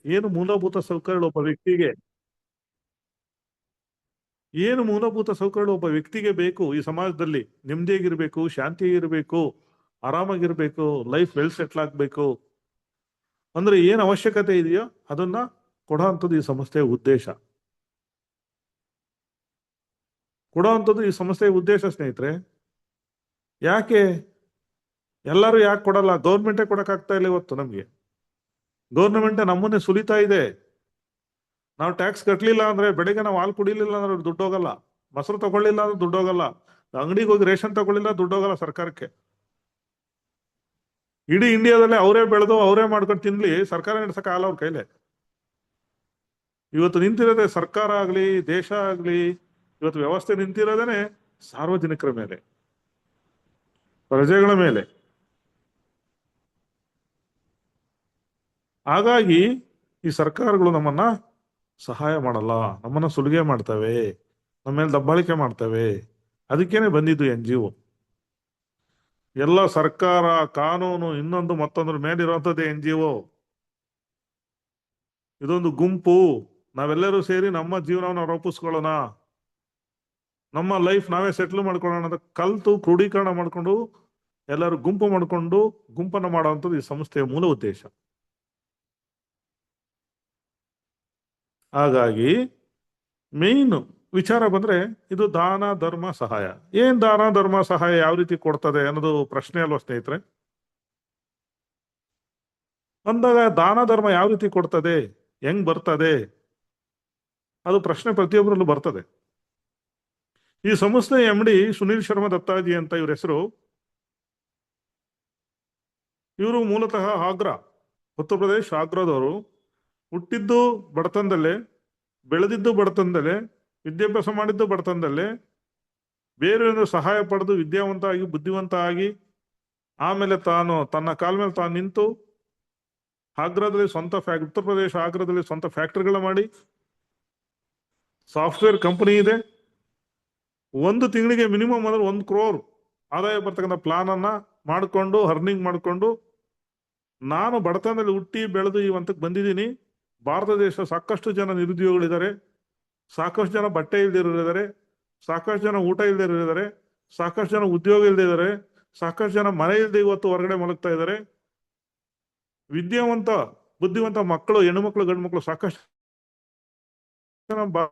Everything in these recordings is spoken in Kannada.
ಏನು ಮೂಲಭೂತ ಸೌಕರ್ಯಗಳು ಒಬ್ಬ ವ್ಯಕ್ತಿಗೆ ಏನು ಮೂಲಭೂತ ಸೌಕರ್ಯಗಳು ಒಬ್ಬ ವ್ಯಕ್ತಿಗೆ ಬೇಕು ಈ ಸಮಾಜದಲ್ಲಿ? ನೆಮ್ಮದಿಯಾಗಿರ್ಬೇಕು, ಶಾಂತಿಯಾಗಿರ್ಬೇಕು, ಆರಾಮಾಗಿರ್ಬೇಕು, ಲೈಫ್ ವೆಲ್ ಸೆಟ್ಲ್ ಆಗ್ಬೇಕು ಅಂದ್ರೆ ಏನ್ ಅವಶ್ಯಕತೆ ಇದೆಯೋ ಅದನ್ನ ಕೊಡೋಂಥದ್ದು ಈ ಸಂಸ್ಥೆಯ ಉದ್ದೇಶ. ಕೊಡೋಂಥದ್ದು ಈ ಸಂಸ್ಥೆಯ ಉದ್ದೇಶ ಸ್ನೇಹಿತರೆ. ಯಾಕೆ ಎಲ್ಲರೂ ಯಾಕೆ ಕೊಡಲ್ಲ? ಗೌರ್ಮೆಂಟೇ ಕೊಡಕ್ಕಾಗ್ತಾ ಇಲ್ಲ ಇವತ್ತು ನಮ್ಗೆ. ಗೌರ್ಮೆಂಟ್ ನಮ್ಮನ್ನೇ ಸುಲಿತಾ ಇದೆ. ನಾವು ಟ್ಯಾಕ್ಸ್ ಕಟ್ಟಲಿಲ್ಲ ಅಂದ್ರೆ, ಬೆಳಿಗ್ಗೆ ನಾವು ಹಾಲು ಕುಡಿಲಿಲ್ಲ ಅಂದ್ರೆ ದುಡ್ಡು ಹೋಗಲ್ಲ, ಮೊಸರು ತಗೊಳ್ಳಿಲ್ಲ ಅಂದ್ರೆ ದುಡ್ಡು ಹೋಗಲ್ಲ, ಅಂಗಡಿಗೆ ಹೋಗಿ ರೇಷನ್ ತಗೊಳ್ಳಿಲ್ಲ ದುಡ್ಡು ಹೋಗಲ್ಲ ಸರ್ಕಾರಕ್ಕೆ. ಇಡೀ ಇಂಡಿಯಾದಲ್ಲೇ ಅವರೇ ಬೆಳೆದು ಅವರೇ ಮಾಡ್ಕೊಂಡು ತಿನ್ಲಿ, ಸರ್ಕಾರ ನಡೆಸಕ್ ಆಗಲ್ಲ ಅವ್ರ ಕೈಲೇ. ಇವತ್ತು ನಿಂತಿರೋದೇ ಸರ್ಕಾರ ಆಗ್ಲಿ, ದೇಶ ಆಗ್ಲಿ, ಇವತ್ತು ವ್ಯವಸ್ಥೆ ನಿಂತಿರೋದೇನೆ ಸಾರ್ವಜನಿಕರ ಮೇಲೆ, ಪ್ರಜೆಗಳ ಮೇಲೆ. ಹಾಗಾಗಿ ಈ ಸರ್ಕಾರಗಳು ನಮ್ಮನ್ನ ಸಹಾಯ ಮಾಡಲ್ಲ, ನಮ್ಮನ್ನ ಸುಲಿಗೆ ಮಾಡ್ತವೆ, ನಮ್ಮ ಮೇಲೆ ದಬ್ಬಾಳಿಕೆ ಮಾಡ್ತವೆ. ಅದಕ್ಕೇನೆ ಬಂದಿದ್ದು NGO. ಎಲ್ಲ ಸರ್ಕಾರ, ಕಾನೂನು, ಇನ್ನೊಂದು ಮತ್ತೊಂದ್ರ ಮೇಲಿರುವಂತದ್ದೇ NGO. ಇದೊಂದು ಗುಂಪು. ನಾವೆಲ್ಲರೂ ಸೇರಿ ನಮ್ಮ ಜೀವನವನ್ನು ರೂಪಿಸ್ಕೊಳ್ಳೋಣ, ನಮ್ಮ ಲೈಫ್ ನಾವೇ ಸೆಟ್ಲ್ ಮಾಡ್ಕೊಳ್ಳೋಣ ಅಂತ ಕಲ್ತು ಕ್ರೋಢೀಕರಣ ಮಾಡ್ಕೊಂಡು ಎಲ್ಲರೂ ಗುಂಪು ಮಾಡ್ಕೊಂಡು ಗುಂಪನ್ನ ಮಾಡುವಂಥದ್ದು ಈ ಸಂಸ್ಥೆಯ ಮೂಲ ಉದ್ದೇಶ. ಹಾಗಾಗಿ ಮೇನ್ ವಿಚಾರ ಬಂದ್ರೆ ಇದು ದಾನ ಧರ್ಮ ಸಹಾಯ. ಏನ್ ದಾನ ಧರ್ಮ ಸಹಾಯ ಯಾವ ರೀತಿ ಕೊಡ್ತದೆ ಅನ್ನೋದು ಪ್ರಶ್ನೆ ಅಲ್ವಾ ಸ್ನೇಹಿತರೆ? ಅಂದಾಗ ದಾನ ಧರ್ಮ ಯಾವ ರೀತಿ ಕೊಡ್ತದೆ, ಹೆಂಗ್ ಬರ್ತದೆ, ಅದು ಪ್ರಶ್ನೆ ಪ್ರತಿಯೊಬ್ಬರಲ್ಲೂ ಬರ್ತದೆ. ಈ ಸಂಸ್ಥೆ MD ಸುನೀಲ್ ಶರ್ಮಾ ದತ್ತಾಜಿ ಅಂತ ಇವ್ರ ಹೆಸರು. ಇವರು ಮೂಲತಃ ಆಗ್ರಾ, ಉತ್ತರ ಪ್ರದೇಶ್ ಆಗ್ರಾದವರು. ಹುಟ್ಟಿದ್ದು ಬಡತನದಲ್ಲೇ, ಬೆಳೆದಿದ್ದು ಬಡತನದಲ್ಲೇ, ವಿದ್ಯಾಭ್ಯಾಸ ಮಾಡಿದ್ದು ಬಡತನದಲ್ಲೇ, ಬೇರೆಯವರು ಸಹಾಯ ಪಡೆದು ವಿದ್ಯಾವಂತ ಆಗಿ ಬುದ್ಧಿವಂತ ಆಗಿ ಆಮೇಲೆ ತಾನು ತನ್ನ ಕಾಲ ಮೇಲೆ ತಾನು ನಿಂತು ಆಗ್ರಾದಲ್ಲಿ ಉತ್ತರ ಪ್ರದೇಶ ಆಗ್ರಾದಲ್ಲಿ ಸ್ವಂತ ಫ್ಯಾಕ್ಟರಿಗಳ ಮಾಡಿ, ಸಾಫ್ಟ್ವೇರ್ ಕಂಪನಿ ಇದೆ. ಒಂದು ತಿಂಗಳಿಗೆ ಮಿನಿಮಮ್ ಅಂದ್ರೆ 1 crore ಆದಾಯ ಬರ್ತಕ್ಕಂಥ ಪ್ಲಾನ್ ಅನ್ನ ಮಾಡಿಕೊಂಡು ಅರ್ನಿಂಗ್ ಮಾಡಿಕೊಂಡು, ನಾನು ಬಡತನದಲ್ಲಿ ಹುಟ್ಟಿ ಬೆಳೆದು ಈ ಹಂತಕ್ಕೆ ಬಂದಿದ್ದೀನಿ. ಭಾರತ ದೇಶ ಸಾಕಷ್ಟು ಜನ ನಿರುದ್ಯೋಗಿಗಳಿದ್ದಾರೆ, ಸಾಕಷ್ಟು ಜನ ಬಟ್ಟೆ ಇಲ್ದಿರೋರಿದ್ದಾರೆ, ಸಾಕಷ್ಟು ಜನ ಊಟ ಇಲ್ದಿರೋರಿದ್ದಾರೆ, ಸಾಕಷ್ಟು ಜನ ಉದ್ಯೋಗ ಇಲ್ದೇ ಇದ್ದಾರೆ, ಸಾಕಷ್ಟು ಜನ ಮನೆ ಇಲ್ದೆ ಇವತ್ತು ಹೊರಗಡೆ ಮಲಗ್ತಾ ಇದ್ದಾರೆ. ವಿದ್ಯಾವಂತ ಬುದ್ಧಿವಂತ ಮಕ್ಕಳು, ಹೆಣ್ಣು ಮಕ್ಕಳು, ಗಂಡು ಮಕ್ಕಳು ಸಾಕಷ್ಟು ಜನ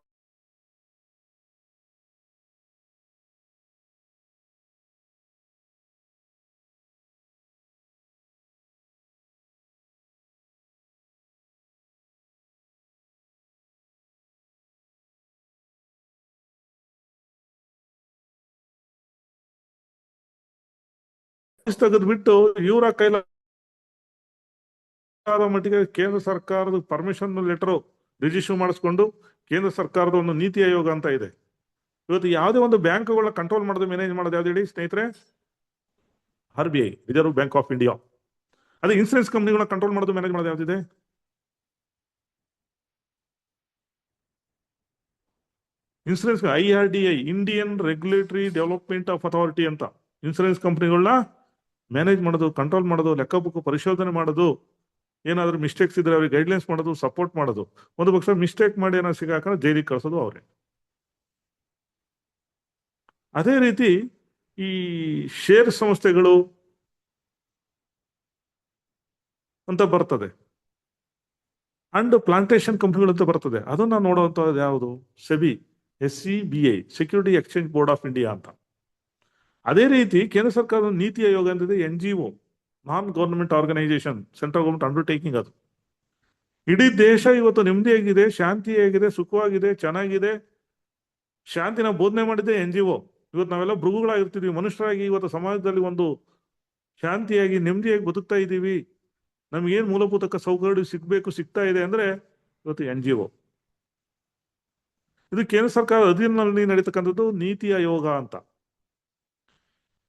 ತೆಗೆದ್ಬಿಟ್ಟು ಇವರ ಕೈಲ ಮಟ್ಟಿಗೆ ಕೇಂದ್ರ ಸರ್ಕಾರದ ಪರ್ಮಿಷನ್ ಲೆಟರ್ ರಿಜಿಸ್ಟರ್ ಮಾಡಿಸ್ಕೊಂಡು, ಕೇಂದ್ರ ಸರ್ಕಾರದ ಒಂದು ನೀತಿ ಆಯೋಗ ಅಂತ ಇದೆ. ಇವತ್ತು ಯಾವುದೇ ಒಂದು ಬ್ಯಾಂಕ್ಗಳನ್ನ ಕಂಟ್ರೋಲ್ ಮಾಡೋದು, ಮ್ಯಾನೇಜ್ ಮಾಡೋದು ಯಾವ್ದು ಹೇಳಿ ಸ್ನೇಹಿತರೆ? RBI, reserve bank of India. ಅದೇ ಇನ್ಸೂರೆನ್ಸ್ ಕಂಪ್ನಿಗಳನ್ನ ಕಂಟ್ರೋಲ್ ಮಾಡೋದು, ಮ್ಯಾನೇಜ್ ಮಾಡೋದು ಯಾವ್ದಿದೆ? Insurance IRDA, Indian regulatory development of authority ಅಂತ. ಇನ್ಸೂರೆನ್ಸ್ ಕಂಪ್ನಿಗಳನ್ನ ಮ್ಯಾನೇಜ್ ಮಾಡೋದು, ಕಂಟ್ರೋಲ್ ಮಾಡೋದು, ಲೆಕ್ಕ ಬುಕ್ ಪರಿಶೋಧನೆ ಮಾಡೋದು, ಏನಾದ್ರೂ ಮಿಸ್ಟೇಕ್ಸ್ ಇದ್ರೆ ಅವ್ರಿಗೆ ಗೈಡ್ಲೈನ್ಸ್ ಮಾಡೋದು, ಸಪೋರ್ಟ್ ಮಾಡೋದು. ಒಂದು ಪಕ್ಷ ಮಿಸ್ಟೇಕ್ ಮಾಡಿ ಏನೋ ಸಿಗಾಕೊಂಡು ಜೈಲಿಗೆ ಕಳ್ಸೋದು ಅವ್ರೆ. ಅದೇ ರೀತಿ ಈ ಶೇರ್ ಸಂಸ್ಥೆಗಳು ಅಂತ ಬರ್ತದೆ, ಅಂಡ್ ಪ್ಲಾಂಟೇಶನ್ ಕಂಪ್ನಿಗಳು ಅಂತ ಬರ್ತದೆ. ಅದನ್ನ ನೋಡುವಂತದ್ದು ಯಾವುದು? SEBI, SCBI, security exchange board of India ಅಂತ. ಅದೇ ರೀತಿ ಕೇಂದ್ರ ಸರ್ಕಾರದ ನೀತಿ ಆಯೋಗ ಅಂತಿದೆ, NGO, non government organisation, central government undertaking. ಅದು ಇಡೀ ದೇಶ ಇವತ್ತು ನೆಮ್ಮದಿಯಾಗಿದೆ, ಶಾಂತಿಯಾಗಿದೆ, ಸುಖವಾಗಿದೆ, ಚೆನ್ನಾಗಿದೆ. ಶಾಂತಿನ ಬೋಧನೆ ಮಾಡಿದ್ದೆ NGO. ಇವತ್ತು ನಾವೆಲ್ಲ ಭೃಗುಗಳಾಗಿರ್ತೀವಿ, ಮನುಷ್ಯರಾಗಿ ಇವತ್ತು ಸಮಾಜದಲ್ಲಿ ಒಂದು ಶಾಂತಿಯಾಗಿ ನೆಮ್ಮದಿಯಾಗಿ ಬದುಕ್ತಾ ಇದ್ದೀವಿ. ನಮ್ಗೇನ್ ಮೂಲಭೂತ ಸೌಕರ್ಯ ಸಿಗ್ಬೇಕು, ಸಿಗ್ತಾ ಇದೆ ಅಂದ್ರೆ ಇವತ್ತು NGO. ಇದು ಕೇಂದ್ರ ಸರ್ಕಾರದ ಅಧೀನದಲ್ಲಿ ನಡೀತಕ್ಕಂಥದ್ದು ನೀತಿ ಆಯೋಗ ಅಂತ.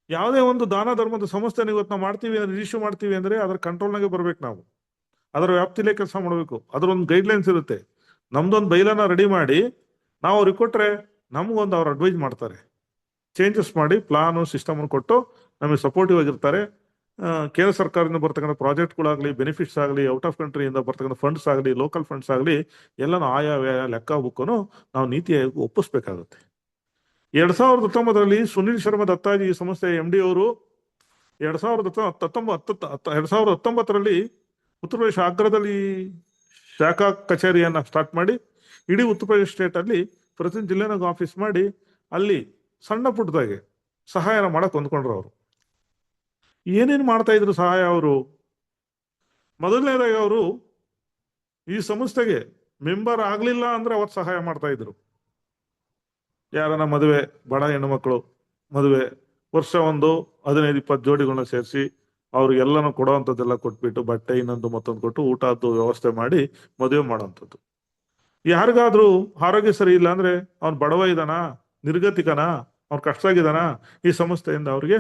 ಯಾವುದೇ ಒಂದು ದಾನ ಧರ್ಮದ ಸಂಸ್ಥೆನ ಇವತ್ತು ನಾವು ಮಾಡ್ತೀವಿ, ರಿಜಿಸ್ಟರ್ ಮಾಡ್ತೀವಿ ಅಂದ್ರೆ ಅದರ ಕಂಟ್ರೋಲ್ನಾಗೆ ಬರ್ಬೇಕು. ನಾವು ಅದರ ವ್ಯಾಪ್ತಿಲೇ ಕೆಲಸ ಮಾಡಬೇಕು. ಅದರೊಂದು ಗೈಡ್ಲೈನ್ಸ್ ಇರುತ್ತೆ. ನಮ್ದೊಂದು ಬೈಲನ್ನ ರೆಡಿ ಮಾಡಿ ನಾವು ಅವ್ರಿಗೆ ಕೊಟ್ರೆ ನಮ್ಗೊಂದು ಅವ್ರು ಅಡ್ವೈಸ್ ಮಾಡ್ತಾರೆ, ಚೇಂಜಸ್ ಮಾಡಿ ಪ್ಲಾನು ಸಿಸ್ಟಮ್ ಕೊಟ್ಟು ನಮಗೆ ಸಪೋರ್ಟಿವ್ ಆಗಿರ್ತಾರೆ. ಕೇಂದ್ರ ಸರ್ಕಾರದಿಂದ ಬರ್ತಕ್ಕಂಥ ಪ್ರಾಜೆಕ್ಟ್ಗಳಾಗಲಿ, ಬೆನಿಫಿಟ್ಸ್ ಆಗಲಿ, ಔಟ್ ಆಫ್ ಕಂಟ್ರಿಯಿಂದ ಬರ್ತಕ್ಕಂಥ ಫಂಡ್ಸ್ ಆಗಲಿ, ಲೋಕಲ್ ಫಂಡ್ಸ್ ಆಗಲಿ, ಎಲ್ಲನೂ ಆಯಾ ಲೆಕ್ಕ ಬುಕ್ಕನ್ನು ನಾವು ನೀತಿ ಆಯೋಗ ಒಪ್ಪಿಸ್ಬೇಕಾಗುತ್ತೆ. 2019ರಲ್ಲಿ ಸುನಿಲ್ ಶರ್ಮಾ ದತ್ತಾಜಿ ಈ ಸಂಸ್ಥೆ MD ಅವರು 2019ರಲ್ಲಿ ಉತ್ತರ ಪ್ರದೇಶ ಆಗ್ರಾದಲ್ಲಿ ಶಾಖಾ ಕಚೇರಿಯನ್ನ ಸ್ಟಾರ್ಟ್ ಮಾಡಿ, ಇಡೀ ಉತ್ತರ ಪ್ರದೇಶ ಸ್ಟೇಟ್ ಅಲ್ಲಿ ಪ್ರತಿ ಜಿಲ್ಲೆನಾಗ ಆಫೀಸ್ ಮಾಡಿ ಅಲ್ಲಿ ಸಣ್ಣ ಪುಟ್ಟದಾಗೆ ಸಹಾಯನ ಮಾಡಕ್ ಹೊಂದ್ಕೊಂಡ್ರು. ಅವರು ಏನೇನು ಮಾಡ್ತಾ ಇದ್ರು ಸಹಾಯ? ಅವರು ಮೊದಲನೇದಾಗಿ ಅವರು ಈ ಸಂಸ್ಥೆಗೆ ಮೆಂಬರ್ ಆಗ್ಲಿಲ್ಲ ಅಂದ್ರೆ ಅವತ್ತು ಸಹಾಯ ಮಾಡ್ತಾ ಇದ್ರು. ಯಾರನ್ನ ಮದುವೆ, ಬಡ ಹೆಣ್ಣು ಮಕ್ಕಳು ಮದುವೆ, ವರ್ಷ ಒಂದು 15-20 ಜೋಡಿಗಳನ್ನ ಸೇರಿಸಿ ಅವ್ರಿಗೆಲ್ಲನೂ ಕೊಡೋವಂಥದ್ದೆಲ್ಲ ಕೊಟ್ಬಿಟ್ಟು ಬಟ್ಟೆ ಇನ್ನೊಂದು ಮತ್ತೊಂದು ಕೊಟ್ಟು ಊಟದ್ದು ವ್ಯವಸ್ಥೆ ಮಾಡಿ ಮದುವೆ ಮಾಡೋವಂಥದ್ದು. ಯಾರಿಗಾದ್ರೂ ಆರೋಗ್ಯ ಸರಿ ಇಲ್ಲ ಅಂದ್ರೆ ಅವ್ನು ಬಡವ ಇದಾನ, ನಿರ್ಗತಿಕನ, ಅವ್ನು ಕಷ್ಟಾಗಿದ್ದಾನ, ಈ ಸಂಸ್ಥೆಯಿಂದ ಅವ್ರಿಗೆ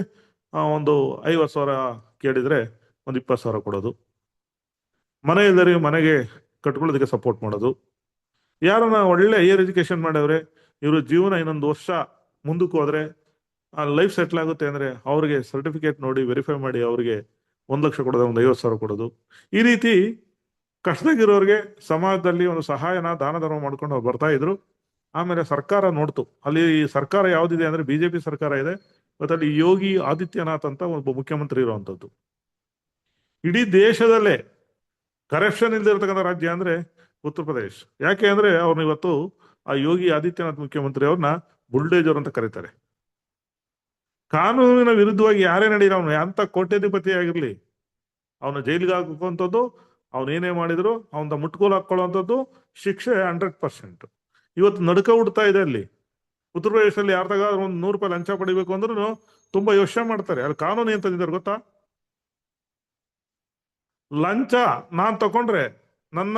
ಒಂದು 50,000 ಕೇಳಿದ್ರೆ ಒಂದು 20,000 ಕೊಡೋದು. ಮನೆ ಇಲ್ಲದರಿಗೆ ಮನೆಗೆ ಕಟ್ಕೊಳ್ಳೋದಕ್ಕೆ ಸಪೋರ್ಟ್ ಮಾಡೋದು. ಯಾರನ್ನ ಒಳ್ಳೆ ಹೈಯರ್ ಎಜುಕೇಶನ್ ಮಾಡವ್ರೆ, ಇವರು ಜೀವನ ಇನ್ನೊಂದು ವರ್ಷ ಮುಂದಕ್ಕೆ ಹೋದ್ರೆ ಲೈಫ್ ಸೆಟ್ಲ್ ಆಗುತ್ತೆ ಅಂದ್ರೆ ಅವ್ರಿಗೆ ಸರ್ಟಿಫಿಕೇಟ್ ನೋಡಿ ವೆರಿಫೈ ಮಾಡಿ ಅವ್ರಿಗೆ 1 ಲಕ್ಷ ಕೊಡೋದು, ಒಂದು 50,000 ಕೊಡೋದು. ಈ ರೀತಿ ಕಷ್ಟದಾಗಿರೋರಿಗೆ ಸಮಾಜದಲ್ಲಿ ಒಂದು ಸಹಾಯನ ದಾನ ಧರ್ಮ ಮಾಡ್ಕೊಂಡು ಅವ್ರು ಬರ್ತಾ ಇದ್ರು. ಆಮೇಲೆ ಸರ್ಕಾರ ನೋಡ್ತು, ಅಲ್ಲಿ ಸರ್ಕಾರ ಯಾವ್ದಿದೆ ಅಂದ್ರೆ BJP ಸರ್ಕಾರ ಇದೆ. ಮತ್ತೆ ಅಲ್ಲಿ ಯೋಗಿ ಆದಿತ್ಯನಾಥ್ ಅಂತ ಒಬ್ಬ ಮುಖ್ಯಮಂತ್ರಿ ಇರುವಂತದ್ದು. ಇಡೀ ದೇಶದಲ್ಲೇ ಕರಪ್ಷನ್ ಇಲ್ದಿರತಕ್ಕಂಥ ರಾಜ್ಯ ಅಂದ್ರೆ ಉತ್ತರ ಪ್ರದೇಶ್. ಯಾಕೆ ಅಂದ್ರೆ ಅವ್ರನ್ನ ಇವತ್ತು ಆ ಯೋಗಿ ಆದಿತ್ಯನಾಥ್ ಮುಖ್ಯಮಂತ್ರಿ ಅವ್ರನ್ನ ಬುಲ್ಡೇಜರ್ ಅಂತ ಕರೀತಾರೆ. ಕಾನೂನಿನ ವಿರುದ್ಧವಾಗಿ ಯಾರೇ ನಡೀಲಿ, ಅವನು ಎಂತ ಕೋಟ್ಯಾಧಿಪತಿ ಆಗಿರ್ಲಿ, ಅವನ ಜೈಲಿಗೆ ಹಾಕುವಂಥದ್ದು, ಅವನೇನೇ ಮಾಡಿದ್ರು ಅವನ ಮುಟ್ಕೋಲು ಹಾಕೊಳ್ಳುವಂಥದ್ದು, ಶಿಕ್ಷೆ 100%. ಇವತ್ತು ನಡುಕ ಹುಡ್ತಾ ಇದೆ ಅಲ್ಲಿ ಉತ್ತರ ಪ್ರದೇಶದಲ್ಲಿ. ಯಾರ್ದಾಗ ಒಂದು 100 ರೂಪಾಯಿ ಲಂಚ ಪಡಿಬೇಕು ಅಂದ್ರೂ ತುಂಬಾ ಯೋಚನೆ ಮಾಡ್ತಾರೆ. ಅಲ್ಲಿ ಕಾನೂನು ಏನ್ ತಂದಿದ್ದಾರೆ ಗೊತ್ತಾ? ಲಂಚ ನಾನ್ ತಕೊಂಡ್ರೆ ನನ್ನ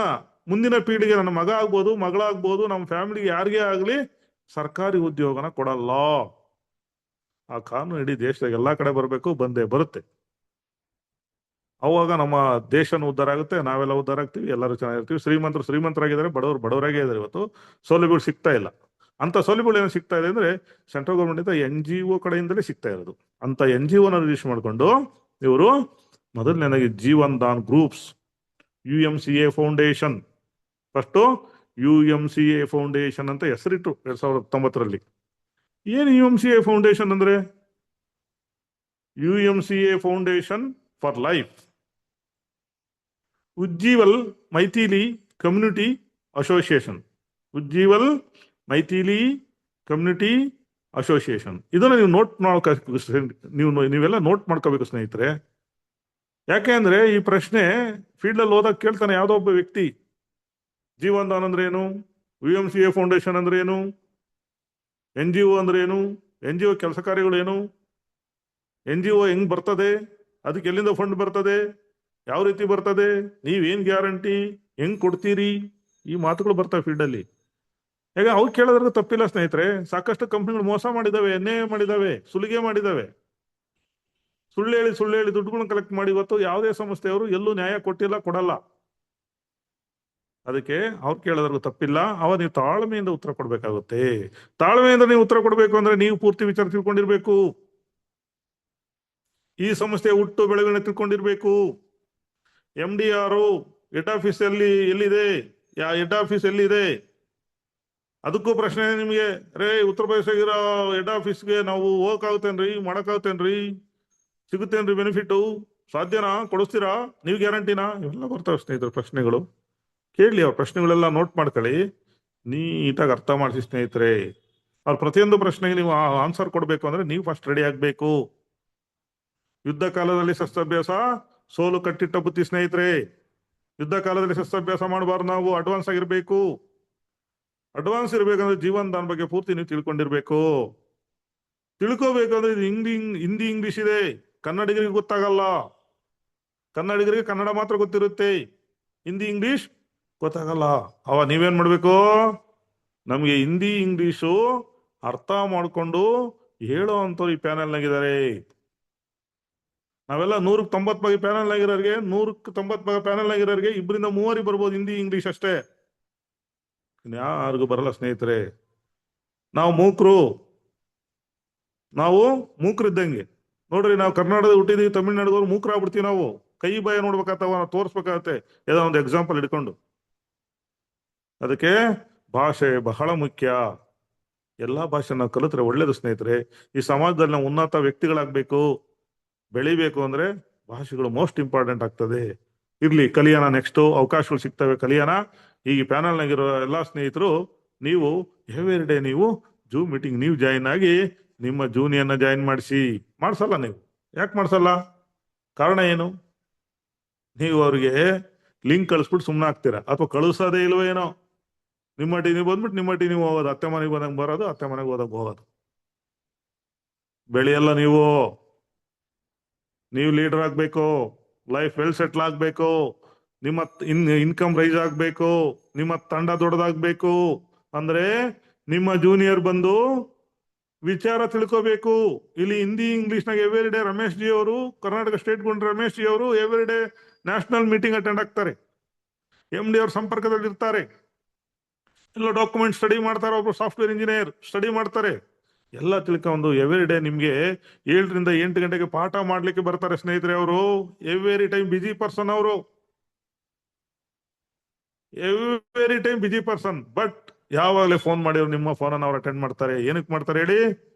ಮುಂದಿನ ಪೀಳಿಗೆ, ನನ್ನ ಮಗ ಆಗ್ಬೋದು, ಮಗಳಾಗ್ಬೋದು, ನಮ್ಮ ಫ್ಯಾಮಿಲಿಗೆ ಯಾರಿಗೇ ಆಗ್ಲಿ ಸರ್ಕಾರಿ ಉದ್ಯೋಗನ ಕೊಡಲ್ಲ. ಆ ಕಾನೂನು ಇಡೀ ದೇಶದಾಗ ಎಲ್ಲಾ ಕಡೆ ಬರಬೇಕು, ಬಂದೇ ಬರುತ್ತೆ. ಅವಾಗ ನಮ್ಮ ದೇಶನ ಉದ್ಧಾರ ಆಗುತ್ತೆ, ನಾವೆಲ್ಲ ಉದ್ಧಾರ ಆಗ್ತೀವಿ, ಎಲ್ಲರೂ ಚೆನ್ನಾಗಿರ್ತೀವಿ. ಶ್ರೀಮಂತರು ಶ್ರೀಮಂತರಾಗಿದ್ದಾರೆ, ಬಡವರು ಬಡವರಾಗೇ ಇದ್ದಾರೆ. ಇವತ್ತು ಸೌಲಭ್ಯಗಳು ಸಿಗ್ತಾ ಇಲ್ಲ. ಅಂತ ಸೌಲಭ್ಯಗಳು ಏನು ಸಿಗ್ತಾ ಇದೆ ಅಂದ್ರೆ ಸೆಂಟ್ರಲ್ ಗೌರ್ಮೆಂಟ್ ಇಂದ NGO ಕಡೆಯಿಂದಲೇ ಸಿಗ್ತಾ ಇರೋದು. ಅಂತ NGOನ ರಿಜಿಸ್ಟರ್ ಮಾಡ್ಕೊಂಡು ಇವರು ಮೊದಲನೇದಾಗಿ Jeevan Daan groups, UMCA foundation, first UMCA foundation ಅಂತ ಹೆಸರಿಟ್ಟು 2019ರಲ್ಲಿ. ಏನು UMCA ಫೌಂಡೇಶನ್ ಅಂದ್ರೆ? UMCA foundation for life, Ujjwal Maithili community association, Ujjwal Maithili community association. ಇದನ್ನ ನೀವು ನೋಟ್ ಮಾಡ್ಕೋಬೇಕು, ನೀವೆಲ್ಲ ನೋಟ್ ಮಾಡ್ಕೋಬೇಕು ಸ್ನೇಹಿತರೆ. ಯಾಕೆ ಅಂದ್ರೆ ಈ ಪ್ರಶ್ನೆ ಫೀಲ್ಡ್ ಅಲ್ಲಿ ಹೋದಾಗ ಕೇಳ್ತಾನೆ ಯಾವ್ದೋ ಒಬ್ಬ ವ್ಯಕ್ತಿ. ಜೀವನ್ ದಾನ್ ಅಂದ್ರೆ ಏನು? UMCA ಫೌಂಡೇಶನ್ ಅಂದ್ರೆ ಏನು? NGO ಅಂದ್ರೆ ಏನು? NGO ಕೆಲಸ ಕಾರ್ಯಗಳು ಏನು? NGO ಹೆಂಗ್ ಬರ್ತದೆ? ಅದಕ್ಕೆ ಎಲ್ಲಿಂದ ಫಂಡ್ ಬರ್ತದೆ? ಯಾವ ರೀತಿ ಬರ್ತದೆ? ನೀವೇನ್ ಗ್ಯಾರಂಟಿ? ಹೆಂಗ್ ಕೊಡ್ತೀರಿ? ಈ ಮಾತುಗಳು ಬರ್ತವೆ ಫೀಲ್ಡ್ ಅಲ್ಲಿ. ಈಗ ಅವ್ರು ಕೇಳೋದ್ರಿಗೆ ತಪ್ಪಿಲ್ಲ ಸ್ನೇಹಿತರೆ. ಸಾಕಷ್ಟು ಕಂಪ್ನಿಗಳು ಮೋಸ ಮಾಡಿದಾವೆ, ಅನ್ಯಾಯ ಮಾಡಿದಾವೆ, ಸುಲಿಗೆ ಮಾಡಿದಾವೆ, ಸುಳ್ಳು ಹೇಳಿ ದುಡ್ಡುಗಳನ್ನ ಕಲೆಕ್ಟ್ ಮಾಡಿ ಇವತ್ತು ಯಾವುದೇ ಸಂಸ್ಥೆಯವರು ಎಲ್ಲೂ ನ್ಯಾಯ ಕೊಟ್ಟಿಲ್ಲ, ಕೊಡಲ್ಲ. ಅದಕ್ಕೆ ಅವ್ರು ಕೇಳೋದ್ರಿಗೂ ತಪ್ಪಿಲ್ಲ. ಅವ ನೀವು ತಾಳ್ಮೆಯಿಂದ ಉತ್ತರ ಕೊಡ್ಬೇಕಾಗುತ್ತೆ. ತಾಳ್ಮೆಯಿಂದ ನೀವು ಉತ್ತರ ಕೊಡ್ಬೇಕು ಅಂದ್ರೆ ನೀವು ಪೂರ್ತಿ ವಿಚಾರ ತಿಳ್ಕೊಂಡಿರ್ಬೇಕು. ಈ ಸಂಸ್ಥೆಯ ಹುಟ್ಟು ಬೆಳವಣಿಗೆ ತಿಳ್ಕೊಂಡಿರ್ಬೇಕು. MD ಯಾರು, ಹೆಡ್ ಆಫೀಸ್ ಎಲ್ಲಿದೆ, ಹೆಡ್ ಆಫೀಸ್ ಎಲ್ಲಿದೆ, ಅದಕ್ಕೂ ಪ್ರಶ್ನೆ ನಿಮ್ಗೆ. ಉತ್ತರ ಪ್ರದೇಶಗಿರೋ ಹೆಡ್ ಆಫೀಸ್ಗೆ ನಾವು ಹೋಗಕ್ಕಾಗುತ್ತೇನ್ರಿ, ಮಾಡಕ್ಕಾಗುತ್ತೇನ್ರಿ, ಸಿಗುತ್ತೇನ್ರಿ ಬೆನಿಫಿಟ್, ಸಾಧ್ಯನಾ, ಕೊಡಿಸ್ತೀರಾ, ನೀವು ಗ್ಯಾರಂಟಿನಾ? ಇವೆಲ್ಲ ಬರ್ತವೆ ಸ್ನೇಹಿತರೆ ಪ್ರಶ್ನೆಗಳು. ಕೇಳಲಿ, ಅವ್ರ ಪ್ರಶ್ನೆಗಳೆಲ್ಲ ನೋಟ್ ಮಾಡ್ಕೊಳ್ಳಿ, ನೀಟಾಗಿ ಅರ್ಥ ಮಾಡಿಸಿ ಸ್ನೇಹಿತರೆ. ಅವ್ರ ಪ್ರತಿಯೊಂದು ಪ್ರಶ್ನೆಗೆ ನೀವು ಆನ್ಸರ್ ಕೊಡ್ಬೇಕು ಅಂದ್ರೆ ನೀವು ಫಸ್ಟ್ ರೆಡಿ ಆಗ್ಬೇಕು. ಯುದ್ಧ ಕಾಲದಲ್ಲಿ ಶಸ್ತ್ರಾಭ್ಯಾಸ ಸೋಲು ಕಟ್ಟಿಟ್ಟ ಬುತ್ತಿ ಸ್ನೇಹಿತರೆ. ಯುದ್ಧ ಕಾಲದಲ್ಲಿ ಶಸ್ತ್ರಾಭ್ಯಾಸ ಮಾಡಬಾರ್ದು. ನಾವು ಅಡ್ವಾನ್ಸ್ ಆಗಿರ್ಬೇಕು. ಅಡ್ವಾನ್ಸ್ ಇರ್ಬೇಕಂದ್ರೆ ಜೀವನ್ ದಾನ್ ಬಗ್ಗೆ ಪೂರ್ತಿ ನೀವು ತಿಳ್ಕೊಂಡಿರ್ಬೇಕು. ತಿಳ್ಕೋಬೇಕಂದ್ರೆ ಹಿಂದಿ ಇಂಗ್ಲಿಷ್ ಇದೆ, ಕನ್ನಡಿಗರಿಗೆ ಗೊತ್ತಾಗಲ್ಲ. ಕನ್ನಡಿಗರಿಗೆ ಕನ್ನಡ ಮಾತ್ರ ಗೊತ್ತಿರುತ್ತೆ, ಹಿಂದಿ ಇಂಗ್ಲಿಷ್ ಗೊತ್ತಾಗಲ್ಲ. ಅವ ನೀವೇನ್ ಮಾಡ್ಬೇಕು? ನಮ್ಗೆ ಹಿಂದಿ ಇಂಗ್ಲಿಷು ಅರ್ಥ ಮಾಡ್ಕೊಂಡು ಹೇಳೋ ಅಂತವ್ರು ಈ ಪ್ಯಾನೆಲ್ನಾಗಿದ್ದಾರೆ. ನಾವೆಲ್ಲ 190 ಭಾಗ ಪ್ಯಾನೆಲ್ ಆಗಿರೋರಿಗೆ, 190 ಭಾಗ ಪ್ಯಾನೆಲ್ ಆಗಿರೋರಿಗೆ 2-3 ಬರ್ಬೋದು ಹಿಂದಿ ಇಂಗ್ಲಿಷ್ ಅಷ್ಟೇ. ಯಾರಿಗೂ ಬರಲ್ಲ ಸ್ನೇಹಿತರೆ. ನಾವು ಮೂಕ್ರಿದ್ದಂಗೆ. ನೋಡ್ರಿ, ನಾವು ಕರ್ನಾಟಕದ ಹುಟ್ಟಿದೀವಿ, ತಮಿಳ್ನಾಡಿಗೆ ಮೂಕರಾಗ್ಬಿಡ್ತೀವಿ ನಾವು. ಕೈ ಬಾಯ ನೋಡ್ಬೇಕಾಗ್ತವ, ನಾವು ತೋರಿಸ್ಬೇಕಾಗತ್ತೆ ಏನೋ ಒಂದು ಎಕ್ಸಾಂಪಲ್ ಹಿಡ್ಕೊಂಡು. ಅದಕ್ಕೆ ಭಾಷೆ ಬಹಳ ಮುಖ್ಯ. ಎಲ್ಲಾ ಭಾಷೆ ನಾವು ಕಲಿತ್ರೆ ಒಳ್ಳೇದು ಸ್ನೇಹಿತರೆ. ಈ ಸಮಾಜದಲ್ಲಿ ನಾವು ಉನ್ನತ ವ್ಯಕ್ತಿಗಳಾಗ್ಬೇಕು, ಬೆಳಿಬೇಕು ಅಂದ್ರೆ ಭಾಷೆಗಳು ಮೋಸ್ಟ್ ಇಂಪಾರ್ಟೆಂಟ್ ಆಗ್ತದೆ. ಇರ್ಲಿ, ಕಲಿಯೋಣ. ನೆಕ್ಸ್ಟ್ ಅವಕಾಶಗಳು ಸಿಗ್ತವೆ, ಕಲಿಯೋಣ. ಈಗ ಪ್ಯಾನಲ್ನಾಗಿರೋ ಎಲ್ಲಾ ಸ್ನೇಹಿತರು, ನೀವು ಎವ್ರಿ ಡೇ ನೀವು ಜೂಮ್ ಮೀಟಿಂಗ್ ನೀವು ಜಾಯಿನ್ ಆಗಿ ನಿಮ್ಮ ಜೂನಿಯರ್ನ ಜಾಯಿನ್ ಮಾಡ್ಸಲ್ಲ ನೀವು. ಯಾಕೆ ಮಾಡ್ಸಲ್ಲ? ಕಾರಣ ಏನು? ನೀವು ಅವ್ರಿಗೆ ಲಿಂಕ್ ಕಳಿಸ್ಬಿಟ್ಟು ಸುಮ್ಮನೆ ಆಗ್ತೀರಾ, ಅಥವಾ ಕಳಿಸೋದೇ ಇಲ್ವೋ ಏನೋ. ನಿಮ್ಮ ಟೀ ನೀವು ಬಂದ್ಬಿಟ್ಟು ನಿಮ್ಮ ಟೀ ನೀವು ಹೋಗೋದು, ಅತ್ತೆ ಮನೆಗೆ ಬಂದಂಗೆ ಬರೋದು, ಅತ್ತೆ ಮನೆಗೆ ಹೋಗೋದು. ಬೆಳೆಯಲ್ಲ ನೀವು. ನೀವು ಲೀಡರ್ ಆಗ್ಬೇಕು, ಲೈಫ್ ವೆಲ್ ಸೆಟ್ಲ್ ಆಗ್ಬೇಕು, ನಿಮ್ಮ ಇನ್ಕಮ್ ರೈಸ್ ಆಗ್ಬೇಕು, ನಿಮ್ಮ ತಂಡ ದೊಡ್ಡದಾಗ್ಬೇಕು ಅಂದ್ರೆ ನಿಮ್ಮ ಜೂನಿಯರ್ ಬಂದು ವಿಚಾರ ತಿಳ್ಕೋಬೇಕು. ಇಲ್ಲಿ ಹಿಂದಿ ಇಂಗ್ಲಿಷ್ನಾಗ ಎವ್ರಿ ಡೇ ರಮೇಶ್ ಜಿ ಅವರು, ಕರ್ನಾಟಕ ಸ್ಟೇಟ್ ಗೌರ್ನರ್ ರಮೇಶ್ ಜಿ ಅವರು every day national meeting attend ಆಗ್ತಾರೆ. MD ಅವ್ರ ಸಂಪರ್ಕದಲ್ಲಿ ಇರ್ತಾರೆ. ಎಲ್ಲ ಡಾಕ್ಯುಮೆಂಟ್ ಸ್ಟಡಿ ಮಾಡ್ತಾರೆ. ಒಬ್ರು ಸಾಫ್ಟ್ವೇರ್ ಇಂಜಿನಿಯರ್ ಸ್ಟಡಿ ಮಾಡ್ತಾರೆ. ಎಲ್ಲ ತಿಳ್ಕೊಂಡು ಎವ್ರಿ ಡೇ ನಿಮ್ಗೆ 7 ರಿಂದ 8 ಗಂಟೆಗೆ ಪಾಠ ಮಾಡ್ಲಿಕ್ಕೆ ಬರ್ತಾರೆ ಸ್ನೇಹಿತರೆ. ಅವರು ಎವ್ರಿ ಟೈಮ್ ಬಿಜಿ ಪರ್ಸನ್. ಅವರು every time busy person. But ಯಾವಾಗಲೇ ಫೋನ್ ಮಾಡಿದ್ರು ನಿಮ್ಮ ಫೋನ್ ಅನ್ನು ಅವ್ರು ಅಟೆಂಡ್ ಮಾಡ್ತಾರೆ. ಏನಕ್ಕೆ ಮಾಡ್ತಾರೆ ಹೇಳಿ?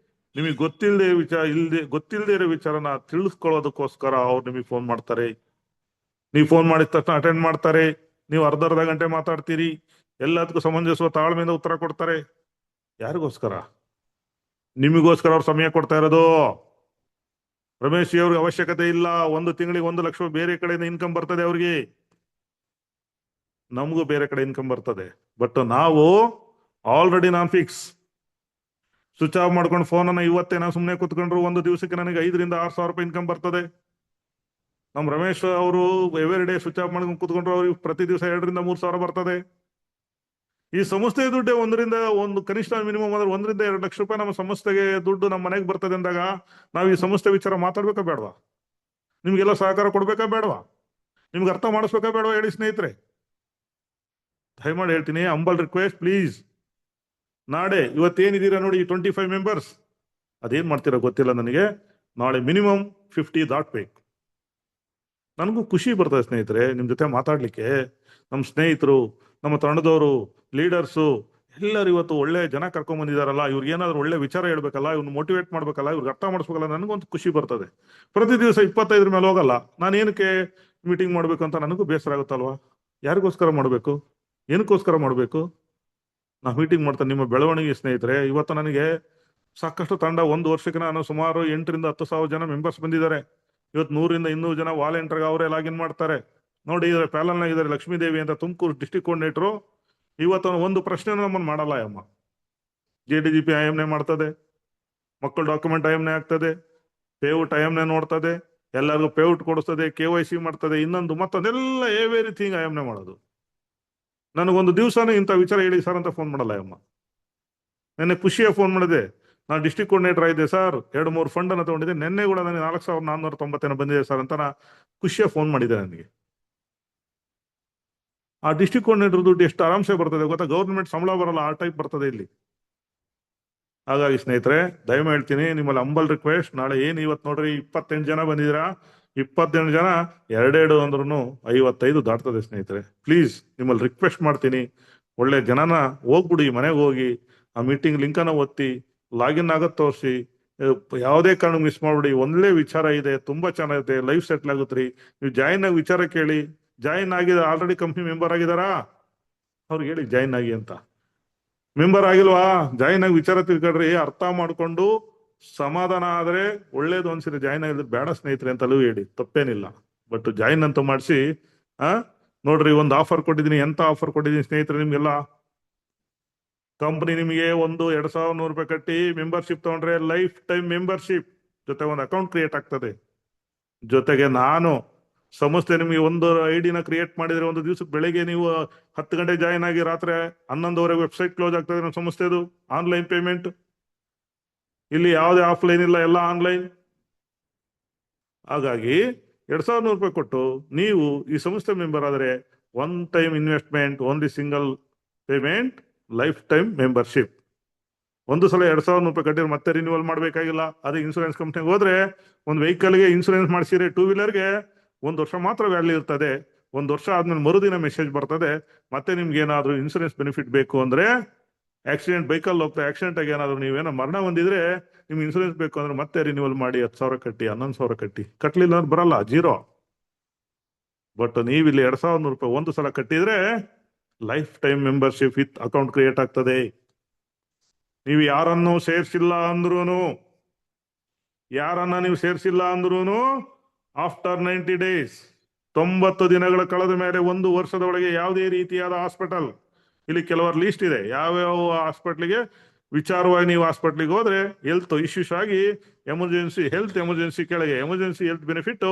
ನಿಮಗೆ ಗೊತ್ತಿಲ್ಲದೆ ಇರೋ ವಿಚಾರನ ತಿಳಿಸ್ಕೊಳ್ಳೋದಕ್ಕೋಸ್ಕರ ಅವ್ರು ನಿಮಗೆ ಫೋನ್ ಮಾಡ್ತಾರೆ. ನೀವು ಫೋನ್ ಮಾಡಿದ ತಕ್ಷಣ ಅಟೆಂಡ್ ಮಾಡ್ತಾರೆ. ನೀವು ಅರ್ಧ ಗಂಟೆ ಮಾತಾಡ್ತೀರಿ. ಎಲ್ಲದಕ್ಕೂ ಸಮಂಜಸ ತಾಳ್ಮೆಯಿಂದ ಉತ್ತರ ಕೊಡ್ತಾರೆ. ಯಾರಿಗೋಸ್ಕರ? ನಿಮಗೋಸ್ಕರ ಅವ್ರು ಸಮಯ ಕೊಡ್ತಾ ಇರೋದು. ರಮೇಶ್ ಜಿ ಅವ್ರಿಗೆ ಅವಶ್ಯಕತೆ ಇಲ್ಲ. 1 ತಿಂಗಳಿಗೆ 1 ಲಕ್ಷ ಬೇರೆ ಕಡೆಯಿಂದ ಇನ್ಕಮ್ ಬರ್ತದೆ ಅವ್ರಿಗೆ. ನಮಗೂ ಬೇರೆ ಕಡೆ ಇನ್ಕಮ್ ಬರ್ತದೆ. ಬಟ್ ನಾವು ಆಲ್ರೆಡಿ ನಾನ್ ಫಿಕ್ಸ್. ಸ್ವಿಚ್ ಆಫ್ ಮಾಡ್ಕೊಂಡು ಫೋನ್ ಅನ್ನ ಇವತ್ತೇ ನಾವು ಸುಮ್ಮನೆ ಕೂತ್ಕೊಂಡ್ರು 1 ದಿವಸಕ್ಕೆ ನನಗೆ 5 ರಿಂದ 6 ಸಾವಿರ ರೂಪಾಯಿ ಇನ್ಕಮ್ ಬರ್ತದೆ. ನಮ್ ರಮೇಶ್ ಅವರು ಎವ್ರಿ ಡೇ ಸ್ವಿಚ್ ಆಫ್ ಮಾಡ್ಕೊಂಡು ಕೂತ್ಕೊಂಡ್ರು ಅವ್ರಿಗೆ ಪ್ರತಿ ದಿವಸ 2 ರಿಂದ 3 ಸಾವಿರ ಬರ್ತದೆ. ಈ ಸಂಸ್ಥೆ ದುಡ್ಡೇ ಕನಿಷ್ಠ ಮಿನಿಮಮ್ ಅಂದ್ರೆ 1 ರಿಂದ 2 ಲಕ್ಷ ರೂಪಾಯಿ ನಮ್ಮ ಸಂಸ್ಥೆಗೆ ದುಡ್ಡು ನಮ್ಮ ಮನೆಗೆ ಬರ್ತದೆ ಅಂದಾಗ ನಾವು ಈ ಸಂಸ್ಥೆ ವಿಚಾರ ಮಾತಾಡ್ಬೇಕಾ ಬೇಡವಾ? ನಿಮ್ಗೆಲ್ಲ ಸಹಕಾರ ಕೊಡ್ಬೇಕಾ ಬೇಡವಾ? ನಿಮ್ಗೆ ಅರ್ಥ ಮಾಡಿಸ್ಬೇಕಾ ಬೇಡವಾ ಹೇಳಿ ಸ್ನೇಹಿತರೆ? ದಯಮಾಡಿ ಹೇಳ್ತೀನಿ, ಅಂಬಲ್ ರಿಕ್ವೆಸ್ಟ್ ಪ್ಲೀಸ್. ನಾಳೆ ಇವತ್ತೇನಿದ್ದೀರಾ ನೋಡಿ 25 ಮೆಂಬರ್ಸ್, ಅದೇನ್ ಮಾಡ್ತೀರಾ ಗೊತ್ತಿಲ್ಲ ನನಗೆ. ನಾಳೆ ಮಿನಿಮಮ್ 50 ದಾಟ್ಬೇಕು. ನನಗೂ ಖುಷಿ ಬರ್ತದೆ ಸ್ನೇಹಿತರೆ ನಿಮ್ ಜೊತೆ ಮಾತಾಡ್ಲಿಕ್ಕೆ. ನಮ್ಮ ಸ್ನೇಹಿತರು, ನಮ್ಮ ತಂಡದವರು, ಲೀಡರ್ಸು ಎಲ್ಲರೂ ಇವತ್ತು ಒಳ್ಳೆ ಜನ ಕರ್ಕೊಂಡ್ ಬಂದಿದಾರಲ್ಲ. ಇವ್ರಿಗೆ ಏನಾದ್ರು ಒಳ್ಳೆ ವಿಚಾರ ಹೇಳ್ಬೇಕಲ್ಲ, ಇವ್ನು ಮೋಟಿವೇಟ್ ಮಾಡ್ಬೇಕಲ್ಲ, ಇವ್ರಿಗೆ ಅರ್ಥ ಮಾಡಿಸ್ಬೇಕಲ್ಲ. ನನಗೊಂದು ಖುಷಿ ಬರ್ತದೆ. ಪ್ರತಿ ದಿವಸ 25 ಮೇಲೆ ಹೋಗಲ್ಲ. ನಾನು ಏನಕ್ಕೆ ಮೀಟಿಂಗ್ ಮಾಡ್ಬೇಕು ಅಂತ ನನಗೂ ಬೇಸರ ಆಗುತ್ತಲ್ವಾ? ಯಾರಿಗೋಸ್ಕರ ಮಾಡ್ಬೇಕು? ಏನಕ್ಕೋಸ್ಕರ ಮಾಡ್ಬೇಕು? ನಾ ಮೀಟಿಂಗ್ ಮಾಡ್ತೇನೆ ನಿಮ್ಮ ಬೆಳವಣಿಗೆ ಸ್ನೇಹಿತರೆ. ಇವತ್ತು ನನಗೆ ಸಾಕಷ್ಟು ತಂಡ, 1 ವರ್ಷಕ್ಕೆ ನಾನು ಸುಮಾರು 8 ರಿಂದ 10 ಸಾವಿರ ಜನ ಮೆಂಬರ್ಸ್ ಬಂದಿದ್ದಾರೆ. ಇವತ್ತು 100 ರಿಂದ 200 ಜನ ವಾಲಂಟಿಯರ್ ಅವರೇ ಲಾಗಿನ್ ಮಾಡ್ತಾರೆ. ನೋಡಿ, ಇದ್ರ ಪ್ಯಾನಲ್ನಾಗ ಇದ್ದಾರೆ ಲಕ್ಷ್ಮೀದೇವಿ ಅಂತ, ತುಮಕೂರು ಡಿಸ್ಟಿಕ್ ಕೋಆರ್ಡಿನೇಟರು. ಇವತ್ತು ಒಂದು ಪ್ರಶ್ನೆ ನಮ್ಮನ್ನು ಮಾಡಲ್ಲ ಅಮ್ಮ. JDGP IMನೆ ಮಾಡ್ತದೆ, ಮಕ್ಕಳ ಡಾಕ್ಯುಮೆಂಟ್ IMನೆ ಆಗ್ತದೆ, ಪೇಔಟ್ IMನೆ ನೋಡ್ತದೆ, ಎಲ್ಲರಿಗೂ ಪೇಔಟ್ ಕೊಡಿಸ್ತದೆ, KYC ಮಾಡ್ತದೆ, ಇನ್ನೊಂದು ಮತ್ತೊಂದೆಲ್ಲ ಎವ್ರಿಥಿಂಗ್ IMನೆ ಮಾಡೋದು. ನನಗೊಂದು ದಿವಸನೂ ಇಂಥ ವಿಚಾರ ಹೇಳಿ ಸರ್ ಅಂತ ಫೋನ್ ಮಾಡಲ್ಲ ಅಮ್ಮ. ನೆನ್ನೆ ಖುಷಿಯ ಫೋನ್ ಮಾಡಿದೆ. ನಾನು ಡಿಸ್ಟಿಕ್ ಕೋಆರ್ಡಿನೇಟರ್ ಆಗಿದ್ದೆ ಸರ್, 2-3 ಫಂಡ್ ಅನ್ನು ತಗೊಂಡಿದ್ದೆ. ನೆನ್ನೆ ಕೂಡ ನನಗೆ 4,490 ಬಂದಿದೆ ಸರ್ ಅಂತ ಖುಷಿಯ ಫೋನ್ ಮಾಡಿದೆ ನನಗೆ. ಆ ಡಿಸ್ಟಿಕ್ ಕೋಆರ್ಡಿನೇಟರ್ ದುಡ್ಡು ಎಷ್ಟು ಆರಾಮ್ಸೆ ಬರ್ತದೆ ಗೊತ್ತಾ? ಗೌರ್ಮೆಂಟ್ ಸಂಬಳ ಬರಲ್ಲ, ಆ ಟೈಪ್ ಬರ್ತದೆ ಇಲ್ಲಿ. ಹಾಗಾಗಿ ಸ್ನೇಹಿತರೆ ದಯಮಾಡಿ ಹೇಳ್ತೀನಿ, ನಿಮ್ಮಲ್ಲಿ ಅಂಬಲ್ ರಿಕ್ವೆಸ್ಟ್. ನಾಳೆ ಇವತ್ತು ನೋಡ್ರಿ 28 ಜನ ಬಂದಿದ್ದೀರಾ. 28 ಜನ 2 ಅಂದ್ರೂ 55 ದಾಟ್ತದೆ ಸ್ನೇಹಿತರೆ. ಪ್ಲೀಸ್ ನಿಮ್ಮಲ್ಲಿ ರಿಕ್ವೆಸ್ಟ್ ಮಾಡ್ತೀನಿ, ಒಳ್ಳೆ ಜನನ ಹೋಗ್ಬಿಡಿ, ಮನೆಗೆ ಹೋಗಿ ಆ ಮೀಟಿಂಗ್ ಲಿಂಕನ್ನು ಒತ್ತಿ ಲಾಗಿನ್ ಆಗತ್ ತೋರಿಸಿ. ಯಾವುದೇ ಕಾರಣ ಮಿಸ್ ಮಾಡ್ಬಿಡಿ. ಒಳ್ಳೆ ವಿಚಾರ ಇದೆ, ತುಂಬಾ ಚೆನ್ನಾಗಿದೆ, ಲೈಫ್ ಸೆಟ್ಲ್ ಆಗುತ್ತೆ ರೀ. ನೀವು ಜಾಯಿನ್ ಆಗಿ ವಿಚಾರ ಕೇಳಿ. ಜಾಯಿನ್ ಆಗಿದೆ, ಆಲ್ರೆಡಿ ಕಂಪ್ನಿ ಮೆಂಬರ್ ಆಗಿದಾರಾ ಅವ್ರಿಗೆ ಹೇಳಿ ಜಾಯಿನ್ ಆಗಿ ಅಂತ. ಮೆಂಬರ್ ಆಗಿಲ್ವಾ, ಜಾಯಿನ್ ಆಗಿ ವಿಚಾರ ತಿಳ್ಕೊಳ್ರಿ. ಅರ್ಥ ಮಾಡ್ಕೊಂಡು ಸಮಾಧಾನ ಆದ್ರೆ ಒಳ್ಳೇದು ಅನ್ಸಿರಿ. ಜಾಯಿನ್ ಆಗಿದ್ರೆ ಬೇಡ ಸ್ನೇಹಿತರೆ ಅಂತಲೂ ಹೇಳಿ, ತಪ್ಪೇನಿಲ್ಲ. ಬಟ್ ಜಾಯಿನ್ ಅಂತ ಮಾಡಿಸಿ. ನೋಡ್ರಿ, ಒಂದು ಆಫರ್ ಕೊಟ್ಟಿದ್ದೀನಿ. ಎಂತ ಆಫರ್ ಕೊಟ್ಟಿದ್ದೀನಿ ಸ್ನೇಹಿತರೆ ನಿಮ್ಗೆಲ್ಲ? ಕಂಪ್ನಿ ನಿಮಗೆ 2,100 ರೂಪಾಯಿ ಕಟ್ಟಿ ಮೆಂಬರ್ಶಿಪ್ ತಗೊಂಡ್ರೆ ಲೈಫ್ ಟೈಮ್ ಮೆಂಬರ್ಶಿಪ್ ಜೊತೆ ಒಂದು ಅಕೌಂಟ್ ಕ್ರಿಯೇಟ್ ಆಗ್ತದೆ. ಜೊತೆಗೆ ನಾನು ಸಂಸ್ಥೆ ನಿಮಗೆ ಒಂದು ID ಕ್ರಿಯೇಟ್ ಮಾಡಿದ್ರೆ, ಒಂದು ದಿವಸಕ್ಕೆ ಬೆಳಿಗ್ಗೆ ನೀವು 10 ಗಂಟೆ ಜಾಯಿನ್ ಆಗಿ ರಾತ್ರಿ 11:00 ವೆಬ್ಸೈಟ್ ಕ್ಲೋಸ್ ಆಗ್ತದೆ ನಮ್ಮ ಸಂಸ್ಥೆದು. ಆನ್ಲೈನ್ ಪೇಮೆಂಟ್, ಇಲ್ಲಿ ಯಾವುದೇ ಆಫ್ಲೈನ್ ಇಲ್ಲ, ಎಲ್ಲ ಆನ್ಲೈನ್. ಹಾಗಾಗಿ 2,100 ರೂಪಾಯಿ ಕೊಟ್ಟು ನೀವು ಈ ಸಂಸ್ಥೆ ಮೆಂಬರ್ ಆದರೆ 1 time investment, only single payment, life time membership. ಒಂದು ಸಲ 2,000 ರೂಪಾಯಿ ಕಟ್ಟಿದ್ರೆ ಮತ್ತೆ ರಿನ್ಯೂವಲ್ ಮಾಡ್ಬೇಕಾಗಿಲ್ಲ. ಅದೇ ಇನ್ಸೂರೆನ್ಸ್ ಕಂಪ್ನಿಗೆ ಹೋದ್ರೆ ಒಂದು ವೆಹಿಕಲ್ಗೆ ಇನ್ಸೂರೆನ್ಸ್ ಮಾಡಿಸಿದ್ರೆ 2 ವೀಲರ್ಗೆ 1 ವರ್ಷ ಮಾತ್ರ ವ್ಯಾಲ್ಯೂ ಇರ್ತದೆ. 1 ವರ್ಷ ಆದ್ಮೇಲೆ ಮರುದಿನ ಮೆಸೇಜ್ ಬರ್ತದೆ, ಮತ್ತೆ ನಿಮ್ಗೆ ಏನಾದ್ರು ಇನ್ಸೂರೆನ್ಸ್ ಬೆನಿಫಿಟ್ ಬೇಕು ಅಂದ್ರೆ, ಆಕ್ಸಿಡೆಂಟ್ ಬೈಕಲ್ಲಿ ಹೋಗ್ತಾ ಆಕ್ಸಿಡೆಂಟ್ ಆಗಿ ಏನಾದ್ರು ನೀವೇನೋ ಮರಣ ಹೊಂದಿದ್ರೆ ನಿಮ್ಗೆ ಇನ್ಸೂರೆನ್ಸ್ ಬೇಕು ಅಂದ್ರೆ ಮತ್ತೆ ರಿನ್ಯೂವಲ್ ಮಾಡಿ 10,000 ಕಟ್ಟಿ, 11,000 ಕಟ್ಟಿ. ಕಟ್ಲಿಲ್ಲ ಅಂದ್ರೆ ಬರಲ್ಲ, ಜೀರೋ. ಬಟ್ ನೀವು ಇಲ್ಲಿ 2,000 ರೂಪಾಯಿ ಒಂದು ಸಲ ಕಟ್ಟಿದ್ರೆ life time membership with account create ಆಗ್ತದೆ. ನೀವು ಯಾರನ್ನು ಸೇರಿಸಿಲ್ಲ ಅಂದ್ರೂನು, ಆಫ್ಟರ್ 90 ಡೇಸ್, 90 ದಿನಗಳ ಕಳೆದ ಮೇಲೆ, 1 ವರ್ಷದ ಒಳಗೆ ಯಾವುದೇ ರೀತಿಯಾದ ಹಾಸ್ಪಿಟಲ್, ಇಲ್ಲಿ ಕೆಲವರು ಲೀಸ್ಟ್ ಇದೆ ಯಾವ್ಯಾವ ಹಾಸ್ಪಿಟ್ಲಿಗೆ ವಿಚಾರವಾಗಿ ನೀವು ಹಾಸ್ಪಿಟ್ಲಿಗೆ ಹೋದ್ರೆ ಹೆಲ್ತ್ ಇಶ್ಯೂಸ್ ಆಗಿ ಎಮರ್ಜೆನ್ಸಿ ಕೆಳಗೆ ಎಮರ್ಜೆನ್ಸಿ ಹೆಲ್ತ್ ಬೆನಿಫಿಟ್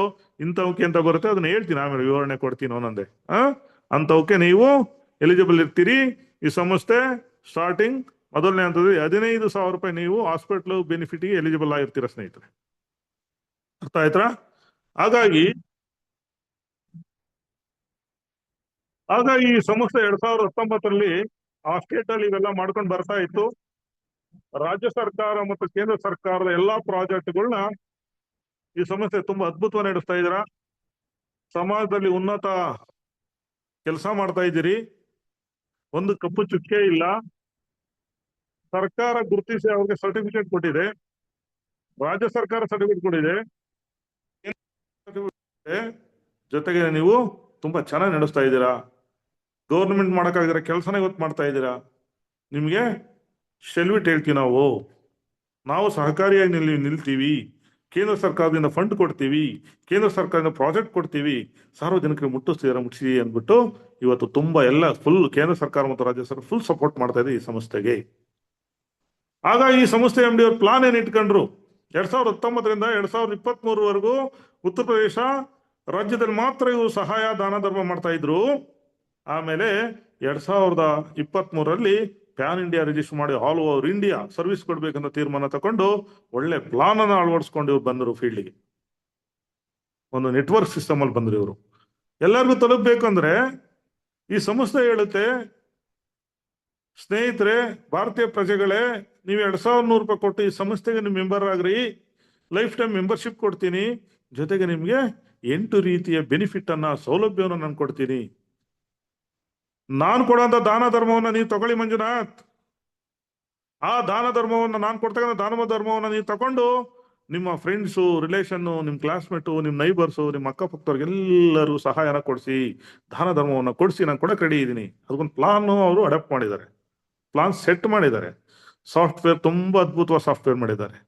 ಇಂಥವಕ್ಕೆ ಅಂತ ಬರುತ್ತೆ. ಅದನ್ನ ಹೇಳ್ತೀನಿ, ಆಮೇಲೆ ವಿವರಣೆ ಕೊಡ್ತೀನಿ ಒಂದೊಂದೇ. ಅಂತವಕ್ಕೆ ನೀವು ಎಲಿಜಿಬಲ್ ಇರ್ತೀರಿ. ಈ ಸಂಸ್ಥೆ ಸ್ಟಾರ್ಟಿಂಗ್ ಮೊದಲನೇ ಹಂತದಲ್ಲಿ 15,000 ರೂಪಾಯಿ ನೀವು ಹಾಸ್ಪಿಟಲ್ ಬೆನಿಫಿಟ್ಗೆ ಎಲಿಜಿಬಲ್ ಆಗಿರ್ತೀರ ಸ್ನೇಹಿತರೆ. ಅರ್ಥ ಆಯ್ತಾ? ಹಾಗಾಗಿ ಈ ಸಂಸ್ಥೆ 2019ರಲ್ಲಿ ಆ ಸ್ಟೇಟ್ ಅಲ್ಲಿ ಇವೆಲ್ಲ ಮಾಡ್ಕೊಂಡು ಬರ್ತಾ ಇತ್ತು. ರಾಜ್ಯ ಸರ್ಕಾರ ಮತ್ತು ಕೇಂದ್ರ ಸರ್ಕಾರದ ಎಲ್ಲಾ ಪ್ರಾಜೆಕ್ಟ್ಗಳನ್ನ ಈ ಸಂಸ್ಥೆ ತುಂಬಾ ಅದ್ಭುತವಾಗಿ ನಡೆಸ್ತಾ ಇದ್ದೀರಾ. ಸಮಾಜದಲ್ಲಿ ಉನ್ನತ ಕೆಲಸ ಮಾಡ್ತಾ ಇದ್ದೀರಿ. ಒಂದು ಕಪ್ಪು ಚುಕ್ಕೆ ಇಲ್ಲ. ಸರ್ಕಾರ ಗುರುತಿಸಿ ಅವ್ರಿಗೆ ಸರ್ಟಿಫಿಕೇಟ್ ಕೊಟ್ಟಿದೆ, ರಾಜ್ಯ ಸರ್ಕಾರ ಸರ್ಟಿಫಿಕೇಟ್ ಕೊಟ್ಟಿದೆ, ಜೊತೆಗೆ ನೀವು ತುಂಬಾ ಚೆನ್ನಾಗಿ ನಡೆಸ್ತಾ ಇದ್ದೀರಾ. ಗೌರ್ಮೆಂಟ್ ಮಾಡಕ್ಕಾಗಿರೋ ಕೆಲಸನ ಇವತ್ತು ಮಾಡ್ತಾ ಇದ್ದೀರಾ. ನಿಮ್ಗೆ ಶೆಲ್ವಿಟ್ ಹೇಳ್ತೀವಿ ನಾವು ಸಹಕಾರಿಯಾಗಿ ನಿಲ್ತೀವಿ. ಕೇಂದ್ರ ಸರ್ಕಾರದಿಂದ ಫಂಡ್ ಕೊಡ್ತೀವಿ, ಕೇಂದ್ರ ಸರ್ಕಾರದಿಂದ ಪ್ರಾಜೆಕ್ಟ್ ಕೊಡ್ತೀವಿ, ಸಾರ್ವಜನಿಕರಿಗೆ ಮುಟ್ಟಿಸಿ ಅಂದ್ಬಿಟ್ಟು ಇವತ್ತು ತುಂಬಾ ಎಲ್ಲ ಫುಲ್ ಕೇಂದ್ರ ಸರ್ಕಾರ ಮತ್ತು ರಾಜ್ಯ ಸರ್ಕಾರ ಫುಲ್ ಸಪೋರ್ಟ್ ಮಾಡ್ತಾ ಇದೆ ಈ ಸಂಸ್ಥೆಗೆ. ಆಗ ಈ ಸಂಸ್ಥೆ MD ಅವ್ರ ಪ್ಲಾನ್ ಏನ್ ಇಟ್ಕೊಂಡ್ರು, 2019ರಿಂದ 2023ವರೆಗೂ ಉತ್ತರ ಪ್ರದೇಶ ರಾಜ್ಯದಲ್ಲಿ ಮಾತ್ರ ಇವರು ಸಹಾಯ ದಾನ ಧರ್ಮ ಮಾಡ್ತಾ ಇದ್ರು. ಆಮೇಲೆ 2023ರಲ್ಲಿ ಪ್ಯಾನ್ ಇಂಡಿಯಾ ರಿಜಿಸ್ಟರ್ ಮಾಡಿ ಆಲ್ ಓವರ್ ಇಂಡಿಯಾ ಸರ್ವಿಸ್ ಕೊಡ್ಬೇಕಂತ ತೀರ್ಮಾನ ತಗೊಂಡು ಒಳ್ಳೆ ಪ್ಲಾನ್ ಅನ್ನು ಅಳವಡಿಸ್ಕೊಂಡು ಇವ್ರು ಬಂದರು ಫೀಲ್ಡ್ಗೆ. ಒಂದು ನೆಟ್ವರ್ಕ್ ಸಿಸ್ಟಮ್ ಅಲ್ಲಿ ಬಂದ್ರು ಇವರು. ಎಲ್ಲರಿಗೂ ತಲುಪಬೇಕಂದ್ರೆ ಈ ಸಂಸ್ಥೆ ಹೇಳುತ್ತೆ, ಸ್ನೇಹಿತರೆ, ಭಾರತೀಯ ಪ್ರಜೆಗಳೇ, ನೀವು 2,100 ರೂಪಾಯಿ ಕೊಟ್ಟು ಈ ಸಂಸ್ಥೆಗೆ ನೀವು ಮೆಂಬರ್ ಆಗ್ರಿ, ಲೈಫ್ ಟೈಮ್ ಮೆಂಬರ್ಶಿಪ್ ಕೊಡ್ತೀನಿ, ಜೊತೆಗೆ ನಿಮ್ಗೆ 8 ರೀತಿಯ ಬೆನಿಫಿಟ್ ಅನ್ನ, ಸೌಲಭ್ಯವನ್ನು ನಾನು ಕೊಡ್ತೀನಿ. ನಾನು ಕೊಡುವಂತ ದಾನ ಧರ್ಮವನ್ನ ನೀವು ತಗೊಳ್ಳಿ ಮಂಜುನಾಥ್. ಆ ದಾನ ಧರ್ಮವನ್ನ, ನಾನು ಕೊಡ್ತಕ್ಕಂಥ ದಾನ ಧರ್ಮವನ್ನ ನೀವು ತಗೊಂಡು ನಿಮ್ಮ ಫ್ರೆಂಡ್ಸು, ರಿಲೇಷನ್, ನಿಮ್ ಕ್ಲಾಸ್ಮೇಟು, ನಿಮ್ ನೈಬರ್ಸು, ನಿಮ್ಮ ಅಕ್ಕಪಕ್ಕದವ್ರಿಗೆಲ್ಲರೂ ಸಹಾಯನ ಕೊಡಿಸಿ, ದಾನ ಧರ್ಮವನ್ನ ಕೊಡಿಸಿ, ನಾನು ಕೊಡಕ್ಕೆ ರೆಡಿ ಇದ್ದೀನಿ. ಅದಕ್ಕೊಂದು ಪ್ಲಾನ್ ಅವರು ಅಡಾಪ್ಟ್ ಮಾಡಿದ್ದಾರೆ, ಪ್ಲಾನ್ ಸೆಟ್ ಮಾಡಿದ್ದಾರೆ. ಸಾಫ್ಟ್ವೇರ್ ತುಂಬಾ ಅದ್ಭುತವಾದ ಸಾಫ್ಟ್ವೇರ್ ಮಾಡಿದ್ದಾರೆ.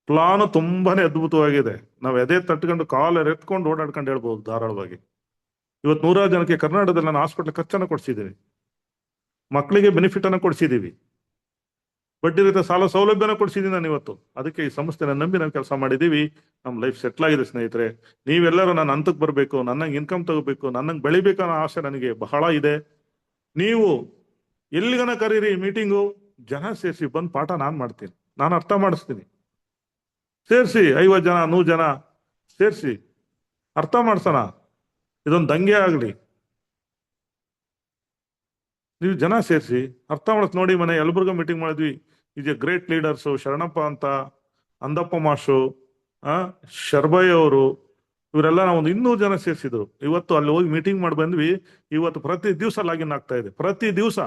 ಪ್ಲಾನ್ ತುಂಬಾನೇ ಅದ್ಭುತವಾಗಿದೆ. ನಾವು ಎದೆ ತಟ್ಕೊಂಡು ಕಾಲರ್ ಎತ್ಕೊಂಡು ಓಡಾಡ್ಕೊಂಡು ಹೇಳ್ಬೋದು ಧಾರಾಳವಾಗಿ. ಇವತ್ತು 100 ಜನಕ್ಕೆ ಕರ್ನಾಟಕದಲ್ಲಿ ನಾನು ಹಾಸ್ಪಿಟಲ್ ಖರ್ಚನ್ನು ಕೊಡಿಸಿದ್ದೀನಿ, ಮಕ್ಕಳಿಗೆ ಬೆನಿಫಿಟ್ ಅನ್ನು ಕೊಡಿಸಿದೀವಿ, ಬಡ್ಡಿ ರಹಿತ ಸಾಲ ಸೌಲಭ್ಯನ ಕೊಡಿಸಿದೀನಿ ನಾನು ಇವತ್ತು. ಅದಕ್ಕೆ ಈ ಸಂಸ್ಥೆನ ನಂಬಿ ನಾವು ಕೆಲಸ ಮಾಡಿದೀವಿ. ನಮ್ಮ ಲೈಫ್ ಸೆಟ್ಲ್ ಆಗಿದೆ ಸ್ನೇಹಿತರೆ. ನೀವೆಲ್ಲರೂ ನನ್ನ ಹಂತಕ್ಕೆ ಬರಬೇಕು, ನನ್ನಂಗೆ ಇನ್ಕಮ್ ತಗೋಬೇಕು, ನನ್ನಂಗೆ ಬೆಳಿಬೇಕು ಅನ್ನೋ ಆಸೆ ನನಗೆ ಬಹಳ ಇದೆ. ನೀವು ಎಲ್ಲಿಗನ ಕರೀರಿ ಮೀಟಿಂಗು, ಜನ ಸೇರಿಸಿ ಬಂದು ಪಾಠ ನಾನು ಮಾಡ್ತೀನಿ, ನಾನು ಅರ್ಥ ಮಾಡಿಸ್ತೀನಿ. ಸೇರಿಸಿ 50 ಜನ 100 ಜನ ಸೇರಿಸಿ ಅರ್ಥ ಮಾಡ್ಸೋಣ. ಇದೊಂದು ದಂಗೆ ಆಗಲಿ. ನೀವು ಜನ ಸೇರಿಸಿ ಅರ್ಥ ಮಾಡಿಸ್ ನೋಡಿ. ಮನೆ ಯಲಬುರ್ಗ ಮೀಟಿಂಗ್ ಮಾಡಿದ್ವಿ, is A great leaders, Sharanappa ಅಂತ, ಅಂದಪ್ಪ ಮಾಷು, ಶರ್ಬಯ್ಯ ಅವರು, ಇವರೆಲ್ಲ ನಾವು ಒಂದು 200 ಜನ ಸೇರಿಸಿದ್ರು. ಇವತ್ತು ಅಲ್ಲಿ ಹೋಗಿ ಮೀಟಿಂಗ್ ಮಾಡಿ ಬಂದ್ವಿ. ಇವತ್ತು ಪ್ರತಿ ದಿವಸ ಲಾಗಿನ್ ಆಗ್ತಾ ಇದೆ, ಪ್ರತಿ ದಿವಸ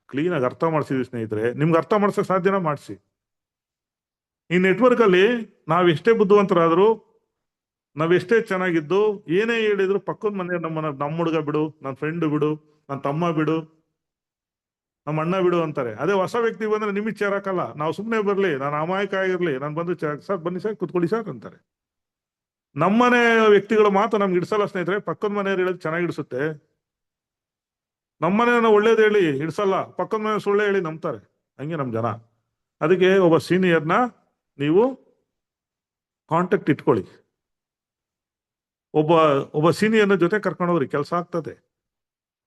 ಕ್ಲೀನಾಗಿ ಅರ್ಥ ಮಾಡಿಸಿದ್ವಿ ಸ್ನೇಹಿತರೆ. ನಿಮ್ಗೆ ಅರ್ಥ ಮಾಡ್ಸಕ್ ಸಾಧ್ಯನ ಮಾಡಿಸಿ. ಈ ನೆಟ್ವರ್ಕ್ ಅಲ್ಲಿ ನಾವ್ ಎಷ್ಟೇ ಬುದ್ಧಿವಂತರಾದ್ರು, ನಾವೆಷ್ಟೇ ಚೆನ್ನಾಗಿದ್ದು, ಏನೇ ಹೇಳಿದ್ರು ಪಕ್ಕದ ಮನೆ ನಮ್ಮ ಹುಡುಗ ಬಿಡು, ನನ್ನ ಫ್ರೆಂಡ್ ಬಿಡು, ನನ್ನ ತಮ್ಮ ಬಿಡು, ನಮ್ಮ ಅಣ್ಣ ಬಿಡು ಅಂತಾರೆ. ಅದೇ ಹೊಸ ವ್ಯಕ್ತಿ ಬಂದ್ರೆ ನಿಮಗೆ ಚೇರಾಕಲ್ಲ, ನಾವು ಸುಮ್ಮನೆ ಬರ್ಲಿ, ನಾನು ಅಮಾಯಕ ಆಗಿರ್ಲಿ, ನಾನು ಬಂದು ಸರ್ ಬನ್ನಿ ಸರ್ ಕುತ್ಕೊಳ್ಳಿ ಸರ್ ಅಂತಾರೆ. ನಮ್ಮನೆ ವ್ಯಕ್ತಿಗಳು ಮಾತ್ರ ನಮ್ಗೆ ಇಡ್ಸಲ್ಲ ಸ್ನೇಹಿತರೆ, ಪಕ್ಕದ ಮನೆಯವ್ರು ಹೇಳೋದು ಚೆನ್ನಾಗಿ ಇಡಿಸುತ್ತೆ. ನಮ್ಮನೆ ಒಳ್ಳೇದು ಹೇಳಿ ಇಡ್ಸಲ್ಲ, ಪಕ್ಕದ ಮನೆ ಸುಳ್ಳೆ ಹೇಳಿ ನಂಬ್ತಾರೆ. ಹಂಗೆ ನಮ್ ಜನ. ಅದಕ್ಕೆ ಒಬ್ಬ ಸೀನಿಯರ್ನ ನೀವು ಕಾಂಟ್ಯಾಕ್ಟ್ ಇಟ್ಕೊಳ್ಳಿ. ಒಬ್ಬ ಸೀನಿಯರ್ನ ಜೊತೆ ಕರ್ಕೊಂಡೋಗ್ರಿ, ಕೆಲಸ ಆಗ್ತದೆ.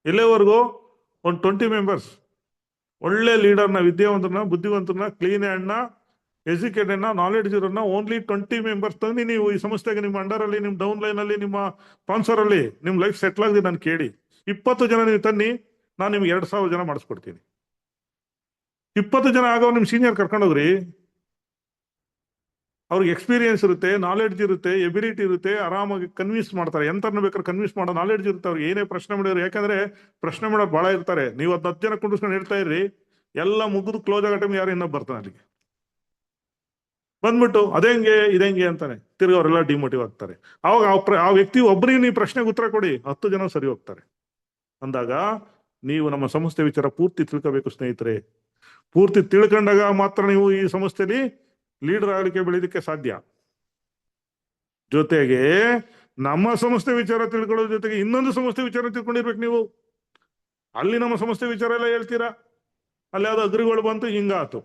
ಎಲ್ಲಿವರೆಗೂ ಒಂದು 20 ಮೆಂಬರ್ಸ್ ಒಳ್ಳೆ ಲೀಡರ್ನ, ವಿದ್ಯಾವಂತರನ್ನ, ಬುದ್ಧಿವಂತರನ್ನ, ಕ್ಲೀನ್ ಹ್ಯಾಂಡ್ನ, ಎಜುಕೇಟೆಡ್ನ, ನಾಲೆಡ್ಜ್ ಇರೋರ್ನ ಓನ್ಲಿ 20 ಮೆಂಬರ್ಸ್ ತಂದು ನೀವು ಈ ಸಂಸ್ಥೆಗೆ ನಿಮ್ಮ ಅಂಡರ್ ಅಲ್ಲಿ, ನಿಮ್ಮ ಡೌನ್ ಲೈನ್ ಅಲ್ಲಿ, ನಿಮ್ಮ ಸ್ಪಾನ್ಸರ್ ಅಲ್ಲಿ ನಿಮ್ ಲೈಫ್ ಸೆಟ್ಲ್ ಆಗಿದೆ ನಾನು ಕೇಳಿ. 20 ಜನ ನೀವು ತನ್ನಿ, ನಾನು ನಿಮ್ಗೆ 2,000 ಜನ ಮಾಡಿಸ್ಕೊಡ್ತೀನಿ. 20 ಜನ ಆಗೋ ನಿಮ್ ಸೀನಿಯರ್ ಕರ್ಕೊಂಡೋಗ್ರಿ. ಅವ್ರಿಗೆ ಎಕ್ಸ್ಪೀರಿಯನ್ಸ್ ಇರುತ್ತೆ, ನಾಲೆಡ್ಜ್ ಇರುತ್ತೆ, ಎಬಿಲಿಟಿ ಇರುತ್ತೆ, ಆರಾಮಾಗಿ ಕನ್ವಿನ್ಸ್ ಮಾಡ್ತಾರೆ. ಎಂತರ್ನ ಬೇಕಾದ್ರೆ ಕನ್ವಿನ್ಸ್ ಮಾಡೋ ನಾಲೆಡ್ಜ್ ಇರುತ್ತೆ ಅವ್ರಿಗೆ. ಏನೇ ಪ್ರಶ್ನೆ ಮಾಡಿದ್ರು, ಯಾಕಂದ್ರೆ ಪ್ರಶ್ನೆ ಮಾಡೋರು ಬಹಳ ಇರ್ತಾರೆ. ನೀವು 10 ಜನ ಕುಂಡಿಸ್ಕೊಂಡು ಹೇಳ್ತಾ ಇರ್ರಿ, ಎಲ್ಲ ಮುಗಿದು ಕ್ಲೋಸ್ ಆಗೋ ಟೈಮ್ ಯಾರು ಇನ್ನೊಬ್ಬ ಬರ್ತಾನೆ ಅಲ್ಲಿಗೆ. ಬಂದ್ಬಿಟ್ಟು ಅದೇಂಗೆ ಇದೇಂಗೆ ಅಂತಾನೆ, ತಿರ್ಗಿ ಅವರೆಲ್ಲ ಡಿಮೋಟಿವ್ ಆಗ್ತಾರೆ. ಅವಾಗ ಆ ವ್ಯಕ್ತಿ ಒಬ್ಬರಿಗೆ ನೀವು ಪ್ರಶ್ನೆಗೆ ಉತ್ತರ ಕೊಡಿ, 10 ಜನ ಸರಿ ಹೋಗ್ತಾರೆ. ಅಂದಾಗ ನೀವು ನಮ್ಮ ಸಂಸ್ಥೆ ವಿಚಾರ ಪೂರ್ತಿ ತಿಳ್ಕೋಬೇಕು ಸ್ನೇಹಿತರೆ. ಪೂರ್ತಿ ತಿಳ್ಕೊಂಡಾಗ ಮಾತ್ರ ನೀವು ಈ ಸಂಸ್ಥೆಯಲ್ಲಿ ಲೀಡರ್ ಆಗಲಿಕ್ಕೆ ಬೆಳೀಲಿಕ್ಕೆ ಸಾಧ್ಯ. ಜೊತೆಗೆ ನಮ್ಮ ಸಂಸ್ಥೆ ವಿಚಾರ ತಿಳ್ಕೊಳ್ಳೋದ್ರ ಜೊತೆಗೆ ಇನ್ನೊಂದು ಸಂಸ್ಥೆ ವಿಚಾರ ತಿಳ್ಕೊಂಡಿರ್ಬೇಕು ನೀವು. ಅಲ್ಲಿ ನಮ್ಮ ಸಂಸ್ಥೆ ವಿಚಾರ ಎಲ್ಲ ಹೇಳ್ತೀರಾ, ಅಲ್ಲಿ ಯಾವ್ದು ಅಗ್ರಿಗಳು ಬಂತು ಹಿಂಗಾತು,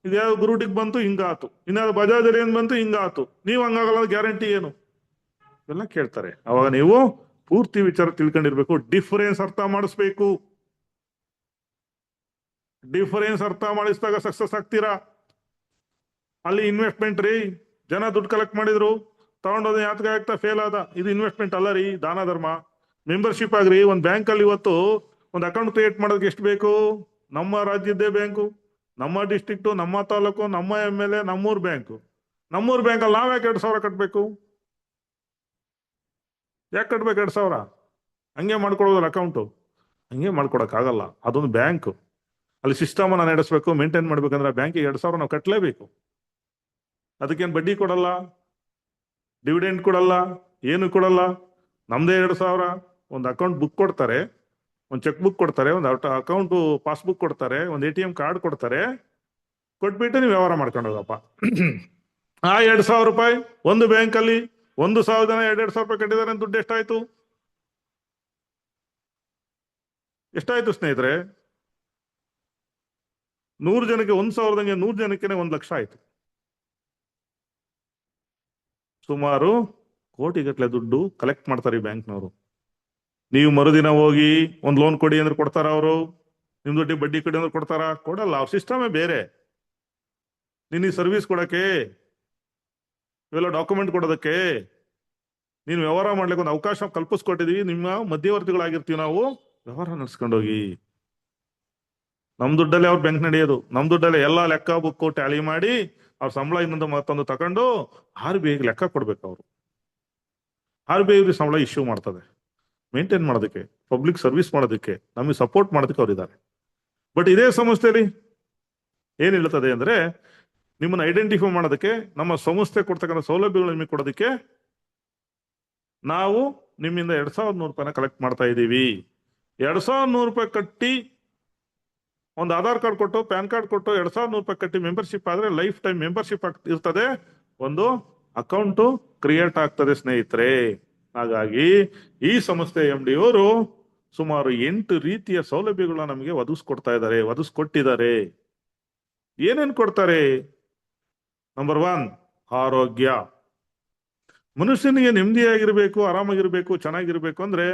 ಇದ್ಯಾವ್ದು ಗುರುಟಿಗೆ ಬಂತು ಹಿಂಗಾತು, ಇನ್ಯಾವ್ದು ಬಜಾಜ್ ಏನ್ ಬಂತು ಹಿಂಗಾತು, ನೀವು ಹಂಗಾಗಲ್ಲ ಗ್ಯಾರಂಟಿ ಏನು ಎಲ್ಲ ಕೇಳ್ತಾರೆ. ಅವಾಗ ನೀವು ಪೂರ್ತಿ ವಿಚಾರ ತಿಳ್ಕೊಂಡಿರ್ಬೇಕು. ಡಿಫರೆನ್ಸ್ ಅರ್ಥ ಮಾಡಿಸ್ಬೇಕು. ಡಿಫರೆನ್ಸ್ ಅರ್ಥ ಮಾಡಿಸಿದಾಗ ಸಕ್ಸಸ್ ಆಗ್ತೀರಾ. ಅಲ್ಲಿ ಇನ್ವೆಸ್ಟ್ಮೆಂಟ್ ರೀ, ಜನ ದುಡ್ಡು ಕಲೆಕ್ಟ್ ಮಾಡಿದ್ರು, ತಗೊಂಡೋದ ಯಾತ್ಗೆ ಆಗ್ತಾ ಫೇಲ್ ಆದ, ಇದು ಇನ್ವೆಸ್ಟ್ಮೆಂಟ್ ಅಲ್ಲ ರೀ, ದಾನ ಧರ್ಮ. ಮೆಂಬರ್ಶಿಪ್ ಆಗ್ರಿ. ಒಂದು ಬ್ಯಾಂಕ್ ಅಲ್ಲಿ ಇವತ್ತು ಒಂದು ಅಕೌಂಟ್ ಕ್ರಿಯೇಟ್ ಮಾಡೋದಕ್ಕೆ ಎಷ್ಟು ಬೇಕು? ನಮ್ಮ ರಾಜ್ಯದ್ದೇ ಬ್ಯಾಂಕು, ನಮ್ಮ ಡಿಸ್ಟ್ರಿಕ್ಟು, ನಮ್ಮ ತಾಲೂಕು, ನಮ್ಮ MLA, ನಮ್ಮೂರ್ ಬ್ಯಾಂಕು. ನಮ್ಮೂರ್ ಬ್ಯಾಂಕಲ್ಲಿ ನಾವ್ ಯಾಕೆ 2,000 ಕಟ್ಬೇಕು? ಯಾಕೆ ಕಟ್ಬೇಕು 2,000? ಹಂಗೆ ಮಾಡ್ಕೊಡೋದಲ್ಲ ಅಕೌಂಟು. ಹಂಗೆ ಮಾಡ್ಕೊಡಕ್ ಆಗಲ್ಲ. ಅದೊಂದು ಬ್ಯಾಂಕ್. ಅಲ್ಲಿ ಸಿಸ್ಟಮ್ ಅನ್ನ ನಡೆಸಬೇಕು, ಮೇಂಟೈನ್ ಮಾಡ್ಬೇಕಂದ್ರೆ ಬ್ಯಾಂಕಿಗೆ 2,000 ನಾವು ಕಟ್ಟಲೇಬೇಕು. ಅದಕ್ಕೇನು ಬಡ್ಡಿ ಕೊಡಲ್ಲ, ಡಿವಿಡೆಂಡ್ ಕೊಡಲ್ಲ, ಏನು ಕೊಡಲ್ಲ. ನಮ್ದೇ 2,000. ಒಂದು ಅಕೌಂಟ್ ಬುಕ್ ಕೊಡ್ತಾರೆ, ಒಂದು ಚೆಕ್ ಬುಕ್ ಕೊಡ್ತಾರೆ, ಒಂದು ಅಕೌಂಟ್ ಪಾಸ್ಬುಕ್ ಕೊಡ್ತಾರೆ, ಒಂದು ATM ಕಾರ್ಡ್ ಕೊಡ್ತಾರೆ. ಕೊಟ್ಬಿಟ್ಟು ನೀವು ವ್ಯವಹಾರ ಮಾಡ್ಕೊಂಡು ಹೋಗಪ್ಪ. ಆ 2,000 ರೂಪಾಯಿ ಒಂದು ಬ್ಯಾಂಕ್ ಅಲ್ಲಿ 1,000 ಜನ 2,000 ರೂಪಾಯಿ ಕಟ್ಟಿದ್ದಾರೆ. ದುಡ್ಡು ಎಷ್ಟಾಯ್ತು? ಎಷ್ಟಾಯ್ತು ಸ್ನೇಹಿತರೆ? 100 ಜನಕ್ಕೆ 1,000ದಂಗೆ 100 ಜನಕ್ಕೆ 1,00,000 ಆಯ್ತು. ಸುಮಾರು ಕೋಟಿಗಟ್ಟಲೆ ದುಡ್ಡು ಕಲೆಕ್ಟ್ ಮಾಡ್ತಾರೆ ಈ ಬ್ಯಾಂಕ್ನವರು. ನೀವು ಮರುದಿನ ಹೋಗಿ ಒಂದು ಲೋನ್ ಕೊಡಿ ಅಂದ್ರೆ ಕೊಡ್ತಾರ ಅವರು? ನಿಮ್ ದುಡ್ಡಿ ಬಡ್ಡಿ ಕೊಡಿ ಅಂದ್ರೆ ಕೊಡ್ತಾರ? ಕೊಡಲ್ಲ. ಅವ್ರ ಸಿಸ್ಟಮೇ ಬೇರೆ. ನೀನು ಸರ್ವಿಸ್ ಕೊಡಕ್ಕೆ, ಇವೆಲ್ಲ ಡಾಕ್ಯುಮೆಂಟ್ ಕೊಡೋದಕ್ಕೆ, ನೀನು ವ್ಯವಹಾರ ಮಾಡ್ಲಿಕ್ಕೆ ಒಂದು ಅವಕಾಶ ಕಲ್ಪಿಸ್ಕೊಟ್ಟಿದೀವಿ. ನಿಮ್ಮ ಮಧ್ಯವರ್ತಿಗಳಾಗಿರ್ತೀವಿ ನಾವು, ವ್ಯವಹಾರ ನಡೆಸ್ಕೊಂಡೋಗಿ. ನಮ್ ದುಡ್ಡಲ್ಲೇ ಅವ್ರ ಬ್ಯಾಂಕ್ ನಡೆಯೋದು. ನಮ್ ದುಡ್ಡಲ್ಲೇ ಎಲ್ಲ ಲೆಕ್ಕ ಬುಕ್ ಟ್ಯಾಲಿ ಮಾಡಿ ಅವ್ರ ಸಂಬಳ ಇನ್ನೊಂದು ಮತ್ತೊಂದು ತಗೊಂಡು RBI ಲೆಕ್ಕ ಕೊಡ್ಬೇಕು. ಅವರು RBI ಸಂಬಳ ಇಶ್ಯೂ ಮಾಡ್ತದೆ, ಮೇಂಟೈನ್ ಮಾಡೋದಕ್ಕೆ, ಪಬ್ಲಿಕ್ ಸರ್ವಿಸ್ ಮಾಡೋದಕ್ಕೆ, ನಮಗೆ ಸಪೋರ್ಟ್ ಮಾಡೋದಕ್ಕೆ ಅವರಿದ್ದಾರೆ. ಬಟ್ ಇದೇ ಸಂಸ್ಥೆಯಲ್ಲಿ ಏನ್ ಹೇಳ್ತದೆ ಅಂದ್ರೆ, ನಿಮ್ಮನ್ನ ಐಡೆಂಟಿಫೈ ಮಾಡೋದಕ್ಕೆ, ನಮ್ಮ ಸಂಸ್ಥೆ ಕೊಡ್ತಕ್ಕಂಥ ಸೌಲಭ್ಯಗಳು ನಿಮಗೆ ಕೊಡೋದಕ್ಕೆ ನಾವು ನಿಮ್ಮಿಂದ 2,100 ರೂಪಾಯಿನ ಕಲೆಕ್ಟ್ ಮಾಡ್ತಾ ಇದ್ದೀವಿ. 2,100 ರೂಪಾಯಿ ಕಟ್ಟಿ, ಒಂದು ಆಧಾರ್ ಕಾರ್ಡ್ ಕೊಟ್ಟು, ಪ್ಯಾನ್ ಕಾರ್ಡ್ ಕೊಟ್ಟು 2,100 ರೂಪಾಯಿ ಕಟ್ಟಿ ಮೆಂಬರ್ಶಿಪ್ ಆದ್ರೆ ಲೈಫ್ ಟೈಮ್ ಮೆಂಬರ್ಶಿಪ್ ಇರ್ತದೆ. ಒಂದು ಅಕೌಂಟ್ ಕ್ರಿಯೇಟ್ ಆಗ್ತದೆ ಸ್ನೇಹಿತರೆ. ಹಾಗಾಗಿ ಈ ಸಂಸ್ಥೆ MD ಅವರು ಸುಮಾರು 8 ರೀತಿಯ ಸೌಲಭ್ಯಗಳನ್ನ ನಮಗೆ ಒದಗಿಸ್ಕೊಟ್ಟಿದ್ದಾರೆ. ಏನೇನ್ ಕೊಡ್ತಾರೆ? ನಂಬರ್ 1, ಆರೋಗ್ಯ. ಮನುಷ್ಯನಿಗೆ ನೆಮ್ಮದಿಯಾಗಿರ್ಬೇಕು, ಆರಾಮಾಗಿರ್ಬೇಕು, ಚೆನ್ನಾಗಿರ್ಬೇಕು ಅಂದ್ರೆ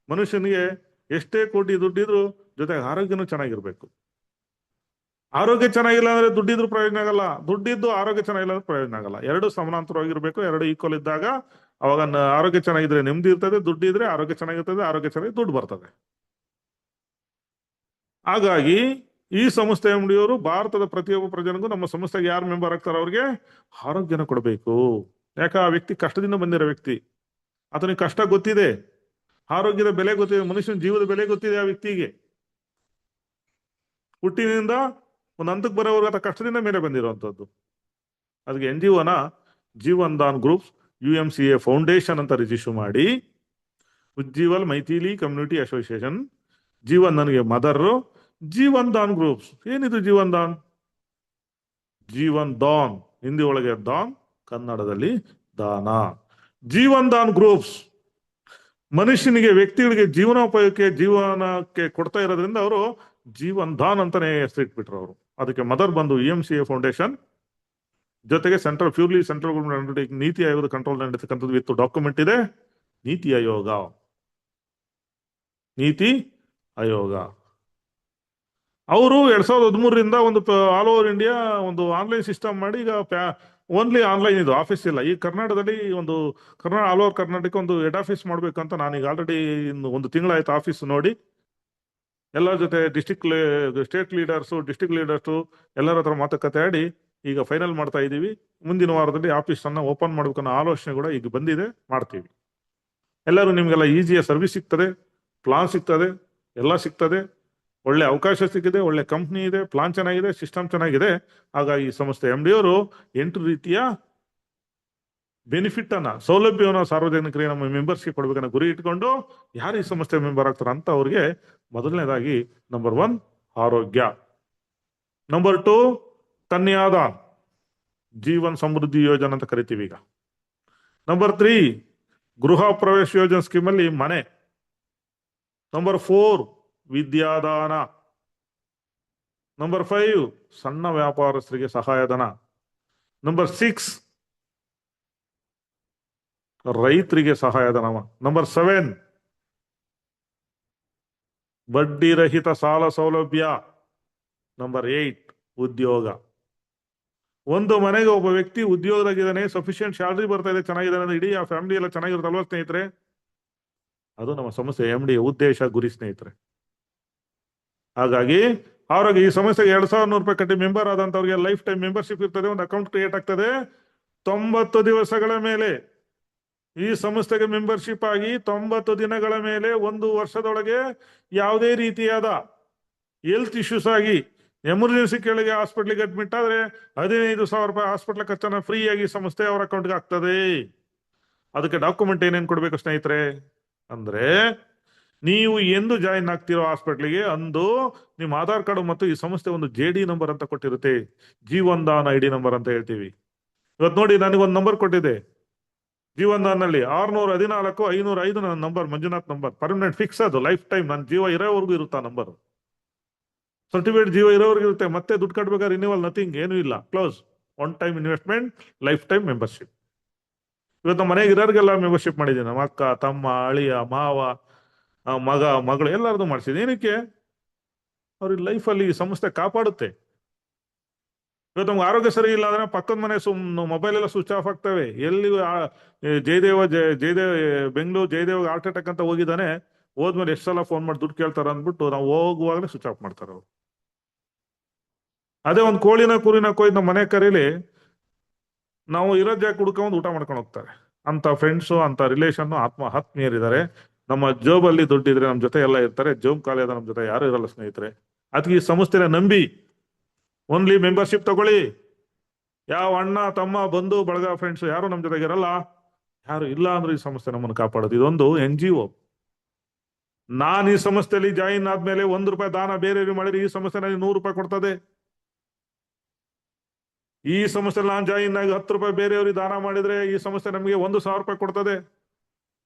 ಮನುಷ್ಯನಿಗೆ ಎಷ್ಟೇ ಕೋಟಿ ದುಡ್ಡಿದ್ರು ಜೊತೆಗೆ ಆರೋಗ್ಯನೂ ಚೆನ್ನಾಗಿರ್ಬೇಕು. ಆರೋಗ್ಯ ಚೆನ್ನಾಗಿಲ್ಲ ಅಂದ್ರೆ ದುಡ್ಡಿದ್ರು ಪ್ರಯೋಜನ ಆಗಲ್ಲ, ದುಡ್ಡಿದ್ದು ಆರೋಗ್ಯ ಚೆನ್ನಾಗಿಲ್ಲ ಅಂದ್ರೆ ಪ್ರಯೋಜನ ಆಗಲ್ಲ. ಎರಡು ಸಮಾನಾಂತರವಾಗಿರ್ಬೇಕು. ಎರಡು ಈಕ್ವಲ್ ಇದ್ದಾಗ ಅವಾಗ ಆರೋಗ್ಯ ಚೆನ್ನಾಗಿದ್ರೆ ನೆಮ್ಮದಿ ಇರ್ತದೆ, ದುಡ್ಡಿದ್ರೆ ಆರೋಗ್ಯ ಚೆನ್ನಾಗಿರ್ತದೆ, ಆರೋಗ್ಯ ಚೆನ್ನಾಗಿ ದುಡ್ಡು ಬರ್ತದೆ. ಹಾಗಾಗಿ ಈ ಸಂಸ್ಥೆ MD ಅವರು ಭಾರತದ ಪ್ರತಿಯೊಬ್ಬ ಪ್ರಜೆನಿಗೂ ನಮ್ಮ ಸಂಸ್ಥೆಗೆ ಯಾರು ಮೆಂಬರ್ ಆಗ್ತಾರೋ ಅವ್ರಿಗೆ ಆರೋಗ್ಯನ ಕೊಡಬೇಕು. ಯಾಕ? ಆ ವ್ಯಕ್ತಿ ಕಷ್ಟದಿಂದ ಬಂದಿರೋ ವ್ಯಕ್ತಿ, ಆತನಿಗೆ ಕಷ್ಟ ಗೊತ್ತಿದೆ, ಆರೋಗ್ಯದ ಬೆಲೆ ಗೊತ್ತಿದೆ, ಮನುಷ್ಯನ ಜೀವದ ಬೆಲೆ ಗೊತ್ತಿದೆ ಆ ವ್ಯಕ್ತಿಗೆ. ಹುಟ್ಟಿನಿಂದ ಒಂದು ಹಂತಕ್ಕೆ ಬರೋವರೆಗೂ ಆತ ಕಷ್ಟದಿಂದ ಮೇಲೆ ಬಂದಿರುವಂತದ್ದು. ಅದಕ್ಕೆ NGOನ Jeevan Daan groups UMCA foundation ಅಂತ ರಿಜಿಸ್ಟರ್ ಮಾಡಿ, ಉಜ್ಜೀವಲ್ ಮೈಥಿಲಿ ಕಮ್ಯುನಿಟಿ ಅಸೋಸಿಯೇಷನ್, ಜೀವನ್ ನನಗೆ ಮದರ್, ಜೀವನ್ ದಾನ್ ಗ್ರೂಪ್ಸ್. ಏನಿದು ಜೀವನ್ ದಾನ್? ಜೀವನ್ ದಾನ್ ಹಿಂದಿ ಒಳಗೆ ದಾನ್, ಕನ್ನಡದಲ್ಲಿ ದಾನ. ಜೀವನ್ ದಾನ್ ಗ್ರೂಪ್ಸ್ ಮನುಷ್ಯನಿಗೆ, ವ್ಯಕ್ತಿಗಳಿಗೆ ಜೀವನಕ್ಕೆ ಕೊಡ್ತಾ ಇರೋದ್ರಿಂದ ಅವರು ಜೀವನ್ ದಾನ್ ಅಂತಾನೆ ಹೆಸರಿಟ್ಬಿಟ್ರು ಅವರು. ಅದಕ್ಕೆ ಮದರ್ ಬಂದು UMCA ಫೌಂಡೇಶನ್, ಜೊತೆಗೆ ಪ್ಯೂರ್ಲಿ ಸೆಂಟ್ರಲ್ ಗವರ್ಮೆಂಟ್ ನೀತಿ ಆಯೋಗದ ಕಂಟ್ರೋಲ್ ನಡೀತಕ್ಕಂಥದ್ದು ವಿತ್ ಡಾಕ್ಯುಮೆಂಟ್ ಇದೆ. ನೀತಿ ಆಯೋಗ ಅವರು 2013ರಿಂದ ಒಂದು ಆಲ್ ಓವರ್ ಇಂಡಿಯಾ ಒಂದು ಆನ್ಲೈನ್ ಸಿಸ್ಟಮ್ ಮಾಡಿ, ಈಗ ಓನ್ಲಿ ಆನ್ಲೈನ್ ಇದು, ಆಫೀಸ್ ಇಲ್ಲ. ಈ ಕರ್ನಾಟಕದಲ್ಲಿ ಒಂದು ಆಲ್ ಓವರ್ ಕರ್ನಾಟಕ ಒಂದು ಹೆಡ್ ಆಫೀಸ್ ಮಾಡ್ಬೇಕಂತ ನಾನೀಗ ಆಲ್ರೆಡಿ ಒಂದು ತಿಂಗಳಾಯ್ತು ಆಫೀಸ್ ನೋಡಿ. ಎಲ್ಲರ ಜೊತೆ ಸ್ಟೇಟ್ ಲೀಡರ್ಸು ಎಲ್ಲರ ಹತ್ರ ಮಾತುಕತೆ ಆಡಿ ಈಗ ಫೈನಲ್ ಮಾಡ್ತಾ ಇದ್ದೀವಿ. ಮುಂದಿನ ವಾರದಲ್ಲಿ ಆಫೀಸ್ ಅನ್ನ ಓಪನ್ ಮಾಡ್ಬೇಕನ್ನೋ ಆಲೋಚನೆ ಕೂಡ ಈಗ ಬಂದಿದೆ, ಮಾಡ್ತೀವಿ. ಎಲ್ಲರೂ ನಿಮ್ಗೆಲ್ಲ ಈಸಿಯ ಸರ್ವಿಸ್ ಸಿಗ್ತದೆ, ಪ್ಲಾನ್ ಸಿಗ್ತದೆ, ಎಲ್ಲ ಸಿಗ್ತದೆ. ಒಳ್ಳೆ ಅವಕಾಶ ಸಿಕ್ಕಿದೆ, ಒಳ್ಳೆ ಕಂಪ್ನಿ ಇದೆ, ಪ್ಲಾನ್ ಚೆನ್ನಾಗಿದೆ, ಸಿಸ್ಟಮ್ ಚೆನ್ನಾಗಿದೆ. ಹಾಗಾಗಿ ಈ ಸಂಸ್ಥೆ MD ಅವರು 8 ರೀತಿಯ ಬೆನಿಫಿಟ್ ಅನ್ನ, ಸೌಲಭ್ಯವನ್ನು ಸಾರ್ವಜನಿಕರಿಗೆ ನಮ್ಮ ಮೆಂಬರ್ಸ್ಗೆ ಕೊಡ್ಬೇಕನ್ನ ಗುರಿ ಇಟ್ಕೊಂಡು ಯಾರು ಈ ಸಂಸ್ಥೆ ಮೆಂಬರ್ ಆಗ್ತಾರ ಅಂತ ಅವ್ರಿಗೆ ಮೊದಲನೇದಾಗಿ ನಂಬರ್ 1 ಆರೋಗ್ಯ, ನಂಬರ್ 2 ಕನ್ಯಾದಾನ್, ಜೀವನ್ ಸಮೃದ್ಧಿ ಯೋಜನೆ ಅಂತ ಕರಿತೀವಿ ಈಗ. ನಂಬರ್ 3 ಗೃಹ ಪ್ರವೇಶ ಯೋಜನೆ ಸ್ಕೀಮ್ ಅಲ್ಲಿ ಮನೆ. ನಂಬರ್ 4 ವಿದ್ಯಾದಾನ. ನಂಬರ್ 5 ಸಣ್ಣ ವ್ಯಾಪಾರಸ್ಥರಿಗೆ ಸಹಾಯಧನ. ನಂಬರ್ 6 ರೈತರಿಗೆ ಸಹಾಯಧನ. ನಂಬರ್ 7 ಬಡ್ಡಿ ರಹಿತ ಸಾಲ ಸೌಲಭ್ಯ. ನಂಬರ್ 8 ಉದ್ಯೋಗ. ಒಂದು ಮನೆಗೆ ಒಬ್ಬ ವ್ಯಕ್ತಿ ಉದ್ಯೋಗದಾಗಿದ್ದಾನೆ, ಸಫಿಶಿಯಂಟ್ ಸ್ಯಾಲರಿ ಬರ್ತಾ ಇದೆ, ಚೆನ್ನಾಗಿದ್ದಾನೆ ಅಂದ್ರೆ ಇಡೀ ಆ ಫ್ಯಾಮಿಲಿ ಎಲ್ಲ ಚೆನ್ನಾಗಿರುತ್ತಲ್ವ ಸ್ನೇಹಿತರೆ? ಅದು ನಮ್ಮ ಸಂಸ್ಥೆ MD ಉದ್ದೇಶ, ಗುರಿ ಸ್ನೇಹಿತರೆ. ಹಾಗಾಗಿ ಅವ್ರಿಗೆ ಈ ಸಂಸ್ಥೆಗೆ 2,100 ರೂಪಾಯಿ ಕಟ್ಟಿ ಮೆಂಬರ್ ಆದಂತವ್ರಿಗೆ ಲೈಫ್ ಟೈಮ್ ಮೆಂಬರ್ಶಿಪ್ ಇರ್ತದೆ, ಒಂದು ಅಕೌಂಟ್ ಕ್ರಿಯೇಟ್ ಆಗ್ತದೆ. 90 ದಿವಸಗಳ ಮೇಲೆ ಈ ಸಂಸ್ಥೆಗೆ ಮೆಂಬರ್ಶಿಪ್ ಆಗಿ 90 ದಿನಗಳ ಮೇಲೆ 1 ವರ್ಷದೊಳಗೆ ಯಾವುದೇ ರೀತಿಯಾದ ಹೆಲ್ತ್ ಇಶ್ಯೂಸ್ ಆಗಿ ಎಮರ್ಜೆನ್ಸಿ ಕೆಳಗೆ ಹಾಸ್ಪಿಟ್ಲಿಗೆ ಅಡ್ಮಿಟ್ ಆದ್ರೆ 15,000 ರೂಪಾಯಿ ಹಾಸ್ಪಿಟ್ಲ್ ಖರ್ಚನ್ನ ಫ್ರೀ ಆಗಿ ಸಂಸ್ಥೆ ಅವರ ಅಕೌಂಟ್ಗೆ ಆಗ್ತದೆ. ಅದಕ್ಕೆ ಡಾಕ್ಯುಮೆಂಟ್ ಏನೇನು ಕೊಡ್ಬೇಕು ಸ್ನೇಹಿತರೆ ಅಂದ್ರೆ, ನೀವು ಎಂದು ಜಾಯಿನ್ ಆಗ್ತಿರೋ ಹಾಸ್ಪಿಟ್ಲಿಗೆ ಅಂದು ನಿಮ್ಮ ಆಧಾರ್ ಕಾರ್ಡ್ ಮತ್ತು ಈ ಸಂಸ್ಥೆ ಒಂದು JD ನಂಬರ್ ಅಂತ ಕೊಟ್ಟಿರುತ್ತೆ, ಜೀವನ್ ದಾನ್ ID ನಂಬರ್ ಅಂತ ಹೇಳ್ತೀವಿ. ಇವತ್ತು ನೋಡಿ ನನಗೊಂದು ನಂಬರ್ ಕೊಟ್ಟಿದೆ ಜೀವನ್ ದಾನ್ ನಲ್ಲಿ 614-505 ನನ್ನ number, Manjunath number, permanent fix, ಅದು ಲೈಫ್ ಟೈಮ್ ನನ್ನ ಜೀವ ಇರೋವರೆಗೂ ಇರುತ್ತಾ ನಂಬರ್. ಸರ್ಟಿಫಿಕೇಟ್ ಜೀವ ಇರೋವರೆಗೂ ಇರುತ್ತೆ, ಮತ್ತೆ ದುಡ್ಡು ಕಟ್ಬೇಕಾದ್ರೆ ರಿನ್ಯೂವಲ್ ನಥಿಂಗ್, ಏನೂ ಇಲ್ಲ, close. One time investment, life time membership. ಇವತ್ತು ನಮ್ಮ ಮನೆಗೆ ಇರೋರಿಗೆಲ್ಲ ಮೆಂಬರ್ಶಿಪ್ ಮಾಡಿದ್ದೀನಿ, ನಮ್ಮ ಅಕ್ಕ, ತಮ್ಮ, ಅಳಿಯ, ಮಾವ, ಮಗ, ಮಗಳು ಎಲ್ಲರದು ಮಾಡಿಸಿದೆ. ಏನಕ್ಕೆ? ಅವ್ರಿಗೆ ಲೈಫಲ್ಲಿ ಈ ಸಂಸ್ಥೆ ಕಾಪಾಡುತ್ತೆ. ಇವತ್ತು ನಮ್ಗೆ ಆರೋಗ್ಯ ಸರಿ ಇಲ್ಲ ಅಂದ್ರೆ ಪಕ್ಕದ ಮನೆ ಮೊಬೈಲ್ ಎಲ್ಲ ಸ್ವಿಚ್ ಆಫ್ ಆಗ್ತವೆ. ಎಲ್ಲಿ ಜಯದೇವ ಬೆಂಗಳೂರು ಜಯದೇವ್ ಹಾರ್ಟ್ ಅಟ್ಯಾಕ್ ಅಂತ ಹೋಗಿದ್ದಾನೆ, ಹೋದ್ಮೇಲೆ ಎಷ್ಟು ಸಲ ಫೋನ್ ಮಾಡಿ ದುಡ್ಡು ಕೇಳ್ತಾರ ಅಂದ್ಬಿಟ್ಟು ನಾವು ಹೋಗುವಾಗಲೇ ಸ್ವಿಚ್ ಆಫ್ ಮಾಡ್ತಾರ ಅವ್ರು. ಅದೇ ಒಂದು ಕೋಳಿನ ಕುರಿನ ಕೊಯ್ದು ನಮ್ಮ ಮನೆ ಕರೀಲಿ, ನಾವು ಇರೋ ಜಾಗ ಹುಡ್ಕೊಂಡು ಊಟ ಮಾಡ್ಕೊಂಡು ಹೋಗ್ತಾರೆ. ಅಂತ ಫ್ರೆಂಡ್ಸು, ಅಂತ ರಿಲೇಷನ್, ಆತ್ಮೀಯರಿದ್ದಾರೆ. ನಮ್ಮ ಜೋಬಲ್ಲಿ ದುಡ್ಡಿದ್ರೆ ನಮ್ಮ ಜೊತೆ ಎಲ್ಲ ಇರ್ತಾರೆ, ಜೋಬ್ ಖಾಲಿ ಆದ ನಮ್ಮ ಜೊತೆ ಯಾರು ಇರಲ್ಲ ಸ್ನೇಹಿತರೆ. ಅದಕ್ಕೆ ಈ ಸಂಸ್ಥೆನ ನಂಬಿ ಓನ್ಲಿ ಮೆಂಬರ್ಶಿಪ್ ತಗೊಳ್ಳಿ. ಯಾವ ಅಣ್ಣ, ತಮ್ಮ, ಬಂಧು ಬಳಗ, ಫ್ರೆಂಡ್ಸ್ ಯಾರು ನಮ್ಮ ಜೊತೆಗೆ ಇರಲ್ಲ. ಯಾರು ಇಲ್ಲ ಅಂದ್ರೆ ಈ ಸಂಸ್ಥೆ ನಮ್ಮನ್ನು ಕಾಪಾಡೋದು. ಇದೊಂದು NGO. ನಾನು ಈ ಸಂಸ್ಥೆಯಲ್ಲಿ ಜಾಯಿನ್ ಆದ್ಮೇಲೆ 1 ರೂಪಾಯಿ ದಾನ ಬೇರೆ ಮಾಡಿದ್ರೆ ಈ ಸಂಸ್ಥೆ ನನಗೆ 100 ರೂಪಾಯಿ ಕೊಡ್ತದೆ. ಈ ಸಂಸ್ಥೆಯಲ್ಲಿ ನಾನು ಜಾಯಿನ್ ಆಗಿ 10 ರೂಪಾಯಿ ಬೇರೆಯವ್ರಿಗೆ ದಾನ ಮಾಡಿದ್ರೆ ಈ ಸಂಸ್ಥೆ ನಮಗೆ 1,000 ರೂಪಾಯಿ ಕೊಡ್ತದೆ.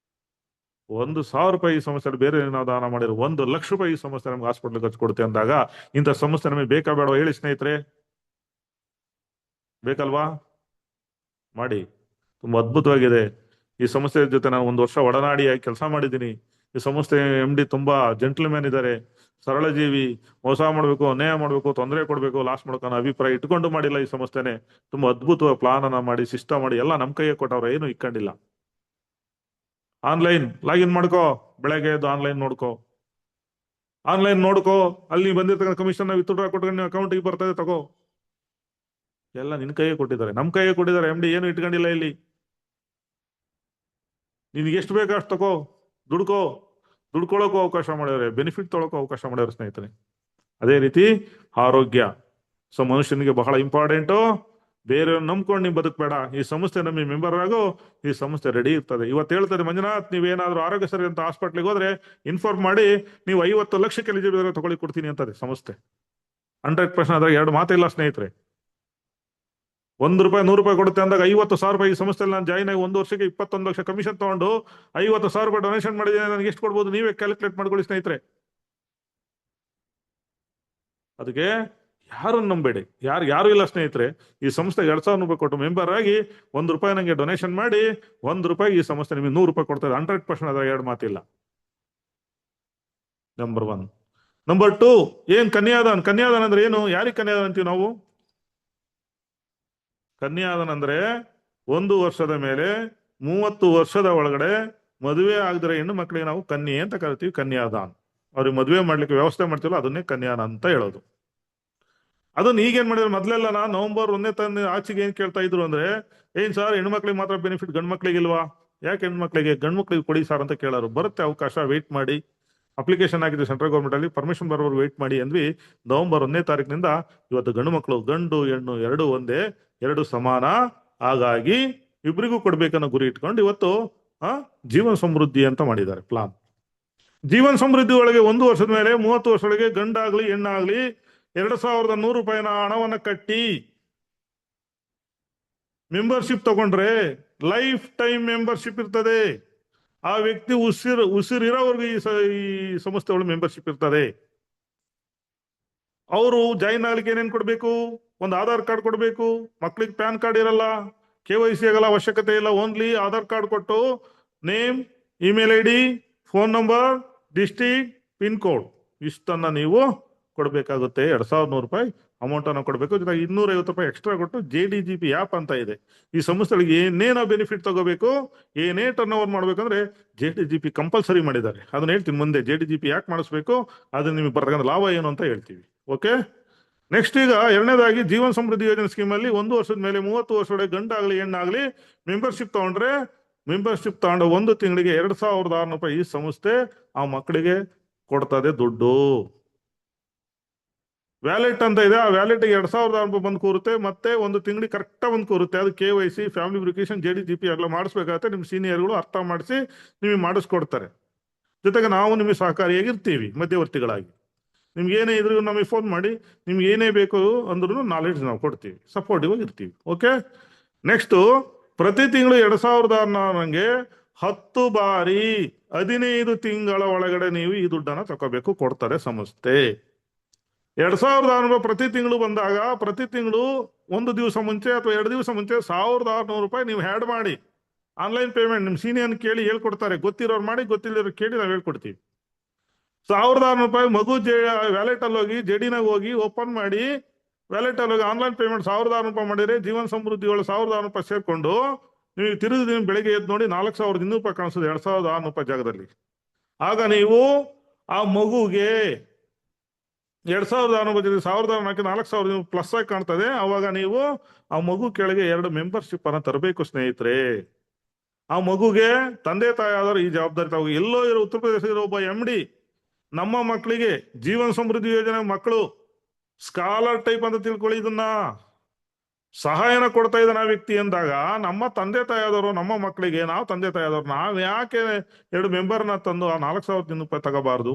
1,000 ರೂಪಾಯಿ ಈ ಸಂಸ್ಥೆಯಲ್ಲಿ ಬೇರೆ ನಾವು ದಾನ ಮಾಡಿದ್ರೆ 1 ಲಕ್ಷ ರೂಪಾಯಿ ಈ ಸಂಸ್ಥೆ ನಮ್ಗೆ ಹಾಸ್ಪಿಟ್ಲ್ ಖರ್ಚು ಕೊಡುತ್ತೆ ಅಂದಾಗ ಇಂಥ ಸಂಸ್ಥೆ ನಮಗೆ ಬೇಕಾ ಬೇಡವಾ ಹೇಳಿ ಸ್ನೇಹಿತರೆ? ಬೇಕಲ್ವಾ? ಮಾಡಿ. ತುಂಬಾ ಅದ್ಭುತವಾಗಿದೆ. ಈ ಸಂಸ್ಥೆ ಜೊತೆ ನಾನು 1 ವರ್ಷ ಒಡನಾಡಿಯಾಗಿ ಕೆಲಸ ಮಾಡಿದ್ದೀನಿ. ಈ ಸಂಸ್ಥೆ MD ತುಂಬಾ ಜೆಂಟಲ್ಮ್ಯಾನ್ ಇದ್ದಾರೆ, ಸರಳ ಜೀವಿ. ಮೋಸ ಮಾಡ್ಬೇಕು, ಅನ್ಯಾಯ ಮಾಡ್ಬೇಕು, ತೊಂದರೆ ಕೊಡ್ಬೇಕು, ಲಾಸ್ ಮಾಡ್ಕೋ ಅನ್ನೋ ಅಭಿಪ್ರಾಯ ಇಟ್ಕೊಂಡು ಮಾಡಿಲ್ಲ ಈ ಸಂಸ್ಥೆನೆ. ತುಂಬಾ ಅದ್ಭುತವಾದ ಪ್ಲಾನ್ ಅನ್ನ ಮಾಡಿ, ಸಿಸ್ಟಮ್ ಮಾಡಿ ಎಲ್ಲ ನಮ್ಮ ಕೈಗೆ ಕೊಟ್ಟವ್ರ, ಏನು ಇಕ್ಕೊಂಡಿಲ್ಲ. ಆನ್ಲೈನ್ ಲಾಗಿನ್ ಮಾಡ್ಕೋ, ಬೆಳಗ್ಗೆ ಎದ್ದು ಆನ್ಲೈನ್ ನೋಡ್ಕೋ, ಅಲ್ಲಿ ಬಂದಿರ್ತಕ್ಕಂಥ ಕಮಿಷನ್ ವಿತ್ಡ್ರಾ ಕೊಟ್ಕೊಂಡು ಅಕೌಂಟಿಗೆ ಬರ್ತದೆ, ತಗೋ. ಎಲ್ಲ ನಿನ್ ಕೈಗೆ ಕೊಟ್ಟಿದ್ದಾರೆ, ನಮ್ಮ ಕೈಗೆ ಕೊಟ್ಟಿದ್ದಾರೆ. MD ಏನು ಇಟ್ಕೊಂಡಿಲ್ಲ ಇಲ್ಲಿ. ನಿನ್ಗೆ ಎಷ್ಟು ಬೇಕು ಅಷ್ಟು ತಗೋ, ದುಡ್ಕೊಳ್ಳೋಕ್ಕೂ ಅವಕಾಶ ಮಾಡಿದ್ರೆ, ಬೆನಿಫಿಟ್ ತೊಗೊಳಕ್ಕೂ ಅವಕಾಶ ಮಾಡ್ಯಾರ ಸ್ನೇಹಿತರೆ. ಅದೇ ರೀತಿ ಆರೋಗ್ಯ. ಸೊ ಮನುಷ್ಯನಿಗೆ ಬಹಳ ಇಂಪಾರ್ಟೆಂಟು. ಬೇರೆಯವ್ರನ್ನ ನಂಬ್ಕೊಂಡು ನೀವು ಬದುಕಬೇಡ. ಈ ಸಂಸ್ಥೆ ನಮಗೆ ಮೆಂಬರ್ ಆಗೋ, ಈ ಸಂಸ್ಥೆ ರೆಡಿ ಇರ್ತದೆ. ಇವತ್ತು ಹೇಳ್ತಾರೆ, ಮಂಜುನಾಥ್ ನೀವೇನಾದ್ರೂ ಆರೋಗ್ಯ ಸರಿ ಅಂತ ಹಾಸ್ಪಿಟ್ಲಿಗೆ ಹೋದ್ರೆ ಇನ್ಫಾರ್ಮ್ ಮಾಡಿ, ನೀವು 50 ಲಕ್ಷಕ್ಕೆ ಎಲಿಜಿಬಲ್ ತಗೊಳ್ಳಿ ಕೊಡ್ತೀನಿ ಅಂತದೆ ಸಂಸ್ಥೆ. 100% ಅದ್ರಾಗ 2 ಮಾತಿಲ್ಲ ಸ್ನೇಹಿತರೆ. 1 ರೂಪಾಯಿ 100 ರೂಪಾಯಿ ಕೊಡುತ್ತೆ ಅಂದಾಗ 50,000 ರೂಪಾಯಿ ಈ ಸಂಸ್ಥೆಯಲ್ಲಿ ನಾನು ಜಾಯಿನ್ ಆಗಿ 1 ವರ್ಷಕ್ಕೆ 21 ಲಕ್ಷ ಕಮಿಷನ್ ತಗೊಂಡು 50,000 ರೂಪಾಯಿ ಡೊನೇಷನ್ ಮಾಡಿದ್ದೀನಿ. ನನಗೆ ಎಷ್ಟು ಕೊಡ್ಬೋದು ನೀವೇ ಕ್ಯಾಲ್ಕುಲೇಟ್ ಮಾಡ್ಕೊಳ್ಳಿ ಸ್ನೇಹಿತರೆ. ಅದಕ್ಕೆ ಯಾರನ್ನು ನಂಬೇಡಿ, ಯಾರು ಇಲ್ಲ ಸ್ನೇಹಿತರೆ. ಈ ಸಂಸ್ಥೆಗೆ 2,000 ರೂಪಾಯಿ ಕೊಟ್ಟು ಮೆಂಬರ್ ಆಗಿ 1 ರೂಪಾಯಿ ನಂಗೆ ಡೊನೇಷನ್ ಮಾಡಿ 1 ರೂಪಾಯಿ ಈ ಸಂಸ್ಥೆ ನಿಮಗೆ 100 ರೂಪಾಯಿ ಕೊಡ್ತಾರೆ. 100% ಅದ್ರ 2 ಮಾತಿಲ್ಲ. ನಂಬರ್ 1. ನಂಬರ್ 2 ಏನ್ ಕನ್ಯಾದಾನ ಅಂದ್ರೆ ಏನು? ಯಾರಿಗೆ ಕನ್ಯಾದಾನ ಅಂತೀವಿ ನಾವು? ಕನ್ಯಾದಾನ ಅಂದ್ರೆ 1 ವರ್ಷದ ಮೇಲೆ 30 ವರ್ಷದ ಒಳಗಡೆ ಮದುವೆ ಆಗದಿರೋ ಹೆಣ್ಣು ಮಕ್ಕಳಿಗೆ ನಾವು ಕನ್ಯೆ ಅಂತ ಕರಿತೀವಿ, ಕನ್ಯಾದಾನ್. ಅವ್ರಿಗೆ ಮದುವೆ ಮಾಡ್ಲಿಕ್ಕೆ ವ್ಯವಸ್ಥೆ ಮಾಡ್ತೀವಲ್ಲ ಅದನ್ನೇ ಕನ್ಯಾನ ಅಂತ ಹೇಳೋದು. ಅದನ್ನ ಈಗೇನ್ ಮಾಡಿದ್ರು, ಮೊದ್ಲೆಲ್ಲ ನವೆಂಬರ್ 1ನೇ ತಂದು ಆಚೆಗೆ ಏನ್ ಕೇಳ್ತಾ ಇದ್ರು ಅಂದ್ರೆ, ಏನ್ ಸರ್ ಹೆಣ್ಮಕ್ಳಿಗೆ ಮಾತ್ರ ಬೆನಿಫಿಟ್, ಗಂಡ್ ಮಕ್ಳಿಗೆ ಇಲ್ವಾ? ಯಾಕೆ ಹೆಣ್ಮಕ್ಳಿಗೆ? ಗಂಡ್ ಮಕ್ಳಿಗೆ ಕೊಡಿ ಸರ್ ಅಂತ ಕೇಳೋರು. ಬರುತ್ತೆ ಅವಕಾಶ, ವೆಯ್ಟ್ ಮಾಡಿ, ಅಪ್ಲಿಕೇಶನ್ ಆಗಿದೆ ಸೆಂಟ್ರಲ್ ಗೌರ್ಮೆಂಟ್ ಅಲ್ಲಿ, ಪರ್ಮಿಷನ್ ಬರೋರು ವೆಯ್ಟ್ ಮಾಡಿ ಅಂದ್ವಿ. ನವೆಂಬರ್ 1ನೇ ತಾರೀಕಿನಿಂದ ಇವತ್ತು ಗಂಡು ಮಕ್ಕಳು ಗಂಡು ಹೆಣ್ಣು ಎರಡು ಒಂದೇ, ಎರಡು ಸಮಾನ, ಹಾಗಾಗಿ ಇಬ್ರಿಗೂ ಕೊಡ್ಬೇಕನ್ನೋ ಗುರಿ ಇಟ್ಕೊಂಡು ಇವತ್ತು ಜೀವನ ಸಮೃದ್ಧಿ ಅಂತ ಮಾಡಿದ್ದಾರೆ ಪ್ಲಾನ್. ಜೀವನ ಸಮೃದ್ಧಿ ಒಳಗೆ 1 ವರ್ಷದ ಮೇಲೆ 30 ವರ್ಷದೊಳಗೆ ಗಂಡಾಗ್ಲಿ ಹೆಣ್ಣಾಗ್ಲಿ 2100 ರೂಪಾಯಿನ ಹಣವನ್ನ ಕಟ್ಟಿ ಮೆಂಬರ್ಶಿಪ್ ತಗೊಂಡ್ರೆ ಲೈಫ್ ಟೈಮ್ ಮೆಂಬರ್ಶಿಪ್ ಇರ್ತದೆ. ಆ ವ್ಯಕ್ತಿ ಉಸಿರಿರೋವರೆಗೂ ಈ ಸಂಸ್ಥೆ ಒಳಗೆ ಮೆಂಬರ್ಶಿಪ್ ಇರ್ತದೆ. ಅವರು ಜಾಯಿನ್ ಆಗ್ಲಿಕ್ಕೆ ಏನೇನ್ ಕೊಡ್ಬೇಕು? ಒಂದು ಆಧಾರ್ ಕಾರ್ಡ್ ಕೊಡ್ಬೇಕು. ಮಕ್ಳಿಗೆ ಪ್ಯಾನ್ ಕಾರ್ಡ್ ಇರಲ್ಲ, KYC ಆಗಲ್ಲ, ಅವಶ್ಯಕತೆ ಇಲ್ಲ. ಓನ್ಲಿ ಆಧಾರ್ ಕಾರ್ಡ್ ಕೊಟ್ಟು name, email ID, phone number, district, pin code ಇಷ್ಟನ್ನ ನೀವು ಕೊಡ್ಬೇಕಾಗುತ್ತೆ. 2100 ರೂಪಾಯಿ ಅಮೌಂಟ್ ಅನ್ನು ಕೊಡಬೇಕು. ಜೊತೆಗೆ 250 ರೂಪಾಯಿ ಎಕ್ಸ್ಟ್ರಾ ಕೊಟ್ಟು JDGP ಆ್ಯಪ್ ಅಂತ ಇದೆ. ಈ ಸಂಸ್ಥೆಗಳಿಗೆ ಏನೇನೋ ಬೆನಿಫಿಟ್ ತಗೋಬೇಕು, ಏನೇ ಟರ್ನ್ ಓವರ್ ಮಾಡ್ಬೇಕಂದ್ರೆ JDGP ಕಂಪಲ್ಸರಿ ಮಾಡಿದ್ದಾರೆ. ಅದನ್ನ ಹೇಳ್ತೀನಿ ಮುಂದೆ. JDGP ಯಾಕೆ ಮಾಡಿಸ್ಬೇಕು, ಅದನ್ನ ನಿಮಗೆ ಬರ್ತಕ್ಕಂಥ ಲಾಭ ಏನು ಅಂತ ಹೇಳ್ತೀವಿ. ಓಕೆ, ನೆಕ್ಸ್ಟ್ ಈಗ ಎರಡನೇದಾಗಿ ಜೀವನ ಸಮೃದ್ಧಿ ಯೋಜನೆ ಸ್ಕೀಮ್ ಅಲ್ಲಿ 1 ವರ್ಷದ ಮೇಲೆ 30 ವರ್ಷದೊಳಗೆ ಗಂಡಾಗ್ಲಿ ಹೆಣ್ಣಾಗ್ಲಿ ಮೆಂಬರ್ಶಿಪ್ ತಗೊಂಡ್ರೆ, ಮೆಂಬರ್ಶಿಪ್ ತಗೊಂಡ 1 ತಿಂಗಳಿಗೆ 2600 ರೂಪಾಯಿ ಈ ಸಂಸ್ಥೆ ಆ ಮಕ್ಕಳಿಗೆ ಕೊಡ್ತದೆ ದುಡ್ಡು. ವ್ಯಾಲೆಟ್ ಅಂತ ಇದೆ, ಆ ವ್ಯಾಲೆಟ್ಗೆ 2600 ರೂಪಾಯಿ ಬಂದು ಕೂರುತ್ತೆ. ಮತ್ತೆ 1 ತಿಂಗಳಿಗೆ ಕರೆಕ್ಟ್ ಬಂದು ಕೂರುತ್ತೆ. ಅದು KYC, ಫ್ಯಾಮಿಲಿ ವೆರಿಫಿಕೇಶನ್, JDGP ಎಲ್ಲ ಮಾಡಿಸ್ಬೇಕಾಗತ್ತೆ. ನಿಮ್ ಸೀನಿಯರ್ಗಳು ಅರ್ಥ ಮಾಡಿಸಿ ನಿಮಗೆ ಮಾಡಿಸ್ಕೊಡ್ತಾರೆ. ಜೊತೆಗೆ ನಾವು ನಿಮಗೆ ಸಹಕಾರಿಯಾಗಿರ್ತೀವಿ ಮಧ್ಯವರ್ತಿಗಳಾಗಿ. ನಿಮ್ಗೆ ಏನೇ ಇದ್ರು ನಮಗೆ ಫೋನ್ ಮಾಡಿ, ನಿಮ್ಗೆ ಏನೇ ಬೇಕು ಅಂದ್ರೂ ನಾಲೆಡ್ಜ್ ನಾವು ಕೊಡ್ತೀವಿ, ಸಪೋರ್ಟಿವ್ ಆಗಿರ್ತೀವಿ. ಓಕೆ, ನೆಕ್ಸ್ಟ್ ಪ್ರತಿ ತಿಂಗಳು 2600 10 ಬಾರಿ 15 ತಿಂಗಳ ಒಳಗಡೆ ನೀವು ಈ ದುಡ್ಡನ್ನ ತಗೋಬೇಕು, ಕೊಡ್ತಾರೆ ಸಂಸ್ಥೆ. 2600 ರೂಪಾಯಿ ಪ್ರತಿ ತಿಂಗಳು ಬಂದಾಗ, ಪ್ರತಿ ತಿಂಗಳು 1 ದಿವಸ ಮುಂಚೆ ಅಥವಾ 2 ದಿವಸ ಮುಂಚೆ 1600 ರೂಪಾಯಿ ನೀವು ಹ್ಯಾಡ್ ಮಾಡಿ ಆನ್ಲೈನ್ ಪೇಮೆಂಟ್ ನಿಮ್ ಸೀನಿಯರ್ ಕೇಳಿ ಹೇಳ್ಕೊಡ್ತಾರೆ. ಗೊತ್ತಿರೋರು ಮಾಡಿ, ಗೊತ್ತಿಲ್ಲೋರು ಕೇಳಿ ನಾವು ಹೇಳ್ಕೊಡ್ತೀವಿ. 1600 ರೂಪಾಯಿ ಮಗು ವ್ಯಾಲೆಟ್ ಅಲ್ಲಿ ಹೋಗಿ JDನಾಗ ಹೋಗಿ ಓಪನ್ ಮಾಡಿ ವ್ಯಾಲೆಟ್ ಅಲ್ಲಿ ಹೋಗಿ ಆನ್ಲೈನ್ ಪೇಮೆಂಟ್ 1600 ರೂಪಾಯಿ ಮಾಡಿದ್ರೆ ಜೀವನ ಸಮೃದ್ಧಿ ಒಳಗೆ 1600 ರೂಪಾಯಿ ಸೇರ್ಕೊಂಡು ನೀವು ತಿರುಗಿ ದಿನ ಬೆಳಿಗ್ಗೆ ಎದ್ದು ನೋಡಿ 4200 ರೂಪಾಯಿ ಕಾಣಿಸ್ತದೆ 2600 ರೂಪಾಯಿ ಜಾಗದಲ್ಲಿ. ಆಗ ನೀವು ಆ ಮಗುಗೆ 2600 ರೂಪಾಯಿ 4000 ಪ್ಲಸ್ ಆಗಿ ಕಾಣ್ತದೆ. ಅವಾಗ ನೀವು ಆ ಮಗು ಕೆಳಗೆ 2 ಮೆಂಬರ್ಶಿಪ್ ಅನ್ನ ತರಬೇಕು ಸ್ನೇಹಿತರೆ. ಆ ಮಗುಗೆ ತಂದೆ ತಾಯಿ ಆದರೂ ಈ ಜವಾಬ್ದಾರಿ ತಾವು. ಎಲ್ಲೋ ಇರೋ ಉತ್ತರ ಪ್ರದೇಶದ ಒಬ್ಬ MD ನಮ್ಮ ಮಕ್ಕಳಿಗೆ ಜೀವನ ಸಮೃದ್ಧಿ ಯೋಜನೆ ಮಕ್ಕಳು ಸ್ಕಾಲರ್ ಟೈಪ್ ಅಂತ ತಿಳ್ಕೊಳ್ಳಿ, ಇದನ್ನ ಸಹಾಯನ ಕೊಡ್ತಾ ಇದ್ದಾನೆ ಆ ವ್ಯಕ್ತಿ ಅಂದಾಗ, ನಮ್ಮ ತಂದೆ ತಾಯಿಯಾದವರು ನಮ್ಮ ಮಕ್ಕಳಿಗೆ, ನಾವು ತಂದೆ ತಾಯಿಯಾದವ್ರು ನಾವ್ ಯಾಕೆ 2 ಮೆಂಬರ್ನ ತಂದು ಆ 4000 ರೂಪಾಯಿ ತಗೋಬಾರ್ದು?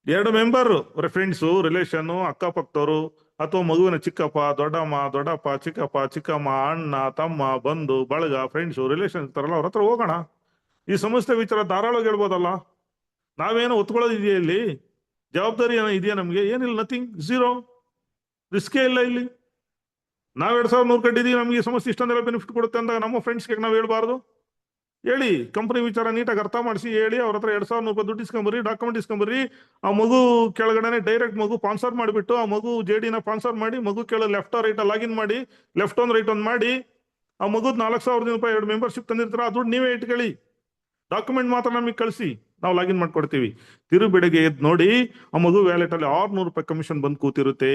2 ಮೆಂಬರ್ ಫ್ರೆಂಡ್ಸು, ರಿಲೇಷನ್, ಅಕ್ಕಪಕ್ಕದವರು ಅಥವಾ ಮಗುವಿನ ಚಿಕ್ಕಪ್ಪ, ದೊಡ್ಡಪ್ಪ, ಚಿಕ್ಕಮ್ಮ, ಅಣ್ಣ, ತಮ್ಮ, ಬಂಧು ಬಳಗ, ಫ್ರೆಂಡ್ಸು, ರಿಲೇಷನ್ ಇರ್ತಾರಲ್ಲ, ಅವ್ರ ಹತ್ರ ಹೋಗೋಣ. ಈ ಸಂಸ್ಥೆ ವಿಚಾರ ಧಾರಾಳವಾಗಿ ಹೇಳ್ಬೋದಲ್ಲ. ನಾವೇನೋ ಒತ್ಕೊಳ್ಳೋದು ಇದೆಯಾ ಇಲ್ಲಿ? ಜವಾಬ್ದಾರಿ ಏನೋ ಇದೆಯಾ ನಮ್ಗೆ? ಏನಿಲ್ಲ, ನಥಿಂಗ್, ಝೀರೋ, ರಿಸ್ಕೇ ಇಲ್ಲ ಇಲ್ಲಿ. ನಾವ್ 2100 ಕಟ್ಟಿದೀವಿ, ನಮ್ಗೆ ಈ ಸಂಸ್ಥೆ ಇಷ್ಟೊಂದೆಲ್ಲ ಬೆನಿಫಿಟ್ ಕೊಡುತ್ತೆ ಅಂದಾಗ ನಮ್ಮ ಫ್ರೆಂಡ್ಸ್ಗೆ ನಾವು ಹೇಳ್ಬಾರ್ದು? ಹೇಳಿ, ಕಂಪನಿ ವಿಚಾರ ನೀಟಾಗಿ ಅರ್ಥ ಮಾಡಿಸಿ ಹೇಳಿ. ಅವ್ರ ಹತ್ರ 2100 ರೂಪಾಯಿ ದುಡ್ಡು ಇಸ್ಕೊಂಬರ್ರಿ, ಡಾಕ್ಯುಮೆಂಟ್ ಇಸ್ಕೊಂಬರ್ರಿ. ಆ ಮಗು ಕೆಳಗಡೆ ಡೈರೆಕ್ಟ್ ಮಗು ಸ್ಪಾನ್ಸರ್ ಮಾಡಿಬಿಟ್ಟು ಆ ಮಗು JDನ ಸ್ಪಾನ್ಸರ್ ಮಾಡಿ, ಮಗು ಕೆಳ ಲೆಫ್ಟ್ ರೈಟ್ ಲಾಗಿನ್ ಮಾಡಿ, ಲೆಫ್ಟ್ ಒಂದು ರೈಟ್ ಒಂದು ಮಾಡಿ, ಆ ಮಗುದ್ 4000 ರೂಪಾಯಿ 2 ಮೆಂಬರ್ಶಿಪ್ ತಂದಿರ್ತಾರ, ಆ ದುಡ್ಡು ನೀವೇ ಇಟ್ಕೊಳ್ಳಿ. ಡಾಕ್ಯುಮೆಂಟ್ ಮಾತ್ರ ನಮಗೆ ಕಳಿಸಿ, ನಾವು ಲಾಗಿನ್ ಮಾಡ್ಕೊಡ್ತೀವಿ. ಬೆಳಗ್ಗೆ ಎದ್ದು ನೋಡಿ ಆ ಮಗು ವ್ಯಾಲೆಟ್ ಅಲ್ಲಿ 600 ರೂಪಾಯಿ ಕಮಿಷನ್ ಬಂದು ಕೂತಿರುತ್ತೆ.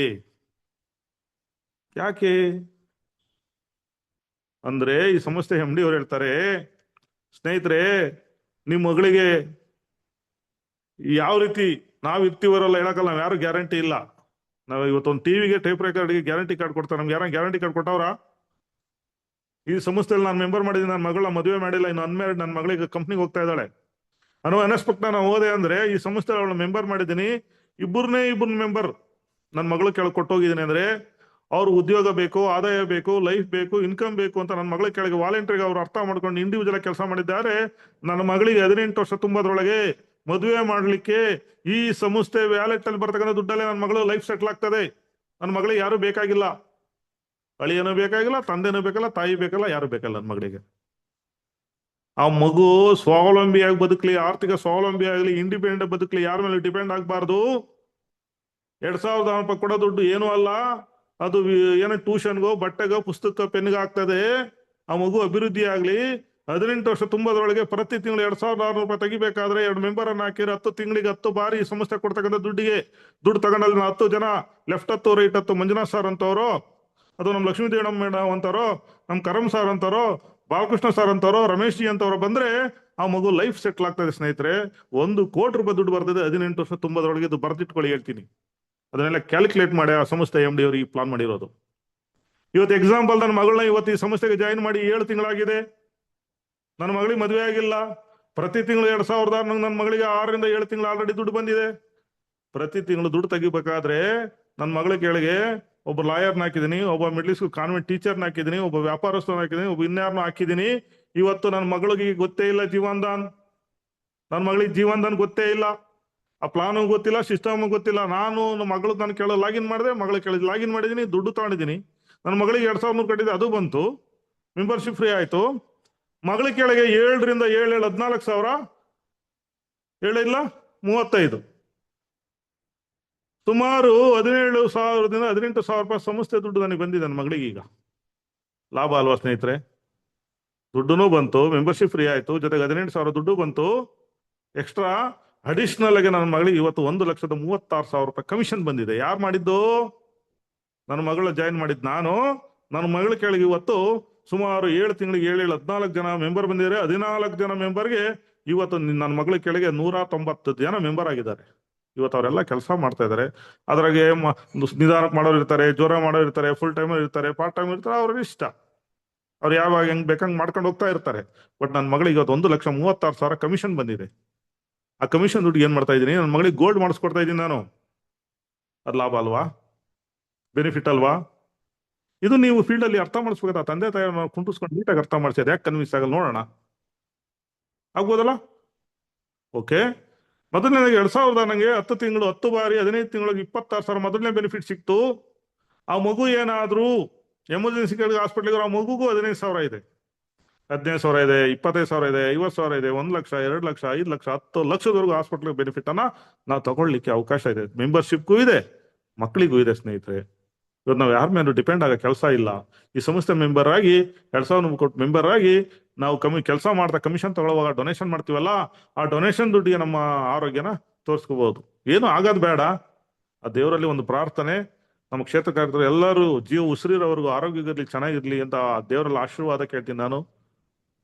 ಯಾಕೆ ಅಂದ್ರೆ ಈ ಸಂಸ್ಥೆ MD ಅವ್ರು ಹೇಳ್ತಾರೆ, ಸ್ನೇಹಿತರೆ ನಿಮ್ ಮಗಳಿಗೆ ಯಾವ ರೀತಿ ನಾವ್ ಇರ್ತೀವರಲ್ಲ ಹೇಳಕಲ್ಲ, ನಾವ್ ಯಾರು ಗ್ಯಾರಂಟಿ ಇಲ್ಲ. ನಾವ್ ಇವತ್ತೊಂದು ಟಿವಿಗೆ ಟೈಪ್ ರೆಕಾರ್ಡ್ಗೆ ಗ್ಯಾರಂಟಿ ಕಾರ್ಡ್ ಕೊಡ್ತಾರೆ. ನಮ್ಗೆ ಯಾರು ಗ್ಯಾರಂಟಿ ಕಾರ್ಡ್ ಕೊಟ್ಟವ್ರ? ಈ ಸಂಸ್ಥೆಯಲ್ಲಿ ನಾನು ಮೆಂಬರ್ ಮಾಡಿದ್ದೀನಿ, ನನ್ನ ಮಗಳ ಮದುವೆ ಮಾಡಿಲ್ಲ, ಇನ್ನು ಅನ್ಮ್ಯಾರಿಡ್, ನನ್ನ ಮಗಳಿಗೆ ಕಂಪ್ನಿಗೆ ಹೋಗ್ತಾ ಇದ್ದಾಳೆ ಅನ್ನೋ ಅನ್ಸ್ಪೆಕ್ಟ್ ನಾನು ಹೋದೆ ಅಂದ್ರೆ ಈ ಸಂಸ್ಥೆಯಲ್ಲಿ ಅವಳು ಮೆಂಬರ್ ಮಾಡಿದ್ದೀನಿ, ಇಬ್ಬರು ಮೆಂಬರ್ ನನ್ನ ಮಗಳು ಕೆಳಗೆ ಕೊಟ್ಟೋಗಿದ್ದೀನಿ ಅಂದ್ರೆ, ಅವ್ರು ಉದ್ಯೋಗ ಬೇಕು, ಆದಾಯ ಬೇಕು, ಲೈಫ್ ಬೇಕು, ಇನ್ಕಮ್ ಬೇಕು ಅಂತ ನನ್ನ ಮಗಳ ಕೆಳಗೆ ವಾಲಂಟ್ರಿಗೆ ಅವ್ರು ಅರ್ಥ ಮಾಡ್ಕೊಂಡು ಇಂಡಿವಿಜುವಲ್ ಕೆಲಸ ಮಾಡಿದ್ದಾರೆ. ನನ್ನ ಮಗಳಿಗೆ 18 ವರ್ಷ ತುಂಬದ್ರೊಳಗೆ ಮದುವೆ ಮಾಡ್ಲಿಕ್ಕೆ ಈ ಸಂಸ್ಥೆ ವ್ಯಾಲೆಟ್ ಅಲ್ಲಿ ಬರ್ತಕ್ಕಂಥ ದುಡ್ಡಲ್ಲೇ ನನ್ನ ಮಗಳು ಲೈಫ್ ಸೆಟ್ಲ್ ಆಗ್ತದೆ. ನನ್ನ ಮಗಳಿಗೆ ಯಾರು ಬೇಕಾಗಿಲ್ಲ, ಅಳಿಯನೂ ಬೇಕಾಗಿಲ್ಲ, ತಂದೆನೂ ಬೇಕಲ್ಲ, ತಾಯಿ ಬೇಕಲ್ಲ, ಯಾರು ಬೇಕಲ್ಲ ನನ್ನ ಮಗಳಿಗೆ. ಆ ಮಗು ಸ್ವಾವಲಂಬಿಯಾಗಿ ಬದುಕಲಿ, ಆರ್ಥಿಕ ಸ್ವಾವಲಂಬಿ ಆಗಲಿ, ಇಂಡಿಪೆಂಡೆಂಟ್ ಬದುಕಲಿ, ಯಾರ ಮೇಲೆ ಡಿಪೆಂಡ್ ಆಗ್ಬಾರ್ದು. 2000 ರೂಪಾಯಿ ಕೊಡೋ ದುಡ್ಡು ಏನೂ ಅಲ್ಲ, ಅದು ಏನೋ ಟ್ಯೂಷನ್ಗೋ, ಬಟ್ಟೆಗೋ, ಪುಸ್ತಕ, ಪೆನ್ಗೆ ಆಗ್ತದೆ. ಆ ಮಗು ಅಭಿವೃದ್ಧಿ ಆಗ್ಲಿ, 18 ವರ್ಷ ತುಂಬದ್ರೊಳಗೆ ಪ್ರತಿ ತಿಂಗಳು 2,600 ರೂಪಾಯಿ ತೆಗಿಬೇಕಾದ್ರೆ 2 ಮೆಂಬರ್ ಅನ್ನ ಹಾಕಿದ್ರೆ 10 ತಿಂಗಳಿಗೆ 10 ಬಾರಿ ಸಂಸ್ಥೆ ಕೊಡ್ತಕ್ಕಂಥ ದುಡ್ಡು ತಗೊಂಡಲ್ಲಿ 10 ಜನ ಲೆಫ್ಟ್ 10 ರೈಟ್ 10 ಮಂಜುನಾಥ್ ಸರ್ ಅಂತವ್ರು, ಅದು ನಮ್ಮ ಲಕ್ಷ್ಮೀ ದೇವಣ್ಣ ಮೇಡಮ್ ಅಂತಾರೋ, ನಮ್ಮ ಕರಂ ಸರ್ ಅಂತಾರೋ, ಬಾಲಕೃಷ್ಣ ಸರ್ ಅಂತಾರೋ, ರಮೇಶ್ ಜಿ ಅಂತವ್ರು ಬಂದ್ರೆ ಆ ಮಗು ಲೈಫ್ ಸೆಟ್ಲ್ ಆಗ್ತದೆ ಸ್ನೇಹಿತರೆ. 1 ಕೋಟಿ ರೂಪಾಯಿ ದುಡ್ಡು ಬರ್ತದೆ 18 ವರ್ಷ ತುಂಬದ್ರೊಳಗೆ. ಇದು ಬರ್ದಿಟ್ಕೊಳ್ಳಿ, ಹೇಳ್ತೀನಿ. ಅದನ್ನೆಲ್ಲ ಕ್ಯಾಲ್ಕುಲೇಟ್ ಮಾಡಿ ಆ ಸಂಸ್ಥೆ MD ಅವರಿಗೆ ಪ್ಲಾನ್ ಮಾಡಿರೋದು. ಇವತ್ತು ಎಕ್ಸಾಂಪಲ್, ನನ್ನ ಮಗಳನ್ನ ಇವತ್ತು ಈ ಸಂಸ್ಥೆಗೆ ಜಾಯಿನ್ ಮಾಡಿ 7 ತಿಂಗಳಾಗಿದೆ. ನನ್ನ ಮಗಳಿಗೆ ಮದುವೆ ಆಗಿಲ್ಲ. ಪ್ರತಿ ತಿಂಗಳು 2,000 ನನ್ನ ಮಗಳಿಗೆ 6ರಿಂದ 7 ತಿಂಗಳು ಆಲ್ರೆಡಿ ದುಡ್ಡು ಬಂದಿದೆ. ಪ್ರತಿ ತಿಂಗಳು ದುಡ್ಡು ತೆಗಿಬೇಕಾದ್ರೆ ನನ್ನ ಮಗಳ ಕೆಳಗೆ ಒಬ್ಬ ಲಾಯರ್ನ ಹಾಕಿದ್ದೀನಿ, ಒಬ್ಬ ಮಿಡ್ಲ್ ಸ್ಕೂಲ್ ಕಾನ್ವೆಂಟ್ ಟೀಚರ್ನ ಹಾಕಿದ್ದೀನಿ, ಒಬ್ಬ ವ್ಯಾಪಾರಸ್ಥನ ಹಾಕಿದ್ದೀನಿ, ಒಬ್ಬ ಇನ್ಯಾರನ್ನ ಹಾಕಿದ್ದೀನಿ. ಇವತ್ತು ನನ್ನ ಮಗಳಿಗೆ ಗೊತ್ತೇ ಇಲ್ಲ ಜೀವನ್ದಾನ್. ನನ್ನ ಮಗಳಿಗೆ ಜೀವನ್ದಾನ್ ಗೊತ್ತೇ ಇಲ್ಲ, ಆ ಪ್ಲಾನು ಗೊತ್ತಿಲ್ಲ, ಸಿಸ್ಟಮ್ ಗೊತ್ತಿಲ್ಲ. ನಾನು ನನ್ನ ಮಗಳು ನಾನು ಕೇಳೋ ಲಾಗಿನ್ ಮಾಡಿದೆ, ಮಗಳು ಕೇಳಿದ್ ಲಾಗಿನ್ ಮಾಡಿದ್ದೀನಿ, ದುಡ್ಡು ತಗೊಂಡಿದ್ದೀನಿ. ನನ್ನ ಮಗಳಿಗೆ 2,000 ಕಟ್ಟಿದೆ, ಅದು ಬಂತು, ಮೆಂಬರ್ಶಿಪ್ ಫ್ರೀ ಆಯ್ತು. ಮಗಳ ಕೆಳಗೆ 7ರಿಂದ 7 14,000, 7 ಇಲ್ಲ 35, ಸುಮಾರು 17,000ದಿಂದ 18,000 ರೂಪಾಯಿ ಸಂಸ್ಥೆ ದುಡ್ಡು ನನಗೆ ಬಂದಿದೆ ನನ್ನ ಮಗಳಿಗೆ. ಈಗ ಲಾಭ ಅಲ್ವಾ ಸ್ನೇಹಿತರೆ? ದುಡ್ಡುನೂ ಬಂತು, ಮೆಂಬರ್ಶಿಪ್ ಫ್ರೀ ಆಯ್ತು, ಜೊತೆಗೆ 18,000 ದುಡ್ಡು ಬಂತು. ಎಕ್ಸ್ಟ್ರಾ ಅಡಿಷನಲ್ ಆಗಿ ನನ್ನ ಮಗಳಿಗೆ ಇವತ್ತು 1,36,000 ರೂಪಾಯಿ ಕಮಿಷನ್ ಬಂದಿದೆ. ಯಾರು ಮಾಡಿದ್ದು? ನನ್ನ ಮಗಳ ಜಾಯಿನ್ ಮಾಡಿದ್ ನಾನು. ನನ್ನ ಮಗಳ ಕೆಳಗೆ ಇವತ್ತು ಸುಮಾರು 7 ತಿಂಗಳಿಗೆ 7 14 ಜನ ಮೆಂಬರ್ ಬಂದಿದ್ದಾರೆ. 14 ಜನ ಮೆಂಬರ್ಗೆ ಇವತ್ತು ನನ್ನ ಮಗಳ ಕೆಳಗೆ 190 ಜನ ಮೆಂಬರ್ ಆಗಿದ್ದಾರೆ. ಇವತ್ತು ಅವರೆಲ್ಲ ಕೆಲಸ ಮಾಡ್ತಾ ಇದ್ದಾರೆ. ಅದ್ರಾಗೆ ನಿಧಾನಕ್ಕೆ ಮಾಡೋರು ಇರ್ತಾರೆ, ಜ್ವರ ಮಾಡೋರು ಇರ್ತಾರೆ, ಫುಲ್ ಟೈಮರ್ ಇರ್ತಾರೆ, ಪಾರ್ಟ್ ಟೈಮ್ ಇರ್ತಾರೆ, ಅವ್ರಿಗೆ ಇಷ್ಟ, ಅವ್ರು ಯಾವಾಗ ಹೆಂಗ್ ಬೇಕಂಗ್ ಮಾಡ್ಕೊಂಡು ಹೋಗ್ತಾ ಇರ್ತಾರೆ. ಬಟ್ ನನ್ನ ಮಗಳಿಗೆ ಇವತ್ತು 1,36,000 ಕಮಿಷನ್ ಬಂದಿದೆ. ಆ ಕಮಿಷನ್ ದುಡ್ಡು ಏನ್ ಮಾಡ್ತಾ ಇದ್ದೀನಿ? ನನ್ನ ಮಗಳಿಗೆ ಗೋಲ್ಡ್ ಮಾಡಿಸ್ಕೊಡ್ತಾ ಇದ್ದೀನಿ ನಾನು. ಅದು ಲಾಭ ಅಲ್ವಾ? ಬೆನಿಫಿಟ್ ಅಲ್ವಾ? ಇದು ನೀವು ಫೀಲ್ಡ್ ಅಲ್ಲಿ ಅರ್ಥ ಮಾಡಿಸ್ಬೇಕಾದ. ತಂದೆ ತಾಯಿ ಕುಂಟಿಸ್ಕೊಂಡು ನೀಟಾಗಿ ಅರ್ಥ ಮಾಡಿಸಿದ್ರೆ ಯಾಕೆ ಕನ್ವಿನ್ಸ್ ಆಗಲ್ಲ ನೋಡೋಣ, ಆಗ್ಬೋದಲ್ಲ? ಓಕೆ, ಮೊದಲನೇದಾಗಿ 2,000 ನಂಗೆ 10 ತಿಂಗಳು 10 ಬಾರಿ 15 ತಿಂಗಳಿಗೆ 26,000 ಮೊದಲನೇ ಬೆನಿಫಿಟ್ ಸಿಕ್ತು. ಆ ಮಗು ಏನಾದ್ರು ಎಮರ್ಜೆನ್ಸಿ ಹಾಸ್ಪಿಟ್ಲಿಗೆ ಆ ಮಗುಗೂ 15,000 ಇದೆ, 15,000 ಇದೆ, 25,000 ಇದೆ, 50,000 ಇದೆ, 1 ಲಕ್ಷ, 2 ಲಕ್ಷ, 5 ಲಕ್ಷ, 10 ಲಕ್ಷದವರೆಗೂ ಹಾಸ್ಪಿಟ್ಲ್ ಬೆನಿಫಿಟ್ ಅನ್ನ ನಾವು ತಗೊಳ್ಳಿಕ್ಕೆ ಅವಕಾಶ ಇದೆ. ಮೆಂಬರ್ಶಿಪ್ಗೂ ಇದೆ, ಮಕ್ಕಳಿಗೂ ಇದೆ ಸ್ನೇಹಿತರೆ. ಇವತ್ತು ನಾವು ಯಾರ ಮೇಲೂ ಡಿಪೆಂಡ್ ಆಗೋ ಕೆಲಸ ಇಲ್ಲ. ಈ ಸಂಸ್ಥೆ ಮೆಂಬರ್ ಆಗಿ 2,000 ಕೊಟ್ಟು ಮೆಂಬರ್ ಆಗಿ ನಾವು ಕೆಲಸ ಮಾಡ್ತಾ ಕಮಿಷನ್ ತಗೊಳ್ಳುವಾಗ ಡೊನೇಷನ್ ಮಾಡ್ತೀವಲ್ಲ, ಆ ಡೊನೇಷನ್ ದುಡ್ಡಿಗೆ ನಮ್ಮ ಆರೋಗ್ಯನ ತೋರಿಸ್ಕೋಬಹುದು. ಏನು ಆಗೋದು ಬೇಡ, ಆ ದೇವರಲ್ಲಿ ಒಂದು ಪ್ರಾರ್ಥನೆ, ನಮ್ಮ ಕ್ಷೇತ್ರ ಕಾರ್ಯಕರ್ತರು ಎಲ್ಲರೂ ಜೀವ ಉಸಿರಿರೋವರೆಗೂ ಆರೋಗ್ಯದಲ್ಲಿ ಚೆನ್ನಾಗಿರ್ಲಿ ಅಂತ ಆ ದೇವರಲ್ಲಿ ಆಶೀರ್ವಾದ ಕೇಳ್ತೀನಿ, ನಾನು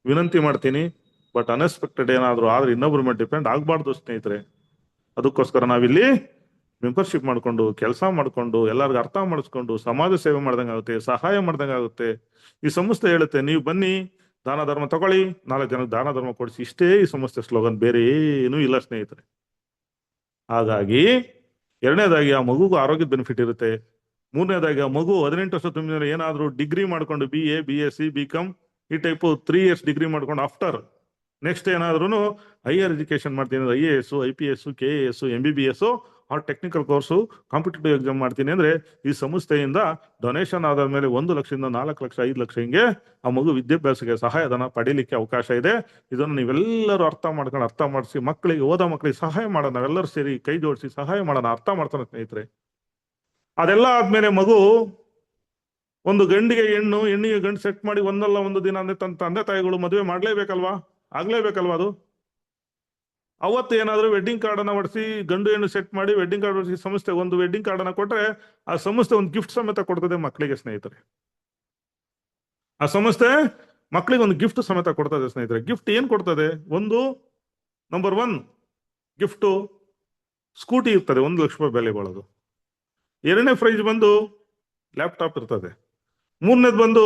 ವಿನಂತಿ ಮಾಡ್ತೀನಿ. ಬಟ್ ಅನ್ಎಕ್ಸ್ಪೆಕ್ಟೆಡ್ ಏನಾದ್ರು ಆದ್ರೆ ಇನ್ನೊಬ್ಬರ ಮೇಲೆ ಡಿಪೆಂಡ್ ಆಗ್ಬಾರ್ದು ಸ್ನೇಹಿತರೆ. ಅದಕ್ಕೋಸ್ಕರ ನಾವಿಲ್ಲಿ ಮೆಂಬರ್ಶಿಪ್ ಮಾಡ್ಕೊಂಡು ಕೆಲಸ ಮಾಡ್ಕೊಂಡು ಎಲ್ಲರಿಗೂ ಅರ್ಥ ಮಾಡಿಸ್ಕೊಂಡು ಸಮಾಜ ಸೇವೆ ಮಾಡ್ದಂಗೆ ಆಗುತ್ತೆ, ಸಹಾಯ ಮಾಡ್ದಂಗೆ ಆಗುತ್ತೆ. ಈ ಸಂಸ್ಥೆ ಹೇಳುತ್ತೆ, ನೀವು ಬನ್ನಿ ದಾನ ಧರ್ಮ ತಗೊಳ್ಳಿ, 4 ಜನಕ್ಕೆ ದಾನ ಧರ್ಮ ಕೊಡಿಸಿ. ಇಷ್ಟೇ ಈ ಸಂಸ್ಥೆ ಸ್ಲೋಗನ್, ಬೇರೆ ಏನೂ ಇಲ್ಲ ಸ್ನೇಹಿತರೆ. ಹಾಗಾಗಿ ಎರಡನೇದಾಗಿ ಆ ಮಗುಗೂ ಆರೋಗ್ಯದ ಬೆನಿಫಿಟ್ ಇರುತ್ತೆ. ಮೂರನೇದಾಗಿ ಆ ಮಗು 18 ವರ್ಷ ತುಂಬಿದ್ರೆ ಏನಾದ್ರು ಡಿಗ್ರಿ ಮಾಡ್ಕೊಂಡು BA, BSc, BCom ಈ ಟೈಪ್ 3 ಇಯರ್ಸ್ ಡಿಗ್ರಿ ಮಾಡ್ಕೊಂಡು ಆಫ್ಟರ್ ನೆಕ್ಸ್ಟ್ ಏನಾದ್ರು ಹೈಯರ್ ಎಜುಕೇಶನ್ ಮಾಡ್ತೀನಿ, IAS, IPS, KAS, MBBS ಆ ಟೆಕ್ನಿಕಲ್ ಕೋರ್ಸು, ಕಾಂಪಿಟೇಟಿವ್ ಎಕ್ಸಾಮ್ ಮಾಡ್ತೀನಿ ಅಂದ್ರೆ ಈ ಸಂಸ್ಥೆಯಿಂದ ಡೊನೇಷನ್ ಆದ ಮೇಲೆ 1 ಲಕ್ಷದಿಂದ 4 ಲಕ್ಷ, 5 ಲಕ್ಷ ಹಿಂಗೆ ಆ ಮಗು ವಿದ್ಯಾಭ್ಯಾಸಕ್ಕೆ ಸಹಾಯಧನ ಪಡೀಲಿಕ್ಕೆ ಅವಕಾಶ ಇದೆ. ಇದನ್ನು ನೀವೆಲ್ಲರೂ ಅರ್ಥ ಮಾಡಿಸಿ ಮಕ್ಕಳಿಗೆ, ಓದೋ ಮಕ್ಕಳಿಗೆ ಸಹಾಯ ಮಾಡೋಣ. ನಾವೆಲ್ಲರೂ ಸೇರಿ ಕೈ ಜೋಡಿಸಿ ಸಹಾಯ ಮಾಡೋಣ, ಅರ್ಥ ಮಾಡ್ತಾನೆ ಸ್ನೇಹಿತರೆ. ಅದೆಲ್ಲ ಆದ್ಮೇಲೆ ಮಗು ಒಂದು ಗಂಡಿಗೆ ಹೆಣ್ಣಿಗೆ ಗಂಡು ಸೆಟ್ ಮಾಡಿ ಒಂದಲ್ಲ ಒಂದು ದಿನ ಅಂದ್ರೆ ತನ್ನ ತಂದೆ ತಾಯಿಗಳು ಮದುವೆ ಆಗ್ಲೇಬೇಕಲ್ವಾ? ಅದು ಅವತ್ತು ಏನಾದ್ರು ವೆಡ್ಡಿಂಗ್ ಕಾರ್ಡ್ ಅನ್ನ ಹೊಡಿಸಿ ಗಂಡು ಹೆಣ್ಣು ಸೆಟ್ ಮಾಡಿ ವೆಡ್ಡಿಂಗ್ ಕಾರ್ಡ್ ಹೊಡಿಸಿ ಸಂಸ್ಥೆ ಒಂದು ವೆಡ್ಡಿಂಗ್ ಕಾರ್ಡ್ ಅನ್ನ ಕೊಟ್ರೆ ಆ ಸಂಸ್ಥೆ ಒಂದು ಗಿಫ್ಟ್ ಸಮೇತ ಕೊಡ್ತದೆ ಮಕ್ಕಳಿಗೆ ಸ್ನೇಹಿತರೆ. ಆ ಸಂಸ್ಥೆ ಮಕ್ಕಳಿಗೆ ಒಂದು ಗಿಫ್ಟ್ ಸಮೇತ ಕೊಡ್ತದೆ ಸ್ನೇಹಿತರೆ. ಗಿಫ್ಟ್ ಏನ್ ಕೊಡ್ತದೆ? ಒಂದು ನಂಬರ್ 1 ಗಿಫ್ಟ್ ಸ್ಕೂಟಿ ಇರ್ತದೆ, 1 ಲಕ್ಷ ರೂಪಾಯಿ ಬೆಲೆ ಬಾಳೋದು. ಎರಡನೇ ಪ್ರೈಸ್ ಬಂದು ಲ್ಯಾಪ್ಟಾಪ್ ಇರ್ತದೆ. ಮೂರನೇದು ಬಂದು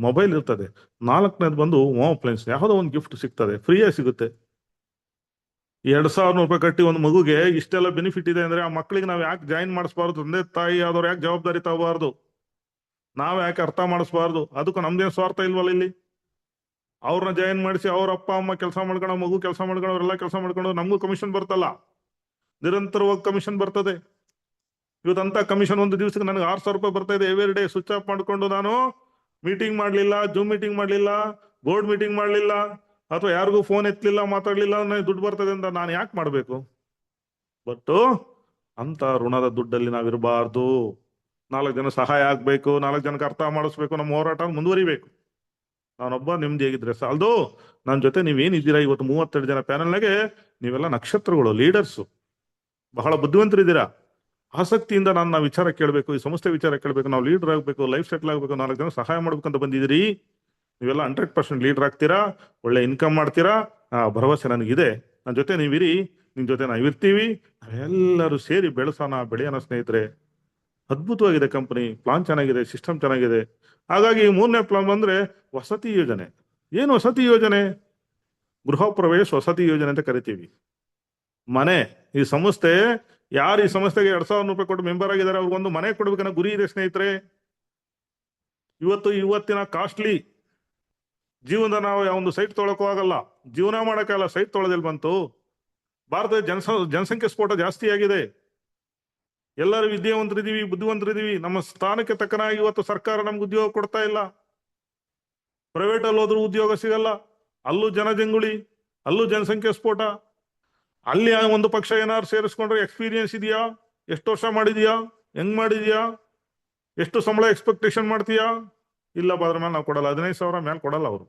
ಮೊಬೈಲ್ ಇರ್ತದೆ. ನಾಲ್ಕನೇದು ಬಂದು ಹೋಮ್ ಅಪ್ಲೈನ್ಸ್, ಯಾವುದೋ ಒಂದು ಗಿಫ್ಟ್ ಸಿಗ್ತದೆ, ಫ್ರೀಯಾಗಿ ಸಿಗುತ್ತೆ. 2,000 ರೂಪಾಯಿ ಕಟ್ಟಿ ಒಂದು ಮಗುಗೆ ಇಷ್ಟೆಲ್ಲ ಬೆನಿಫಿಟ್ ಇದೆ ಅಂದ್ರೆ ಆ ಮಕ್ಕಳಿಗೆ ನಾವು ಯಾಕೆ ಜಾಯಿನ್ ಮಾಡಿಸ್ಬಾರ್ದು? ತಂದೆ ತಾಯಿ ಆದವ್ರು ಯಾಕೆ ಜವಾಬ್ದಾರಿ ತಗೋಬಾರ್ದು? ನಾವ್ ಯಾಕೆ ಅರ್ಥ ಮಾಡಿಸ್ಬಾರ್ದು? ಅದಕ್ಕೂ ನಮ್ದೇನು ಸ್ವಾರ್ಥ ಇಲ್ವಲ್ಲ ಇಲ್ಲಿ. ಅವ್ರನ್ನ ಜಾಯಿನ್ ಮಾಡಿಸಿ ಅವ್ರ ಅಪ್ಪ ಅಮ್ಮ ಕೆಲಸ ಮಾಡ್ಕೊಂಡು, ಮಗು ಕೆಲಸ ಮಾಡ್ಕೊಂಡು, ಅವರೆಲ್ಲ ಕೆಲಸ ಮಾಡ್ಕೊಂಡು ನಮಗೂ ಕಮಿಷನ್ ಬರ್ತಲ್ಲ, ನಿರಂತರವಾಗಿ ಕಮಿಷನ್ ಬರ್ತದೆ. ಇವತ್ತಂತ ಕಮಿಷನ್ ಒಂದು ದಿವಸಕ್ಕೆ ನನಗೆ 6,000 ರೂಪಾಯಿ ಬರ್ತಾ ಇದೆ. ಎವ್ರಿ ಡೇ ಸ್ವಿಚ್ ಆಫ್ ಮಾಡ್ಕೊಂಡು ನಾನು ಮೀಟಿಂಗ್ ಮಾಡ್ಲಿಲ್ಲ, ಜೂಮ್ ಮೀಟಿಂಗ್ ಮಾಡ್ಲಿಲ್ಲ, ಬೋರ್ಡ್ ಮೀಟಿಂಗ್ ಮಾಡ್ಲಿಲ್ಲ, ಅಥವಾ ಯಾರಿಗೂ ಫೋನ್ ಎತ್ತಲಿಲ್ಲ, ಮಾತಾಡ್ಲಿಲ್ಲ, ನನಗೆ ದುಡ್ಡು ಬರ್ತದೆ ಅಂತ ನಾನು ಯಾಕೆ ಮಾಡ್ಬೇಕು? ಬಟ್ ಅಂತ ಋಣದ ದುಡ್ಡಲ್ಲಿ ನಾವಿರಬಾರ್ದು. 4 ಜನ ಸಹಾಯ ಆಗ್ಬೇಕು, 4 ಜನಕ್ಕೆ ಅರ್ಥ ಮಾಡಿಸ್ಬೇಕು, ನಮ್ಮ ಹೋರಾಟ ಮುಂದುವರಿಬೇಕು. ನಾನೊಬ್ಬ ನೆಮ್ಮದಿಯಾಗಿದ್ರೆ ಸಾಲದು. ನನ್ನ ಜೊತೆ ನೀವೇನಿದ್ದೀರಾ ಇವತ್ತು 32 ಜನ ಪ್ಯಾನಲ್ನಾಗೆ, ನೀವೆಲ್ಲ ನಕ್ಷತ್ರಗಳು, ಲೀಡರ್ಸು, ಬಹಳ ಬುದ್ಧಿವಂತರಿದ್ದೀರಾ. ಆಸಕ್ತಿಯಿಂದ ನನ್ನ ವಿಚಾರ ಕೇಳಬೇಕು, ಈ ಸಂಸ್ಥೆ ವಿಚಾರ ಕೇಳಬೇಕು, ನಾವು ಲೀಡರ್ ಆಗಬೇಕು, ಲೈಫ್ ಸೆಟ್ಲ್ ಆಗಬೇಕು, 4 ಜನ ಸಹಾಯ ಮಾಡ್ಬೇಕಂತ ಬಂದಿದ್ದೀರಿ. ನೀವೆಲ್ಲ 100% ಲೀಡರ್ ಆಗ್ತೀರಾ, ಒಳ್ಳೆ ಇನ್ಕಮ್ ಮಾಡ್ತೀರಾ, ಆ ಭರವಸೆ ನನಗಿದೆ. ನನ್ನ ಜೊತೆ ನೀವಿರಿ, ನಿಮ್ ಜೊತೆ ನಾವಿರ್ತೀವಿ, ನಾವೆಲ್ಲರೂ ಸೇರಿ ಬೆಳೆಯೋಣ ಸ್ನೇಹಿತರೆ. ಅದ್ಭುತವಾಗಿದೆ ಕಂಪನಿ, ಪ್ಲಾನ್ ಚೆನ್ನಾಗಿದೆ, ಸಿಸ್ಟಮ್ ಚೆನ್ನಾಗಿದೆ. ಹಾಗಾಗಿ 3ನೇ ಪ್ಲಾನ್ ಬಂದ್ರೆ ವಸತಿ ಯೋಜನೆ. ಏನು ವಸತಿ ಯೋಜನೆ? ಗೃಹ ಪ್ರವೇಶ ವಸತಿ ಯೋಜನೆ ಅಂತ ಕರಿತೀವಿ. ಮನೆ, ಈ ಸಂಸ್ಥೆ, ಯಾರು ಈ ಸಂಸ್ಥೆಗೆ 2,000 ರೂಪಾಯಿ ಕೊಟ್ಟು ಮೆಂಬರ್ ಆಗಿದ್ದಾರೆ ಅವ್ರಿಗೊಂದು ಮನೆ ಕೊಡ್ಬೇಕನ್ನೋ ಗುರಿ ಇದೆ ಸ್ನೇಹಿತರೆ. ಇವತ್ತಿನ ಕಾಸ್ಟ್ಲಿ ಜೀವನದ ನಾವು ಒಂದು ಸೈಟ್ ತೊಳಕೋ ಆಗಲ್ಲ, ಜೀವನ ಮಾಡಕ್ಕಾಗಲ್ಲ, ಸೈಟ್ ತೊಳೆದಲ್ಲಿ ಬಂತು. ಭಾರತದ ಜನಸಂಖ್ಯೆ ಸ್ಫೋಟ ಜಾಸ್ತಿ ಆಗಿದೆ. ಎಲ್ಲರೂ ವಿದ್ಯಾವಂತರಿದೀವಿ, ಬುದ್ಧಿವಂತರಿದೀವಿ. ನಮ್ಮ ಸ್ಥಾನಕ್ಕೆ ತಕ್ಕನಾಗಿ ಇವತ್ತು ಸರ್ಕಾರ ನಮ್ಗೆ ಉದ್ಯೋಗ ಕೊಡ್ತಾ ಇಲ್ಲ. ಪ್ರೈವೇಟ್ ಅಲ್ಲಿ ಹೋದ್ರೂ ಉದ್ಯೋಗ ಸಿಗಲ್ಲ, ಅಲ್ಲೂ ಜನಜಂಗುಳಿ, ಅಲ್ಲೂ ಜನಸಂಖ್ಯೆ ಸ್ಫೋಟ. ಅಲ್ಲಿ ಒಂದು ಪಕ್ಷ ಏನಾದ್ರು ಸೇರಿಸ್ಕೊಂಡ್ರೆ ಎಕ್ಸ್ಪೀರಿಯನ್ಸ್ ಇದೆಯಾ, ಎಷ್ಟು ವರ್ಷ ಮಾಡಿದ್ಯಾ, ಹೆಂಗ್ ಮಾಡಿದ್ಯಾ, ಎಷ್ಟು ಸಂಬಳ ಎಕ್ಸ್ಪೆಕ್ಟೇಷನ್ ಮಾಡ್ತೀಯಾ? ಇಲ್ಲ, ಅದ್ರ ಮೇಲೆ ನಾವು ಕೊಡಲ್ಲ, 15,000 ಮೇಲೆ ಕೊಡಲ್ಲ. ಅವರು